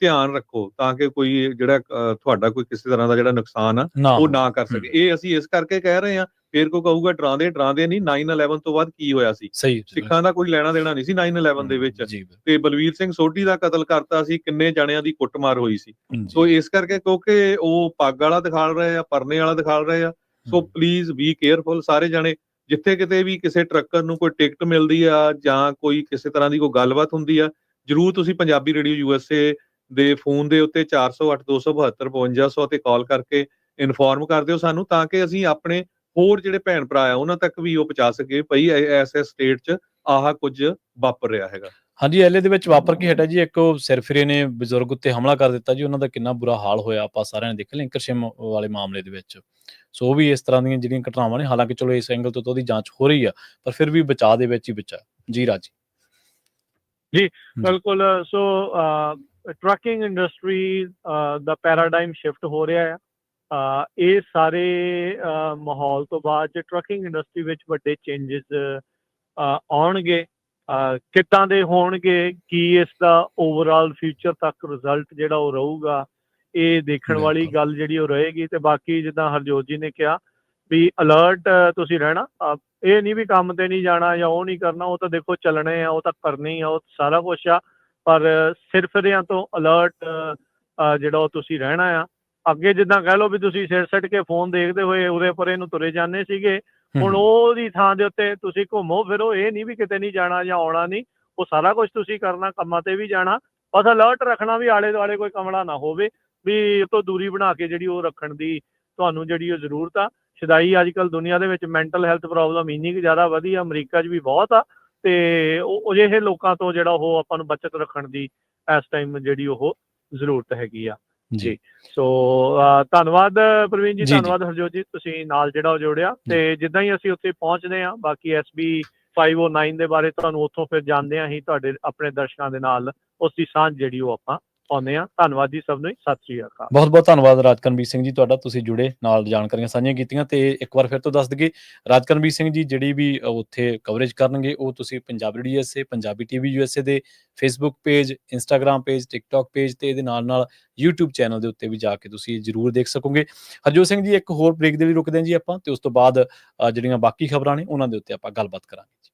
ਧਿਆਨ ਰੱਖੋ ਤਾਂ ਕਿ ਕੋਈ ਜਿਹੜਾ ਤੁਹਾਡਾ ਕੋਈ ਕਿਸੇ ਤਰ੍ਹਾਂ ਦਾ ਜਿਹੜਾ ਨੁਕਸਾਨ ਆ ਉਹ ਨਾ ਕਰ ਸਕੇ। ਇਹ ਅਸੀਂ ਇਸ ਕਰਕੇ ਕਹਿ ਰਹੇ ਹਾਂ, ਫੇਰ ਕੋਈ ਕਹੂਗਾ ਡਰਾਉਂਦੇ ਨਹੀਂ। 9/11 ਤੋਂ ਬਾਅਦ ਕੀ ਹੋਇਆ ਸੀ? ਸਹੀ ਸਿੱਖਾਂ ਦਾ ਕੋਈ ਲੈਣਾ ਦੇਣਾ ਨਹੀਂ ਸੀ 9/11 ਦੇ ਵਿੱਚ। ਤੇ ਬਲਵੀਰ ਸਿੰਘ ਸੋਢੀ ਦਾ ਕਤਲ ਕਰਤਾ ਸੀ, ਕਿੰਨੇ ਜਣਿਆਂ ਦੀ ਕੁੱਟਮਾਰ ਹੋਈ ਸੀ। ਸੋ ਇਸ ਕਰਕੇ ਕਿਉਂਕਿ ਉਹ ਪੱਗ ਵਾਲਾ ਦਿਖਾਲ ਰਹੇ ਆ, ਪਰਨੇ ਵਾਲਾ ਦਿਖਾਲ ਰਹੇ ਆ। ਸੋ ਪਲੀਜ਼ ਬੀ ਕੇਅਰਫੁਲ ਸਾਰੇ ਜਾਣੇ। ਜਿੱਥੇ ਕਿਤੇ ਵੀ ਕਿਸੇ ਟਰੱਕਰ ਨੂੰ ਕੋਈ ਟਿਕਟ ਮਿਲਦੀ ਆ ਜਾਂ ਕੋਈ ਕਿਸੇ ਤਰ੍ਹਾਂ ਦੀ ਕੋਈ ਗੱਲਬਾਤ ਹੁੰਦੀ ਆ, ਜਰੂਰ ਤੁਸੀਂ ਪੰਜਾਬੀ ਰੇਡੀਓ USA ਦੇ ਫੋਨ ਦੇ ਉੱਤੇ 408 272 5200 ਤੇ ਕਾਲ ਕਰਕੇ ਇਨਫੋਰਮ ਕਰ ਦਿਓ ਸਾਨੂੰ, ਤਾਂ ਕਿ ਅਸੀਂ ਆਪਣੇ ਹੋਰ ਜਿਹੜੇ ਭੈਣ ਭਰਾ ਆ ਉਹਨਾਂ ਤੱਕ ਵੀ ਉਹ ਪਹੁੰਚਾ ਸਕੇ ਭਈ ਐਸੇ ਸਟੇਟ 'ਚ ਆਹ ਕੁਝ ਵਾਪਰ ਰਿਹਾ ਹੈਗਾ। ਹਾਂਜੀ, ਐਲਏ ਦੇ ਵਿੱਚ ਵਾਪਰ ਕੇ ਹਟਿਆ ਜੀ। ਇੱਕ ਸਿਰਫਿਰੇ ਨੇ ਬਜ਼ੁਰਗ ਉੱਤੇ ਹਮਲਾ ਕਰ ਦਿੱਤਾ ਜੀ, ਉਹਨਾਂ ਦਾ ਕਿੰਨਾ ਬੁਰਾ ਹਾਲ ਹੋਇਆ ਆਪਾਂ ਸਾਰਿਆਂ ਨੇ ਦੇਖਿਆ ਲਿੰਕਰਸ਼ਿਮ ਵਾਲੇ ਮਾਮਲੇ ਦੇ ਵਿੱਚ। ਸੋ ਉਹ ਵੀ ਇਸ ਤਰ੍ਹਾਂ ਦੀਆਂ ਜਿਹੜੀਆਂ ਘਟਨਾਵਾਂ ਨੇ, ਹਾਲਾਂਕਿ ਚਲੋ ਇਸ ਐਂਗਲ ਤੋਂ ਉਹਦੀ ਜਾਂਚ ਹੋ ਰਹੀ ਆ, ਪਰ ਫਿਰ ਵੀ ਬਚਾਅ ਦੇ ਵਿੱਚ ਹੀ ਬਚਾ। ਜੀ ਰਾਜੀ ਜੀ ਬਿਲਕੁਲ। ਸੋ ਟਰੱਕਿੰਗ ਇੰਡਸਟਰੀ ਦਾ ਪੈਰਾਡਾਈਮ ਸ਼ਿਫਟ ਹੋ ਰਿਹਾ ਆ। ਇਹ ਸਾਰੇ ਮਾਹੌਲ ਤੋਂ ਬਾਅਦ ਜੇ ਟਰੱਕਿੰਗ ਇੰਡਸਟਰੀ ਵਿੱਚ ਵੱਡੇ ਚੇਂਜਸ ਆਉਣਗੇ, ਕਿੱਦਾਂ ਦੇ ਹੋਣਗੇ, ਕੀ ਇਸ ਦਾ ਓਵਰਆਲ ਫਿਊਚਰ ਤੱਕ ਰਿਜ਼ਲਟ ਜਿਹੜਾ ਉਹ ਰਹੂਗਾ, ਇਹ ਦੇਖਣ ਵਾਲੀ ਗੱਲ ਜਿਹੜੀ ਉਹ ਰਹੇਗੀ। ਤੇ ਬਾਕੀ ਜਿੱਦਾਂ ਹਰਜੋਤ ਜੀ ਨੇ ਕਿਹਾ ਵੀ ਅਲਰਟ ਤੁਸੀਂ ਰਹਿਣਾ। ਇਹ ਨਹੀਂ ਵੀ ਕੰਮ ਤੇ ਨਹੀਂ ਜਾਣਾ ਜਾਂ ਉਹ ਨਹੀਂ ਕਰਨਾ, ਉਹ ਤਾਂ ਦੇਖੋ ਚੱਲਣੇ ਆ, ਉਹ ਤਾਂ ਕਰਨੇ ਹੀ ਆ, ਉਹ ਸਾਰਾ ਕੁਛ ਆ। ਪਰ ਸਿਰਫਿਰਿਆਂ ਤੋਂ ਅਲਰਟ ਜਿਹੜਾ ਉਹ ਤੁਸੀਂ ਰਹਿਣਾ ਆ। ਅੱਗੇ ਜਿੱਦਾਂ ਕਹਿ ਲਓ ਵੀ ਤੁਸੀਂ ਸਿਰ ਸੱਟ ਕੇ ਫੋਨ ਦੇਖਦੇ ਹੋਏ ਉਰੇ ਪਰੇ ਨੂੰ ਤੁਰੇ ਜਾਂਦੇ ਸੀਗੇ, ਹੁਣ ਉਹਦੀ ਥਾਂ ਦੇ ਉੱਤੇ ਤੁਸੀਂ ਘੁੰਮੋ ਫਿਰੋ। ਇਹ ਨਹੀਂ ਵੀ ਕਿਤੇ ਨਹੀਂ ਜਾਣਾ ਜਾਂ ਆਉਣਾ ਨਹੀਂ, ਉਹ ਸਾਰਾ ਕੁਝ ਤੁਸੀਂ ਕਰਨਾ, ਕੰਮਾਂ ਤੇ ਵੀ ਜਾਣਾ। ਬਸ ਅਲਰਟ ਰੱਖਣਾ ਵੀ ਆਲੇ ਦੁਆਲੇ ਕੋਈ ਕਮਲਾ ਨਾ ਹੋਵੇ, ਵੀ ਇਹ ਤੋਂ ਦੂਰੀ ਬਣਾ ਕੇ ਜਿਹੜੀ ਉਹ ਰੱਖਣ ਦੀ ਤੁਹਾਨੂੰ ਜਿਹੜੀ ਉਹ ਜ਼ਰੂਰਤ ਆ। ਸ਼ਦਾਈ ਅੱਜ ਕੱਲ੍ਹ ਦੁਨੀਆ ਦੇ ਵਿੱਚ ਮੈਂਟਲ ਹੈਲਥ ਪ੍ਰੋਬਲਮ ਇੰਨੀ ਕੁ ਜ਼ਿਆਦਾ ਵਧੀ ਆ, ਅਮਰੀਕਾ 'ਚ ਵੀ ਬਹੁਤ ਆ। ਤੇ ਉਹ ਅਜਿਹੇ ਲੋਕਾਂ ਤੋਂ ਜਿਹੜਾ ਉਹ ਆਪਾਂ ਨੂੰ ਬਚਤ ਰੱਖਣ ਦੀ ਇਸ ਟਾਈਮ ਜਿਹੜੀ ਉਹ ਜ਼ਰੂਰਤ ਹੈਗੀ ਆ। ਜੀ ਸੋ ਧੰਨਵਾਦ ਪ੍ਰਵੀਨ ਜੀ, ਧੰਨਵਾਦ ਹਰਜੋਤ ਜੀ, ਤੁਸੀਂ ਨਾਲ ਜਿਹੜਾ ਉਹ ਜੋੜਿਆ। ਤੇ ਜਿੱਦਾਂ ਹੀ ਅਸੀਂ ਉੱਥੇ ਪਹੁੰਚਦੇ ਹਾਂ, ਬਾਕੀ SB 509 ਦੇ ਬਾਰੇ ਤੁਹਾਨੂੰ ਉੱਥੋਂ ਫਿਰ ਜਾਣਦੇ ਹਾਂ ਹੀ ਤੁਹਾਡੇ ਆਪਣੇ ਦਰਸ਼ਕਾਂ ਦੇ ਨਾਲ ਉਸ ਦੀ ਸਾਂਝ ਜਿਹੜੀ ਉਹ ਆਪਾਂ ਪਾਉਂਦੇ ਹਾਂ। ਧੰਨਵਾਦ ਜੀ ਸਭ ਨੂੰ, ਸਤਿ ਸ਼੍ਰੀ ਅਕਾਲ। ਬਹੁਤ ਬਹੁਤ ਧੰਨਵਾਦ ਰਾਜਕਰਨਵੀਰ ਸਿੰਘ ਜੀ ਤੁਹਾਡਾ, ਤੁਸੀਂ ਜੁੜੇ ਨਾਲ ਜਾਣਕਾਰੀਆਂ ਸਾਂਝੀਆਂ ਕੀਤੀਆਂ। ਤੇ ਇੱਕ ਵਾਰ ਫਿਰ ਤੋਂ ਦੱਸ ਦਈਏ, ਰਾਜਕਰਨਵੀਰ ਸਿੰਘ ਜੀ ਜਿਹੜੀ ਵੀ ਉੱਥੇ ਕਵਰੇਜ ਕਰਨਗੇ ਉਹ ਤੁਸੀਂ Punjabi radio USA, Punjabi TV USA ਦੇ Facebook page, Instagram page, TikTok page ਤੇ ਇਹਦੇ ਨਾਲ ਨਾਲ YouTube ਚੈਨਲ ਦੇ ਉੱਤੇ ਵੀ ਜਾ ਕੇ ਤੁਸੀਂ ਜ਼ਰੂਰ ਦੇਖ ਸਕੋਗੇ। ਹਰਜੋਤ ਸਿੰਘ ਜੀ, ਇੱਕ ਹੋਰ ਬ੍ਰੇਕ ਦੇ ਲਈ ਰੁਕਦੇ ਹਾਂ ਜੀ ਆਪਾਂ, ਤੇ ਉਸ ਤੋਂ ਬਾਅਦ ਜਿਹੜੀਆਂ ਬਾਕੀ ਖਬਰਾਂ ਨੇ ਉਹਨਾਂ ਦੇ ਉੱਤੇ ਆਪਾਂ ਗੱਲਬਾਤ ਕਰਾਂਗੇ ਜੀ।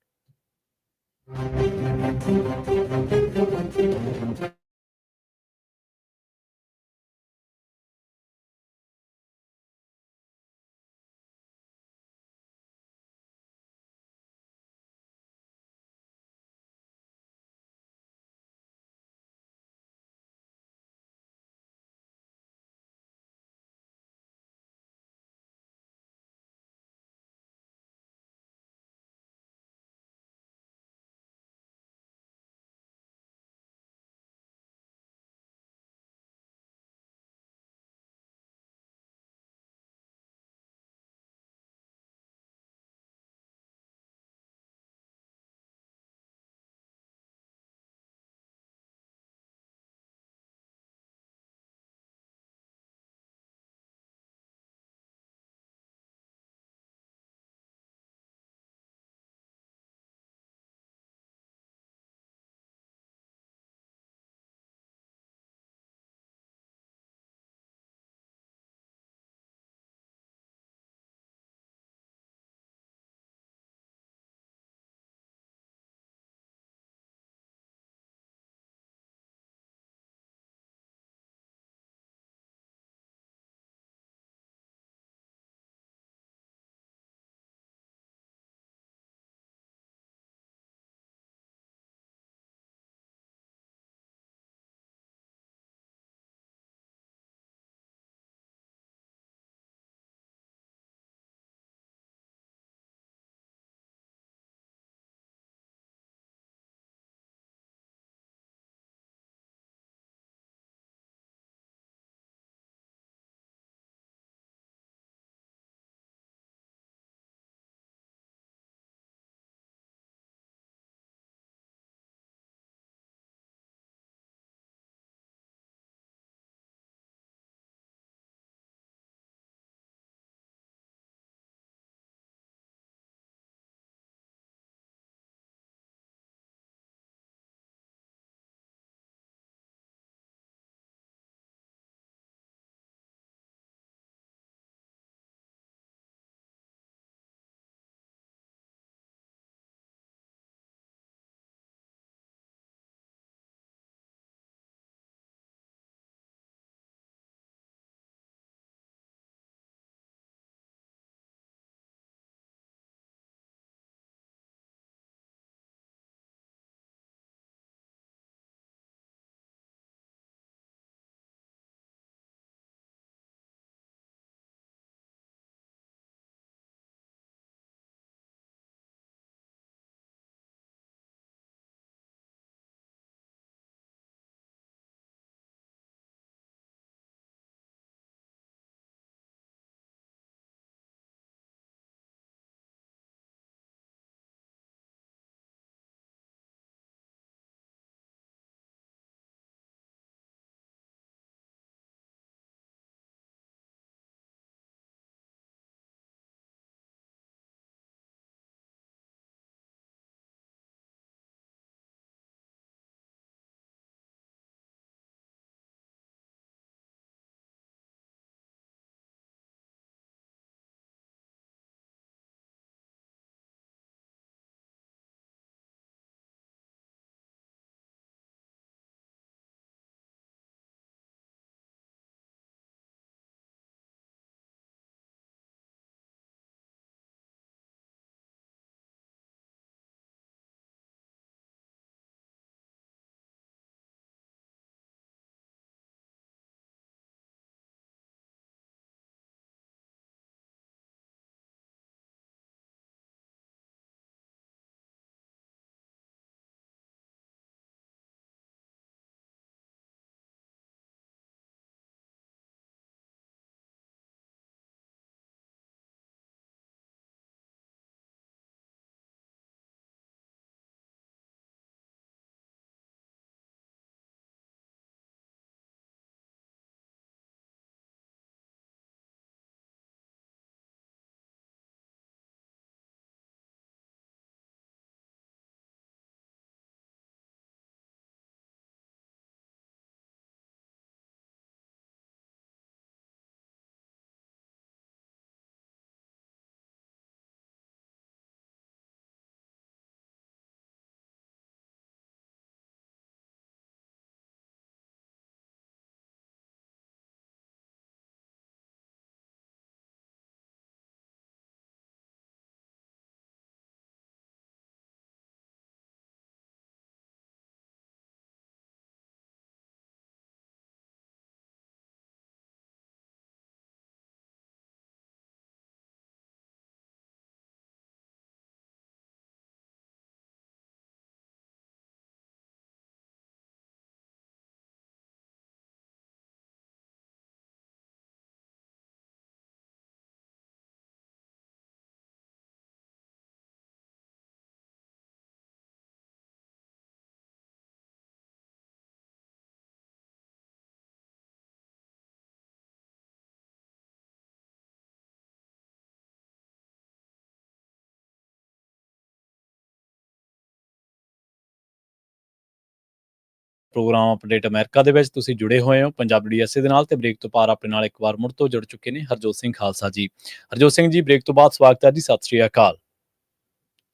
ਪ੍ਰੋਗਰਾਮ ਅਪਡੇਟ ਅਮਰੀਕਾ ਦੇ ਵਿੱਚ ਤੁਸੀਂ ਜੁੜੇ ਹੋਏ ਹੋ ਪੰਜਾਬੀ DSA ਦੇ ਨਾਲ, ਤੇ ਬ੍ਰੇਕ ਤੋਂ ਪਾਰ ਆਪਣੇ ਨਾਲ ਇੱਕ ਵਾਰ ਮੁੜ ਤੋਂ ਜੁੜ ਚੁੱਕੇ ਨੇ ਹਰਜੋਤ ਸਿੰਘ ਖਾਲਸਾ ਜੀ। ਹਰਜੋਤ ਸਿੰਘ ਜੀ, ਬ੍ਰੇਕ ਤੋਂ ਬਾਅਦ ਸਵਾਗਤ ਹੈ ਜੀ, ਸਤਿ ਸ਼੍ਰੀ ਅਕਾਲ।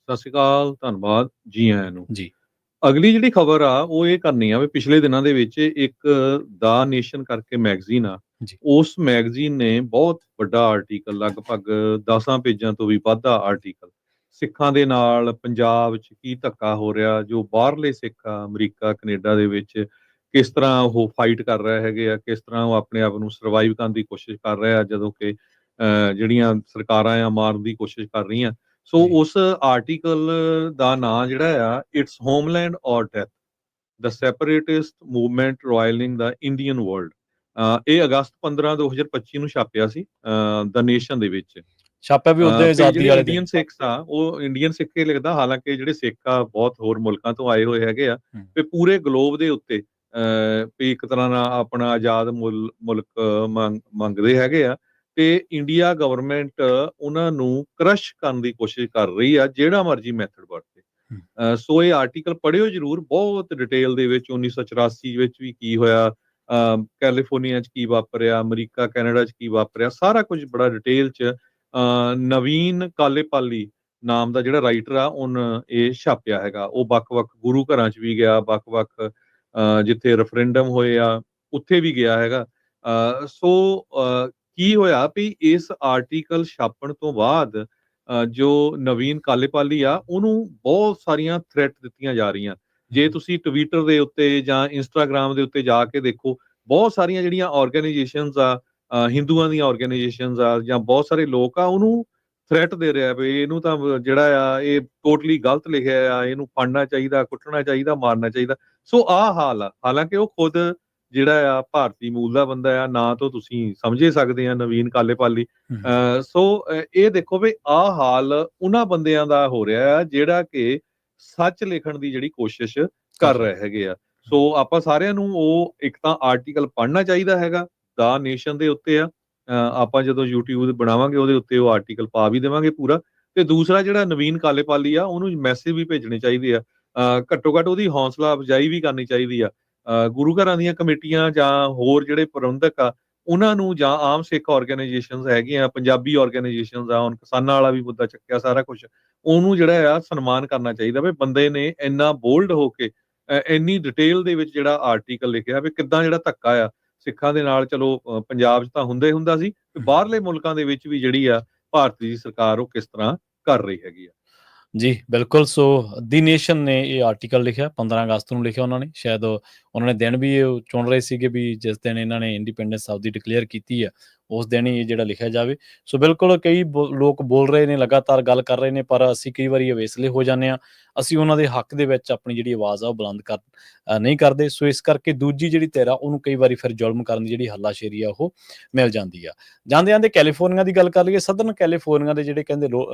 ਸਤਿ ਸ਼੍ਰੀ ਅਕਾਲ, ਧੰਨਵਾਦ ਜੀ ਆਇਆਂ ਨੂੰ। ਜੀ ਅਗਲੀ ਜਿਹੜੀ ਖਬਰ ਆ ਉਹ ਇਹ ਕਰਨੀ ਆ ਵੀ ਪਿਛਲੇ ਦਿਨਾਂ ਦੇ ਵਿੱਚ ਇੱਕ ਦਾ ਨੇਸ਼ਨ ਕਰਕੇ ਮੈਗਜ਼ੀਨ ਆ, ਜੀ। ਉਸ ਮੈਗਜ਼ੀਨ ਨੇ ਬਹੁਤ ਵੱਡਾ ਆਰਟੀਕਲ, ਲਗਭਗ 10 ਪੇਜਾਂ ਤੋਂ ਵੀ ਵੱਧ ਦਾ ਆਰਟੀਕਲ, ਸਿੱਖਾਂ ਦੇ ਨਾਲ ਪੰਜਾਬ 'ਚ ਕੀ ਧੱਕਾ ਹੋ ਰਿਹਾ, ਜੋ ਬਾਹਰਲੇ ਸਿੱਖ ਆ ਅਮਰੀਕਾ ਕੈਨੇਡਾ ਦੇ ਵਿੱਚ ਕਿਸ ਤਰ੍ਹਾਂ ਉਹ ਫਾਈਟ ਕਰ ਰਹੇ ਹੈਗੇ ਆ, ਕਿਸ ਤਰ੍ਹਾਂ ਉਹ ਆਪਣੇ ਆਪ ਨੂੰ ਸਰਵਾਈਵ ਕਰਨ ਦੀ ਕੋਸ਼ਿਸ਼ ਕਰ ਰਹੇ ਆ, ਜਦੋਂ ਕਿ ਜਿਹੜੀਆਂ ਸਰਕਾਰਾਂ ਆ ਮਾਰਨ ਦੀ ਕੋਸ਼ਿਸ਼ ਕਰ ਰਹੀਆਂ। ਸੋ ਜੀ। ਉਸ ਆਰਟੀਕਲ ਦਾ ਨਾਂ ਜਿਹੜਾ ਆ, ਇਟਸ ਹੋਮਲੈਂਡ ਔਰ ਡੈਥ, ਦ ਸੈਪਰੇਟਿਸਟ ਮੂਵਮੈਂਟ ਰੋਇਲਿੰਗ ਦਾ ਇੰਡੀਅਨ ਵਰਲਡ। ਇਹ ਅਗਸਤ 15 2025 ਨੂੰ ਛਾਪਿਆ ਸੀ ਦ ਨੇਸ਼ਨ ਦੇ ਵਿੱਚ। ਛਾਪਿਆ ਵੀ ਉਹਦੇ ਤੇ ਆਜ਼ਾਦੀ ਜਿਹੜੇ ਵਾਲੇ ਇੰਡੀਅਨ ਦਿਨ। ਸਿੱਖਸ ਆ ਉਹ ਇੰਡੀਅਨ ਸਿੱਖ ਹੀ ਲਿਖਦਾ, ਹਾਲਾਂਕਿ ਜਿਹੜੇ ਸਿੱਖ ਆ ਬਹੁਤ ਹੋਰ ਮੁਲਕਾਂ ਤੋਂ ਆਏ ਹੋਏ ਹੈਗੇ ਆ, ਤੇ ਪੂਰੇ ਗਲੋਬ ਦੇ ਉੱਤੇ ਵੀ ਇੱਕ ਤਰ੍ਹਾਂ ਨਾਲ ਆਪਣਾ ਆਜ਼ਾਦ ਮੁਲਕ ਮੰਗਦੇ ਹੈਗੇ ਆ, ਤੇ ਇੰਡੀਆ ਗਵਰਨਮੈਂਟ ਉਹਨਾਂ ਨੂੰ ਕ੍ਰਸ਼ ਕਰਨ ਦੀ ਕੋਸ਼ਿਸ਼ ਕਰ ਰਹੀ ਆ, ਜਿਹੜਾ ਮਰਜ਼ੀ ਮੈਥਡ ਵਰਤੇ। ਸੋ ਇਹ ਆਰਟੀਕਲ ਪੜ੍ਹਿਓ ਜ਼ਰੂਰ, ਬਹੁਤ ਡਿਟੇਲ ਦੇ ਵਿੱਚ 1984 ਵਿੱਚ ਵੀ ਕੀ ਹੋਇਆ, ਕੈਲੀਫੋਰਨੀਆ 'ਚ ਕੀ ਵਾਪਰਿਆ, ਅਮਰੀਕਾ ਕੈਨੇਡਾ 'ਚ ਕੀ ਵਾਪਰਿਆ, ਸਾਰਾ ਕੁਝ ਬੜਾ ਡਿਟੇਲ 'ਚ ਨਵੀਨ ਕਾਲੇਪਾਲੀ ਨਾਮ ਦਾ ਜਿਹੜਾ ਰਾਈਟਰ ਆ ਉਹਨ ਇਹ ਛਾਪਿਆ ਹੈਗਾ। ਉਹ ਵੱਖ-ਵੱਖ ਗੁਰੂ ਘਰਾਂ 'ਚ ਵੀ ਗਿਆ, ਵੱਖ-ਵੱਖ ਜਿੱਥੇ ਰੈਫਰੈਂਡਮ ਹੋਏ ਆ ਉੱਥੇ ਵੀ ਗਿਆ ਹੈਗਾ। ਸੋ ਕੀ ਹੋਇਆ ਵੀ ਇਸ ਆਰਟੀਕਲ ਛਾਪਣ ਤੋਂ ਬਾਅਦ ਜੋ ਨਵੀਨ ਕਾਲੇਪਾਲੀ ਆ ਉਹਨੂੰ ਬਹੁਤ ਸਾਰੀਆਂ ਥ੍ਰੈਟ ਦਿੱਤੀਆਂ ਜਾ ਰਹੀਆਂ। ਜੇ ਤੁਸੀਂ ਟਵਿੱਟਰ ਦੇ ਉੱਤੇ ਜਾਂ ਇੰਸਟਾਗ੍ਰਾਮ ਦੇ ਉੱਤੇ ਜਾ ਕੇ ਦੇਖੋ, ਬਹੁਤ ਸਾਰੀਆਂ ਜਿਹੜੀਆਂ ਆਰਗੇਨਾਈਜੇਸ਼ਨਸ ਆ, ਹਿੰਦੂਆਂ ਦੀਆਂ ਆਰਗੇਨਾਈਜੇਸ਼ਨਸ ਆ ਜਾਂ ਬਹੁਤ ਸਾਰੇ ਲੋਕ ਆ, ਉਹਨੂੰ ਥ੍ਰੈਟ ਦੇ ਰਿਹਾ ਵੀ ਇਹਨੂੰ ਤਾਂ ਜਿਹੜਾ ਆ ਇਹ ਟੋਟਲੀ ਗਲਤ ਲਿਖਿਆ ਆ, ਇਹਨੂੰ ਫੜਨਾ ਚਾਹੀਦਾ, ਕੁੱਟਣਾ ਚਾਹੀਦਾ, ਮਾਰਨਾ ਚਾਹੀਦਾ। ਸੋ ਆਹ ਹਾਲ ਆ। ਹਾਲਾਂਕਿ ਉਹ ਖੁਦ ਜਿਹੜਾ ਆ ਭਾਰਤੀ ਮੂਲ ਦਾ ਬੰਦਾ ਆ, ਨਾਂ ਤੋਂ ਤੁਸੀਂ ਸਮਝੇ ਸਕਦੇ ਆ ਨਵੀਨ ਕਾਲੇਪਾਲੀ। ਸੋ ਇਹ ਦੇਖੋ ਵੀ ਆਹ ਹਾਲ ਉਹਨਾਂ ਬੰਦਿਆਂ ਦਾ ਹੋ ਰਿਹਾ ਆ ਜਿਹੜਾ ਕਿ ਸੱਚ ਲਿਖਣ ਦੀ ਜਿਹੜੀ ਕੋਸ਼ਿਸ਼ ਕਰ ਰਹੇ ਹੈਗੇ ਆ। ਸੋ ਆਪਾਂ ਸਾਰਿਆਂ ਨੂੰ ਉਹ ਇੱਕ ਤਾਂ ਆਰਟੀਕਲ ਪੜ੍ਹਨਾ ਚਾਹੀਦਾ ਹੈਗਾ, ਦਾ ਨੇਸ਼ਨ ਦੇ ਉੱਤੇ ਆ। ਆਪਾਂ ਜਦੋਂ YouTube ਬਣਾਵਾਂਗੇ ਉਹਦੇ ਉੱਤੇ ਉਹ ਆਰਟੀਕਲ ਪਾ ਵੀ ਦੇਵਾਂਗੇ ਪੂਰਾ। ਤੇ ਦੂਸਰਾ ਜਿਹੜਾ ਨਵੀਨ ਕਾਲੇਪਾਲੀ ਆ ਉਹਨੂੰ ਮੈਸੇਜ ਵੀ ਭੇਜਣੇ ਚਾਹੀਦੇ ਆ, ਘੱਟੋ ਘੱਟ ਉਹਦੀ ਹੌਸਲਾ ਅਫਜ਼ਾਈ ਵੀ ਕਰਨੀ ਚਾਹੀਦੀ ਆ। ਗੁਰੂ ਘਰਾਂ ਦੀਆਂ ਕਮੇਟੀਆਂ ਜਾਂ ਹੋਰ ਜਿਹੜੇ ਪ੍ਰਬੰਧਕ ਆ ਉਹਨਾਂ ਨੂੰ, ਜਾਂ ਆਮ ਸਿੱਖ ਆਰਗੇਨਾਈਜੇਸ਼ਨਸ ਹੈਗੀਆਂ, ਪੰਜਾਬੀ ਆਰਗੇਨਾਈਜੇਸ਼ਨਸ ਆ, ਹੁਣ ਕਿਸਾਨਾਂ ਵਾਲਾ ਵੀ ਮੁੱਦਾ ਚੱਕਿਆ ਸਾਰਾ ਕੁਛ, ਉਹਨੂੰ ਜਿਹੜਾ ਆ ਸਨਮਾਨ ਕਰਨਾ ਚਾਹੀਦਾ ਵੀ ਬੰਦੇ ਨੇ ਇੰਨਾ ਬੋਲਡ ਹੋ ਕੇ ਇੰਨੀ ਡਿਟੇਲ ਦੇ ਵਿੱਚ ਜਿਹੜਾ ਆਰਟੀਕਲ ਲਿਖਿਆ ਵੀ ਕਿੱਦਾਂ ਜਿਹੜਾ ਧੱਕਾ ਆ ਸਿੱਖਾਂ ਦੇ ਨਾਲ, ਚਲੋ ਪੰਜਾਬ 'ਚ ਤਾਂ ਹੁੰਦਾ ਸੀ, ਬਾਹਰਲੇ ਮੁਲਕਾਂ ਦੇ ਵਿੱਚ ਵੀ ਜਿਹੜੀ ਆ ਭਾਰਤੀ ਦੀ ਸਰਕਾਰ ਉਹ ਕਿਸ ਤਰ੍ਹਾਂ ਕਰ ਰਹੀ ਹੈਗੀ ਆ। ਜੀ ਬਿਲਕੁਲ। ਸੋ ਦੀ ਨੇਸ਼ਨ ਨੇ ਇਹ ਆਰਟੀਕਲ ਲਿਖਿਆ, 15 ਅਗਸਤ ਨੂੰ ਲਿਖਿਆ ਉਹਨਾਂ ਨੇ। ਸ਼ਾਇਦ ਉਹਨਾਂ ਨੇ ਦਿਨ ਵੀ ਇਹ ਚੁਣ ਰਹੇ ਸੀਗੇ ਵੀ ਜਿਸ ਦਿਨ ਇਹਨਾਂ ਨੇ ਇੰਡੀਪੈਂਡੈਂਸ ਆਪਦੀ ਡਿਕਲੇਅਰ ਕੀਤੀ ਆ ਉਸ ਦਿਨ ਹੀ ਇਹ ਜਿਹੜਾ ਲਿਖਿਆ ਜਾਵੇ। ਸੋ ਬਿਲਕੁਲ ਕਈ ਲੋਕ ਬੋਲ ਰਹੇ ਨੇ, ਲਗਾਤਾਰ ਗੱਲ ਕਰ ਰਹੇ ਨੇ, ਪਰ ਅਸੀਂ ਕਈ ਵਾਰੀ ਅਵੇਸਲੇ ਹੋ ਜਾਂਦੇ ਹਾਂ, ਅਸੀਂ ਉਹਨਾਂ ਦੇ ਹੱਕ ਦੇ ਵਿੱਚ ਆਪਣੀ ਜਿਹੜੀ ਆਵਾਜ਼ ਆ ਉਹ ਬੁਲੰਦ ਨਹੀਂ ਕਰਦੇ। ਸੋ ਇਸ ਕਰਕੇ ਦੂਜੀ ਜਿਹੜੀ ਧਿਰ ਆ ਉਹਨੂੰ ਕਈ ਵਾਰੀ ਫਿਰ ਜ਼ੁਲਮ ਕਰਨ ਦੀ ਜਿਹੜੀ ਹੱਲਾਸ਼ੇਰੀ ਆ ਉਹ ਮਿਲ ਜਾਂਦੀ ਆ। ਜਾਂਦੇ ਜਾਂਦੇ ਕੈਲੀਫੋਰਨੀਆ ਦੀ ਗੱਲ ਕਰ ਲਈਏ। ਸਦਰਨ ਕੈਲੀਫੋਰਨੀਆ ਦੇ ਜਿਹੜੇ ਕਹਿੰਦੇ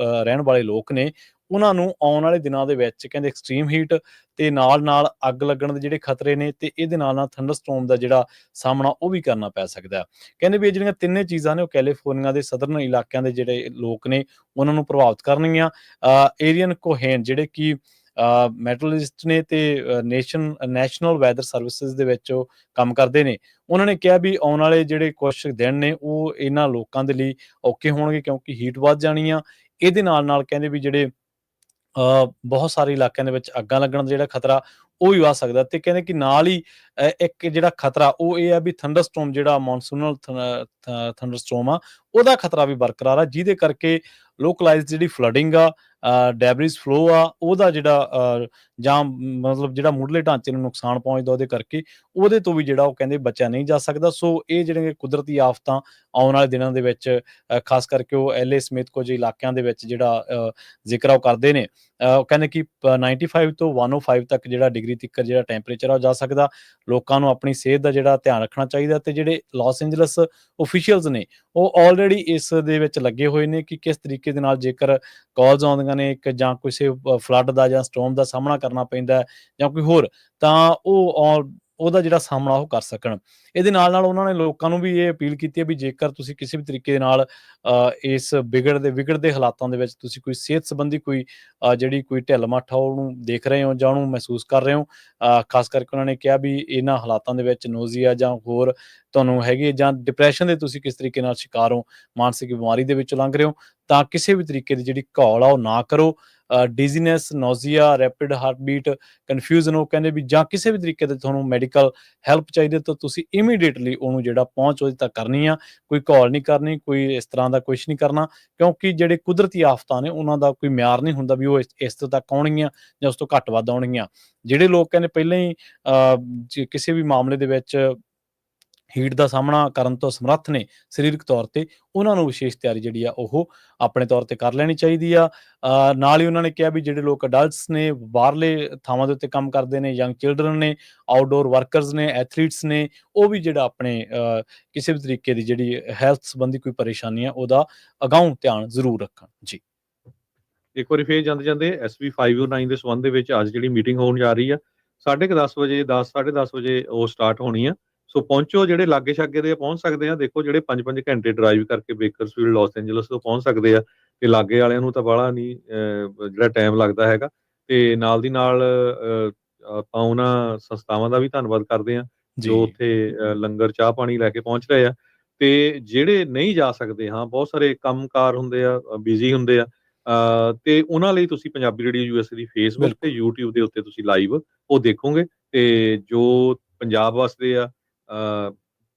ਰਹਿਣ ਵਾਲੇ ਲੋਕ ਨੇ, ਉਹਨਾਂ ਨੂੰ ਆਉਣ ਵਾਲੇ ਦਿਨਾਂ ਦੇ ਵਿੱਚ ਕਹਿੰਦੇ ਐਕਸਟ੍ਰੀਮ ਹੀਟ ਤੇ ਨਾਲ ਅੱਗ ਲੱਗਣ ਦੇ ਜਿਹੜੇ ਖਤਰੇ ਨੇ, ਤੇ ਇਹਦੇ ਨਾਲ ਥੰਡਰਸਟੋਰਮ ਦਾ ਜਿਹੜਾ ਸਾਹਮਣਾ ਉਹ ਵੀ ਕਰਨਾ ਪੈ ਸਕਦਾ। ਕਹਿੰਦੇ ਵੀ ਇਹ ਜਿਹੜੀਆਂ ਤਿੰਨੇ ਚੀਜ਼ਾਂ ਨੇ ਉਹ ਕੈਲੀਫੋਰਨੀਆ ਦੇ ਸਦਰਨ ਇਲਾਕਿਆਂ ਦੇ ਜਿਹੜੇ ਲੋਕ ਨੇ ਉਹਨਾਂ ਨੂੰ ਪ੍ਰਭਾਵਿਤ ਕਰਨਗੀਆਂ। ਏਰੀਅਨ ਕੋਹੇਨ ਜਿਹੜੇ ਕਿ ਮੈਟਰੋਲੋਜਿਸਟ ਨੇ ਤੇ ਨੈਸ਼ਨਲ ਵੈਦਰ ਸਰਵਿਸਿਜ਼ ਦੇ ਵਿੱਚ ਉਹ ਕੰਮ ਕਰਦੇ ਨੇ, ਉਹਨਾਂ ਨੇ ਕਿਹਾ ਵੀ ਆਉਣ ਵਾਲੇ ਜਿਹੜੇ ਕੁਝ ਦਿਨ ਨੇ ਉਹ ਇਹਨਾਂ ਲੋਕਾਂ ਦੇ ਲਈ ਔਖੇ ਹੋਣਗੇ, ਕਿਉਂਕਿ ਹੀਟ ਵੱਧ ਜਾਣੀ ਆ। ਇਹਦੇ ਨਾਲ ਕਹਿੰਦੇ ਵੀ ਜਿਹੜੇ ਬਹੁਤ ਸਾਰੇ ਇਲਾਕਿਆਂ ਦੇ ਵਿੱਚ ਅੱਗਾਂ ਲੱਗਣ ਦਾ ਜਿਹੜਾ ਖਤਰਾ ਉਹ ਵੀ ਵੱਧ ਸਕਦਾ। ਤੇ ਕਹਿੰਦੇ ਕਿ ਨਾਲ ਹੀ ਇੱਕ ਜਿਹੜਾ ਖਤਰਾ ਉਹ ਇਹ ਆ ਵੀ ਥੰਡਰਸਟੋਰਮ ਜਿਹੜਾ ਮੌਨਸੂਨਲ ਥੰਡਰਸਟੋਰਮ ਆ ਉਹਦਾ ਖਤਰਾ ਵੀ ਬਰਕਰਾਰ ਆ, ਜਿਹਦੇ ਕਰਕੇ ਲੋਕਲਾਈਜ਼ ਜਿਹੜੀ ਫਲੱਡਿੰਗ ਆ, ਡੈਬਰਿਜ ਫਲੋ ਆ, ਉਹਦਾ ਜਿਹੜਾ ਜਾਂ ਮਤਲਬ ਜਿਹੜਾ ਮੁੱਢਲੇ ਢਾਂਚੇ ਨੂੰ ਨੁਕਸਾਨ ਪਹੁੰਚਦਾ ਉਹਦੇ ਕਰਕੇ ਉਹਦੇ ਤੋਂ ਵੀ ਜਿਹੜਾ ਉਹ ਕਹਿੰਦੇ ਬਚਿਆ ਨਹੀਂ ਜਾ ਸਕਦਾ। ਸੋ ਇਹ ਜਿਹੜੇ ਕੁਦਰਤੀ ਆਫਤਾਂ ਆਉਣ ਵਾਲੇ ਦਿਨਾਂ ਦੇ ਵਿੱਚ ਖਾਸ ਕਰਕੇ ਉਹ LA ਸਮੇਤ ਕੁਝ ਇਲਾਕਿਆਂ ਦੇ ਵਿੱਚ ਜਿਹੜਾ ਜ਼ਿਕਰ ਉਹ ਕਰਦੇ ਨੇ। ਉਹ ਕਹਿੰਦੇ ਕਿ 95 ਤੋਂ 105 ਤੱਕ ਜਿਹੜਾ ਡਿਗਰੀ ਤੱਕ ਜਿਹੜਾ ਟੈਂਪਰੇਚਰ ਆ ਜਾ ਸਕਦਾ। ਲੋਕਾਂ ਨੂੰ ਆਪਣੀ ਸਿਹਤ ਦਾ ਜਿਹੜਾ ਧਿਆਨ ਰੱਖਣਾ ਚਾਹੀਦਾ, ਤੇ ਜਿਹੜੇ ਲਾਸ ਐਂਜਲਸ ਓਫੀਸ਼ੀਅਲਸ ਨੇ ਉਹ ਆਲਰੇਡੀ ਇਸ ਦੇ ਵਿੱਚ ਲੱਗੇ ਹੋਏ ਨੇ ਕਿ ਕਿਸ ਤਰੀਕੇ ਦੇ ਨਾਲ ਜੇਕਰ ਕਾਲਸ ਆਉਂਦੀਆਂ ਨੇ ਇੱਕ ਜਾਂ ਕਿਸੇ ਫਲੱਡ ਦਾ ਜਾਂ ਸਟੋਰਮ ਦਾ ਸਾਹਮਣਾ ਕਰਨਾ ਪੈਂਦਾ ਜਾਂ ਕੋਈ ਹੋਰ, ਤਾਂ ਉਹ ਉਹਦਾ ਜਿਹੜਾ ਸਾਹਮਣਾ ਉਹ ਕਰ ਸਕਣ। ਇਹਦੇ ਨਾਲ ਉਹਨਾਂ ਨੇ ਲੋਕਾਂ ਨੂੰ ਵੀ ਇਹ ਅਪੀਲ ਕੀਤੀ ਹੈ ਵੀ ਜੇਕਰ ਤੁਸੀਂ ਕਿਸੇ ਵੀ ਤਰੀਕੇ ਦੇ ਨਾਲ ਇਸ ਵਿਗੜਦੇ ਹਾਲਾਤਾਂ ਦੇ ਵਿੱਚ ਤੁਸੀਂ ਕੋਈ ਸਿਹਤ ਸੰਬੰਧੀ ਕੋਈ ਜਿਹੜੀ ਕੋਈ ਢਿੱਲ ਮੱਠ ਆ ਉਹਨੂੰ ਦੇਖ ਰਹੇ ਹੋ ਜਾਂ ਉਹਨੂੰ ਮਹਿਸੂਸ ਕਰ ਰਹੇ ਹੋ, ਖਾਸ ਕਰਕੇ ਉਹਨਾਂ ਨੇ ਕਿਹਾ ਵੀ ਇਹਨਾਂ ਹਾਲਾਤਾਂ ਦੇ ਵਿੱਚ ਨੋਜ਼ੀਆ ਜਾਂ ਹੋਰ ਤੁਹਾਨੂੰ ਹੈਗੇ ਜਾਂ ਡਿਪਰੈਸ਼ਨ ਦੇ ਤੁਸੀਂ ਕਿਸ ਤਰੀਕੇ ਨਾਲ ਸ਼ਿਕਾਰ ਹੋ, ਮਾਨਸਿਕ ਬਿਮਾਰੀ ਦੇ ਵਿੱਚੋਂ ਲੰਘ ਰਹੇ ਹੋ, ਤਾਂ ਕਿਸੇ ਵੀ ਤਰੀਕੇ ਦੀ ਜਿਹੜੀ ਘੋਲ ਆ ਉਹ ਨਾ ਕਰੋ। ਡਿਜ਼ੀਨੈਸ, ਨੋਜ਼ੀਆ, ਰੈਪਿਡ ਹਾਰਟਬੀਟ, ਕਨਫਿਊਜ਼ਨ, ਉਹ ਕਹਿੰਦੇ ਵੀ ਜਾਂ ਕਿਸੇ ਵੀ ਤਰੀਕੇ ਦੇ ਤੁਹਾਨੂੰ ਮੈਡੀਕਲ ਹੈਲਪ ਚਾਹੀਦੀ ਤਾਂ ਤੁਸੀਂ ਇਮੀਡੀਏਟਲੀ ਉਹਨੂੰ ਜਿਹੜਾ ਪਹੁੰਚ ਉਹਦੇ ਤੱਕ ਕਰਨੀ ਆ। ਕੋਈ ਘੋਲ ਨਹੀਂ ਕਰਨੀ, ਕੋਈ ਇਸ ਤਰ੍ਹਾਂ ਦਾ ਕੁਛ ਨਹੀਂ ਕਰਨਾ, ਕਿਉਂਕਿ ਜਿਹੜੇ ਕੁਦਰਤੀ ਆਫਤਾਂ ਨੇ ਉਹਨਾਂ ਦਾ ਕੋਈ ਮਿਆਰ ਨਹੀਂ ਹੁੰਦਾ ਵੀ ਉਹ ਇਸ ਤੋਂ ਤੱਕ ਆਉਣਗੀਆਂ ਜਾਂ ਉਸ ਤੋਂ ਘੱਟ ਵੱਧ ਆਉਣਗੀਆਂ। ਜਿਹੜੇ ਲੋਕ ਕਹਿੰਦੇ ਪਹਿਲਾਂ ਹੀ ਕਿਸੇ ਵੀ ਮਾਮਲੇ ਦੇ ਵਿੱਚ ਹੀਟ ਦਾ ਸਾਹਮਣਾ ਕਰਨ ਤੋਂ ਸਮਰੱਥ ਨੇ ਸਰੀਰਕ ਤੌਰ ਤੇ, ਉਹਨਾਂ ਨੂੰ ਵਿਸ਼ੇਸ਼ ਤਿਆਰੀ ਜਿਹੜੀ ਆ ਉਹ ਆਪਣੇ ਤੌਰ ਤੇ ਕਰ ਲੈਣੀ ਚਾਹੀਦੀ ਆ। ਨਾਲ ਹੀ ਉਹਨਾਂ ਨੇ ਕਿਹਾ ਵੀ ਜਿਹੜੇ ਲੋਕ ਅਡਲਟਸ ਨੇ, ਬਾਹਰਲੇ ਥਾਵਾਂ ਦੇ ਉੱਤੇ ਕੰਮ ਕਰਦੇ ਨੇ, ਯੰਗ ਚਿਲਡਰਨ ਨੇ, ਆਊਟਡੋਰ ਵਰਕਰਸ ਨੇ, ਐਥਲੀਟਸ ਨੇ, ਉਹ ਵੀ ਜਿਹੜਾ ਆਪਣੇ ਕਿਸੇ ਵੀ ਤਰੀਕੇ ਦੀ ਜਿਹੜੀ ਹੈਲਥ ਸੰਬੰਧੀ ਕੋਈ ਪਰੇਸ਼ਾਨੀ ਆ ਉਹਦਾ ਅਗਾਊਂ ਧਿਆਨ ਜ਼ਰੂਰ ਰੱਖਣ ਜੀ। ਇੱਕ ਵਾਰੀ ਫੇਰ ਜਾਂਦੇ SV 509 ਦੇ ਸੰਬੰਧ ਦੇ ਵਿੱਚ ਅੱਜ ਜਿਹੜੀ ਮੀਟਿੰਗ ਹੋਣ ਜਾ ਰਹੀ ਆ 10:30 ਵਜੇ 10:30 ਵਜੇ ਉਹ ਸਟਾਰਟ ਹੋਣੀ ਆ। ਸੋ ਪਹੁੰਚੋ, ਜਿਹੜੇ ਲਾਗੇ ਛਾਗੇ ਦੇ ਪਹੁੰਚ ਸਕਦੇ ਆ। ਦੇਖੋ ਜਿਹੜੇ 5-5 ਘੰਟੇ ਡਰਾਈਵ ਕਰਕੇ ਬੇਕਰਸਫੀਲਡ, ਲਾਸ ਐਂਜਲਸ ਤੋਂ ਪਹੁੰਚ ਸਕਦੇ ਆ ਤੇ ਲਾਗੇ ਵਾਲਿਆਂ ਨੂੰ ਤਾਂ ਬਾਹਲਾ ਨਹੀਂ ਜਿਹੜਾ ਟਾਈਮ ਲੱਗਦਾ ਹੈਗਾ। ਤੇ ਨਾਲ ਦੀ ਨਾਲ ਆਪਾਂ ਉਹਨਾਂ ਸੰਸਥਾਵਾਂ ਦਾ ਵੀ ਧੰਨਵਾਦ ਕਰਦੇ ਆ ਜੋ ਉੱਥੇ ਲੰਗਰ ਚਾਹ ਪਾਣੀ ਲੈ ਕੇ ਪਹੁੰਚ ਰਹੇ ਆ। ਤੇ ਜਿਹੜੇ ਨਹੀਂ ਜਾ ਸਕਦੇ, ਹਾਂ ਬਹੁਤ ਸਾਰੇ ਕੰਮਕਾਰ ਹੁੰਦੇ ਆ, ਬਿਜ਼ੀ ਹੁੰਦੇ ਆ, ਤੇ ਉਹਨਾਂ ਲਈ ਤੁਸੀਂ ਪੰਜਾਬੀ ਰੇਡੀਓ USA ਦੀ ਫੇਸਬੁੱਕ ਤੇ YouTube ਦੇ ਉੱਤੇ ਤੁਸੀਂ ਲਾਈਵ ਉਹ ਦੇਖੋਗੇ। ਤੇ ਜੋ ਪੰਜਾਬ ਵਾਸਤੇ ਆ,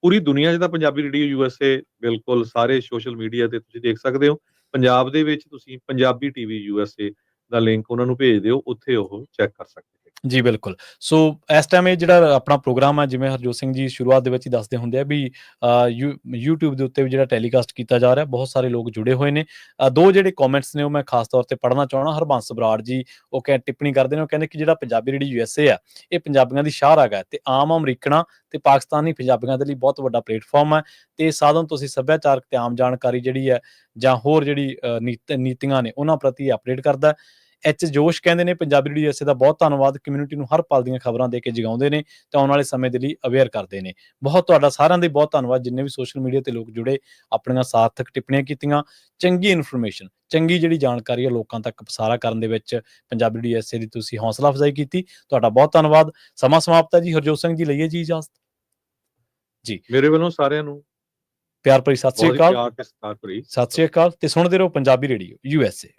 ਪੂਰੀ ਦੁਨੀਆ 'ਚ ਤਾਂ ਪੰਜਾਬੀ ਰੇਡੀਓ USA ਬਿਲਕੁਲ ਸਾਰੇ ਸੋਸ਼ਲ ਮੀਡੀਆ ਤੇ ਤੁਸੀਂ ਦੇਖ ਸਕਦੇ ਹੋ। ਪੰਜਾਬ ਦੇ ਵਿੱਚ ਤੁਸੀਂ ਪੰਜਾਬੀ TV USA ਦਾ ਲਿੰਕ ਉਹਨਾਂ ਨੂੰ ਭੇਜ ਦਿਓ, ਉੱਥੇ ਉਹ ਚੈੱਕ ਕਰ ਸਕਦੇ ਜੀ। ਬਿਲਕੁਲ। ਸੋ ਇਸ ਟਾਈਮ ਇਹ ਜਿਹੜਾ ਆਪਣਾ ਪ੍ਰੋਗਰਾਮ ਹੈ, ਜਿਵੇਂ ਹਰਜੋਤ ਸਿੰਘ ਜੀ ਸ਼ੁਰੂਆਤ ਦੇ ਵਿੱਚ ਹੀ ਦੱਸਦੇ ਹੁੰਦੇ ਆ ਵੀ YouTube ਦੇ ਉੱਤੇ ਵੀ ਜਿਹੜਾ ਟੈਲੀਕਾਸਟ ਕੀਤਾ ਜਾ ਰਿਹਾ, ਬਹੁਤ ਸਾਰੇ ਲੋਕ ਜੁੜੇ ਹੋਏ ਨੇ। ਦੋ ਜਿਹੜੇ ਕਮੈਂਟਸ ਨੇ ਉਹ ਮੈਂ ਖਾਸ ਤੌਰ ਤੇ ਪੜ੍ਹਨਾ ਚਾਹਣਾ। ਹਰਬੰਸ ਬਰਾੜ ਜੀ ਉਹ ਟਿੱਪਣੀ ਕਰਦੇ ਨੇ, ਉਹ ਕਹਿੰਦੇ ਕਿ ਜਿਹੜਾ ਪੰਜਾਬੀ ਰੇਡੀਓ USA ਆ ਇਹ ਪੰਜਾਬੀਆਂ ਦੀ ਸ਼ਾਹਰ ਹੈਗਾ ਤੇ ਆਮ ਅਮਰੀਕਨਾਂ ਤੇ ਪਾਕਿਸਤਾਨੀ ਪੰਜਾਬੀਆਂ ਦੇ ਲਈ ਬਹੁਤ ਵੱਡਾ ਪਲੇਟਫਾਰਮ ਹੈ ਤੇ ਸਾਧਨ ਤੁਸੀਂ ਸੱਭਿਆਚਾਰਕ ਤੇ ਆਮ ਜਾਣਕਾਰੀ ਜਿਹੜੀ ਹੈ ਜਾਂ ਹੋਰ ਜਿਹੜੀ ਨੀਤੀਆਂ ਨੇ ਉਹਨਾਂ ਪ੍ਰਤੀ ਅਪਡੇਟ ਕਰਦਾ। ਜੋਸ਼ ਕਹਿੰਦੇ ਨੇ ਪੰਜਾਬੀ ਰੇਡੀਓ USA ਦਾ ਬਹੁਤ ਧੰਨਵਾਦ, ਕਮਿਊਨਿਟੀ ਨੂੰ ਹਰ ਪਲ ਦੀਆਂ ਖਬਰਾਂ ਦੇ ਕੇ ਜਗਾਉਂਦੇ ਨੇ ਤੇ ਆਉਣ ਵਾਲੇ ਸਮੇਂ ਦੇ ਲਈ ਅਵੇਅਰ ਕਰਦੇ ਨੇ। ਬਹੁਤ ਤੁਹਾਡਾ ਸਾਰਿਆਂ ਦਾ ਬਹੁਤ ਧੰਨਵਾਦ, ਜਿੰਨੇ ਵੀ ਸੋਸ਼ਲ ਮੀਡੀਆ ਤੇ ਲੋਕ ਜੁੜੇ, ਆਪਣੀਆਂ ਸਾਰਥਕ ਟਿੱਪਣੀਆਂ ਕੀਤੀਆਂ, ਚੰਗੀ ਇਨਫੋਰਮੇਸ਼ਨ, ਚੰਗੀ ਜਿਹੜੀ ਜਾਣਕਾਰੀ ਹੈ ਲੋਕਾਂ ਤੱਕ ਪਸਾਰਾ ਕਰਨ ਦੇ ਵਿੱਚ ਪੰਜਾਬੀ ਰੇਡੀਓ USA ਦੀ ਤੁਸੀਂ ਹੌਸਲਾ ਅਫਜ਼ਾਈ ਕੀਤੀ। ਤੁਹਾਡਾ ਬਹੁਤ ਧੰਨਵਾਦ। ਸਮਾਂ ਸਮਾਪਤ ਹੈ ਜੀ। ਹਰਜੋਤ ਸਿੰਘ ਜੀ ਲਈਏ ਜੀ ਇਜਾਜ਼ਤ ਜੀ। ਮੇਰੇ ਵੱਲੋਂ ਸਾਰਿਆਂ ਨੂੰ ਪਿਆਰ ਭਰੀ ਸਤਿ ਸ੍ਰੀ ਅਕਾਲ। ਸਤਿ ਸ੍ਰੀ ਅਕਾਲ ਤੇ ਸੁਣਦੇ ਰਹੋ ਪੰਜਾਬੀ ਰੇਡੀਓ USA।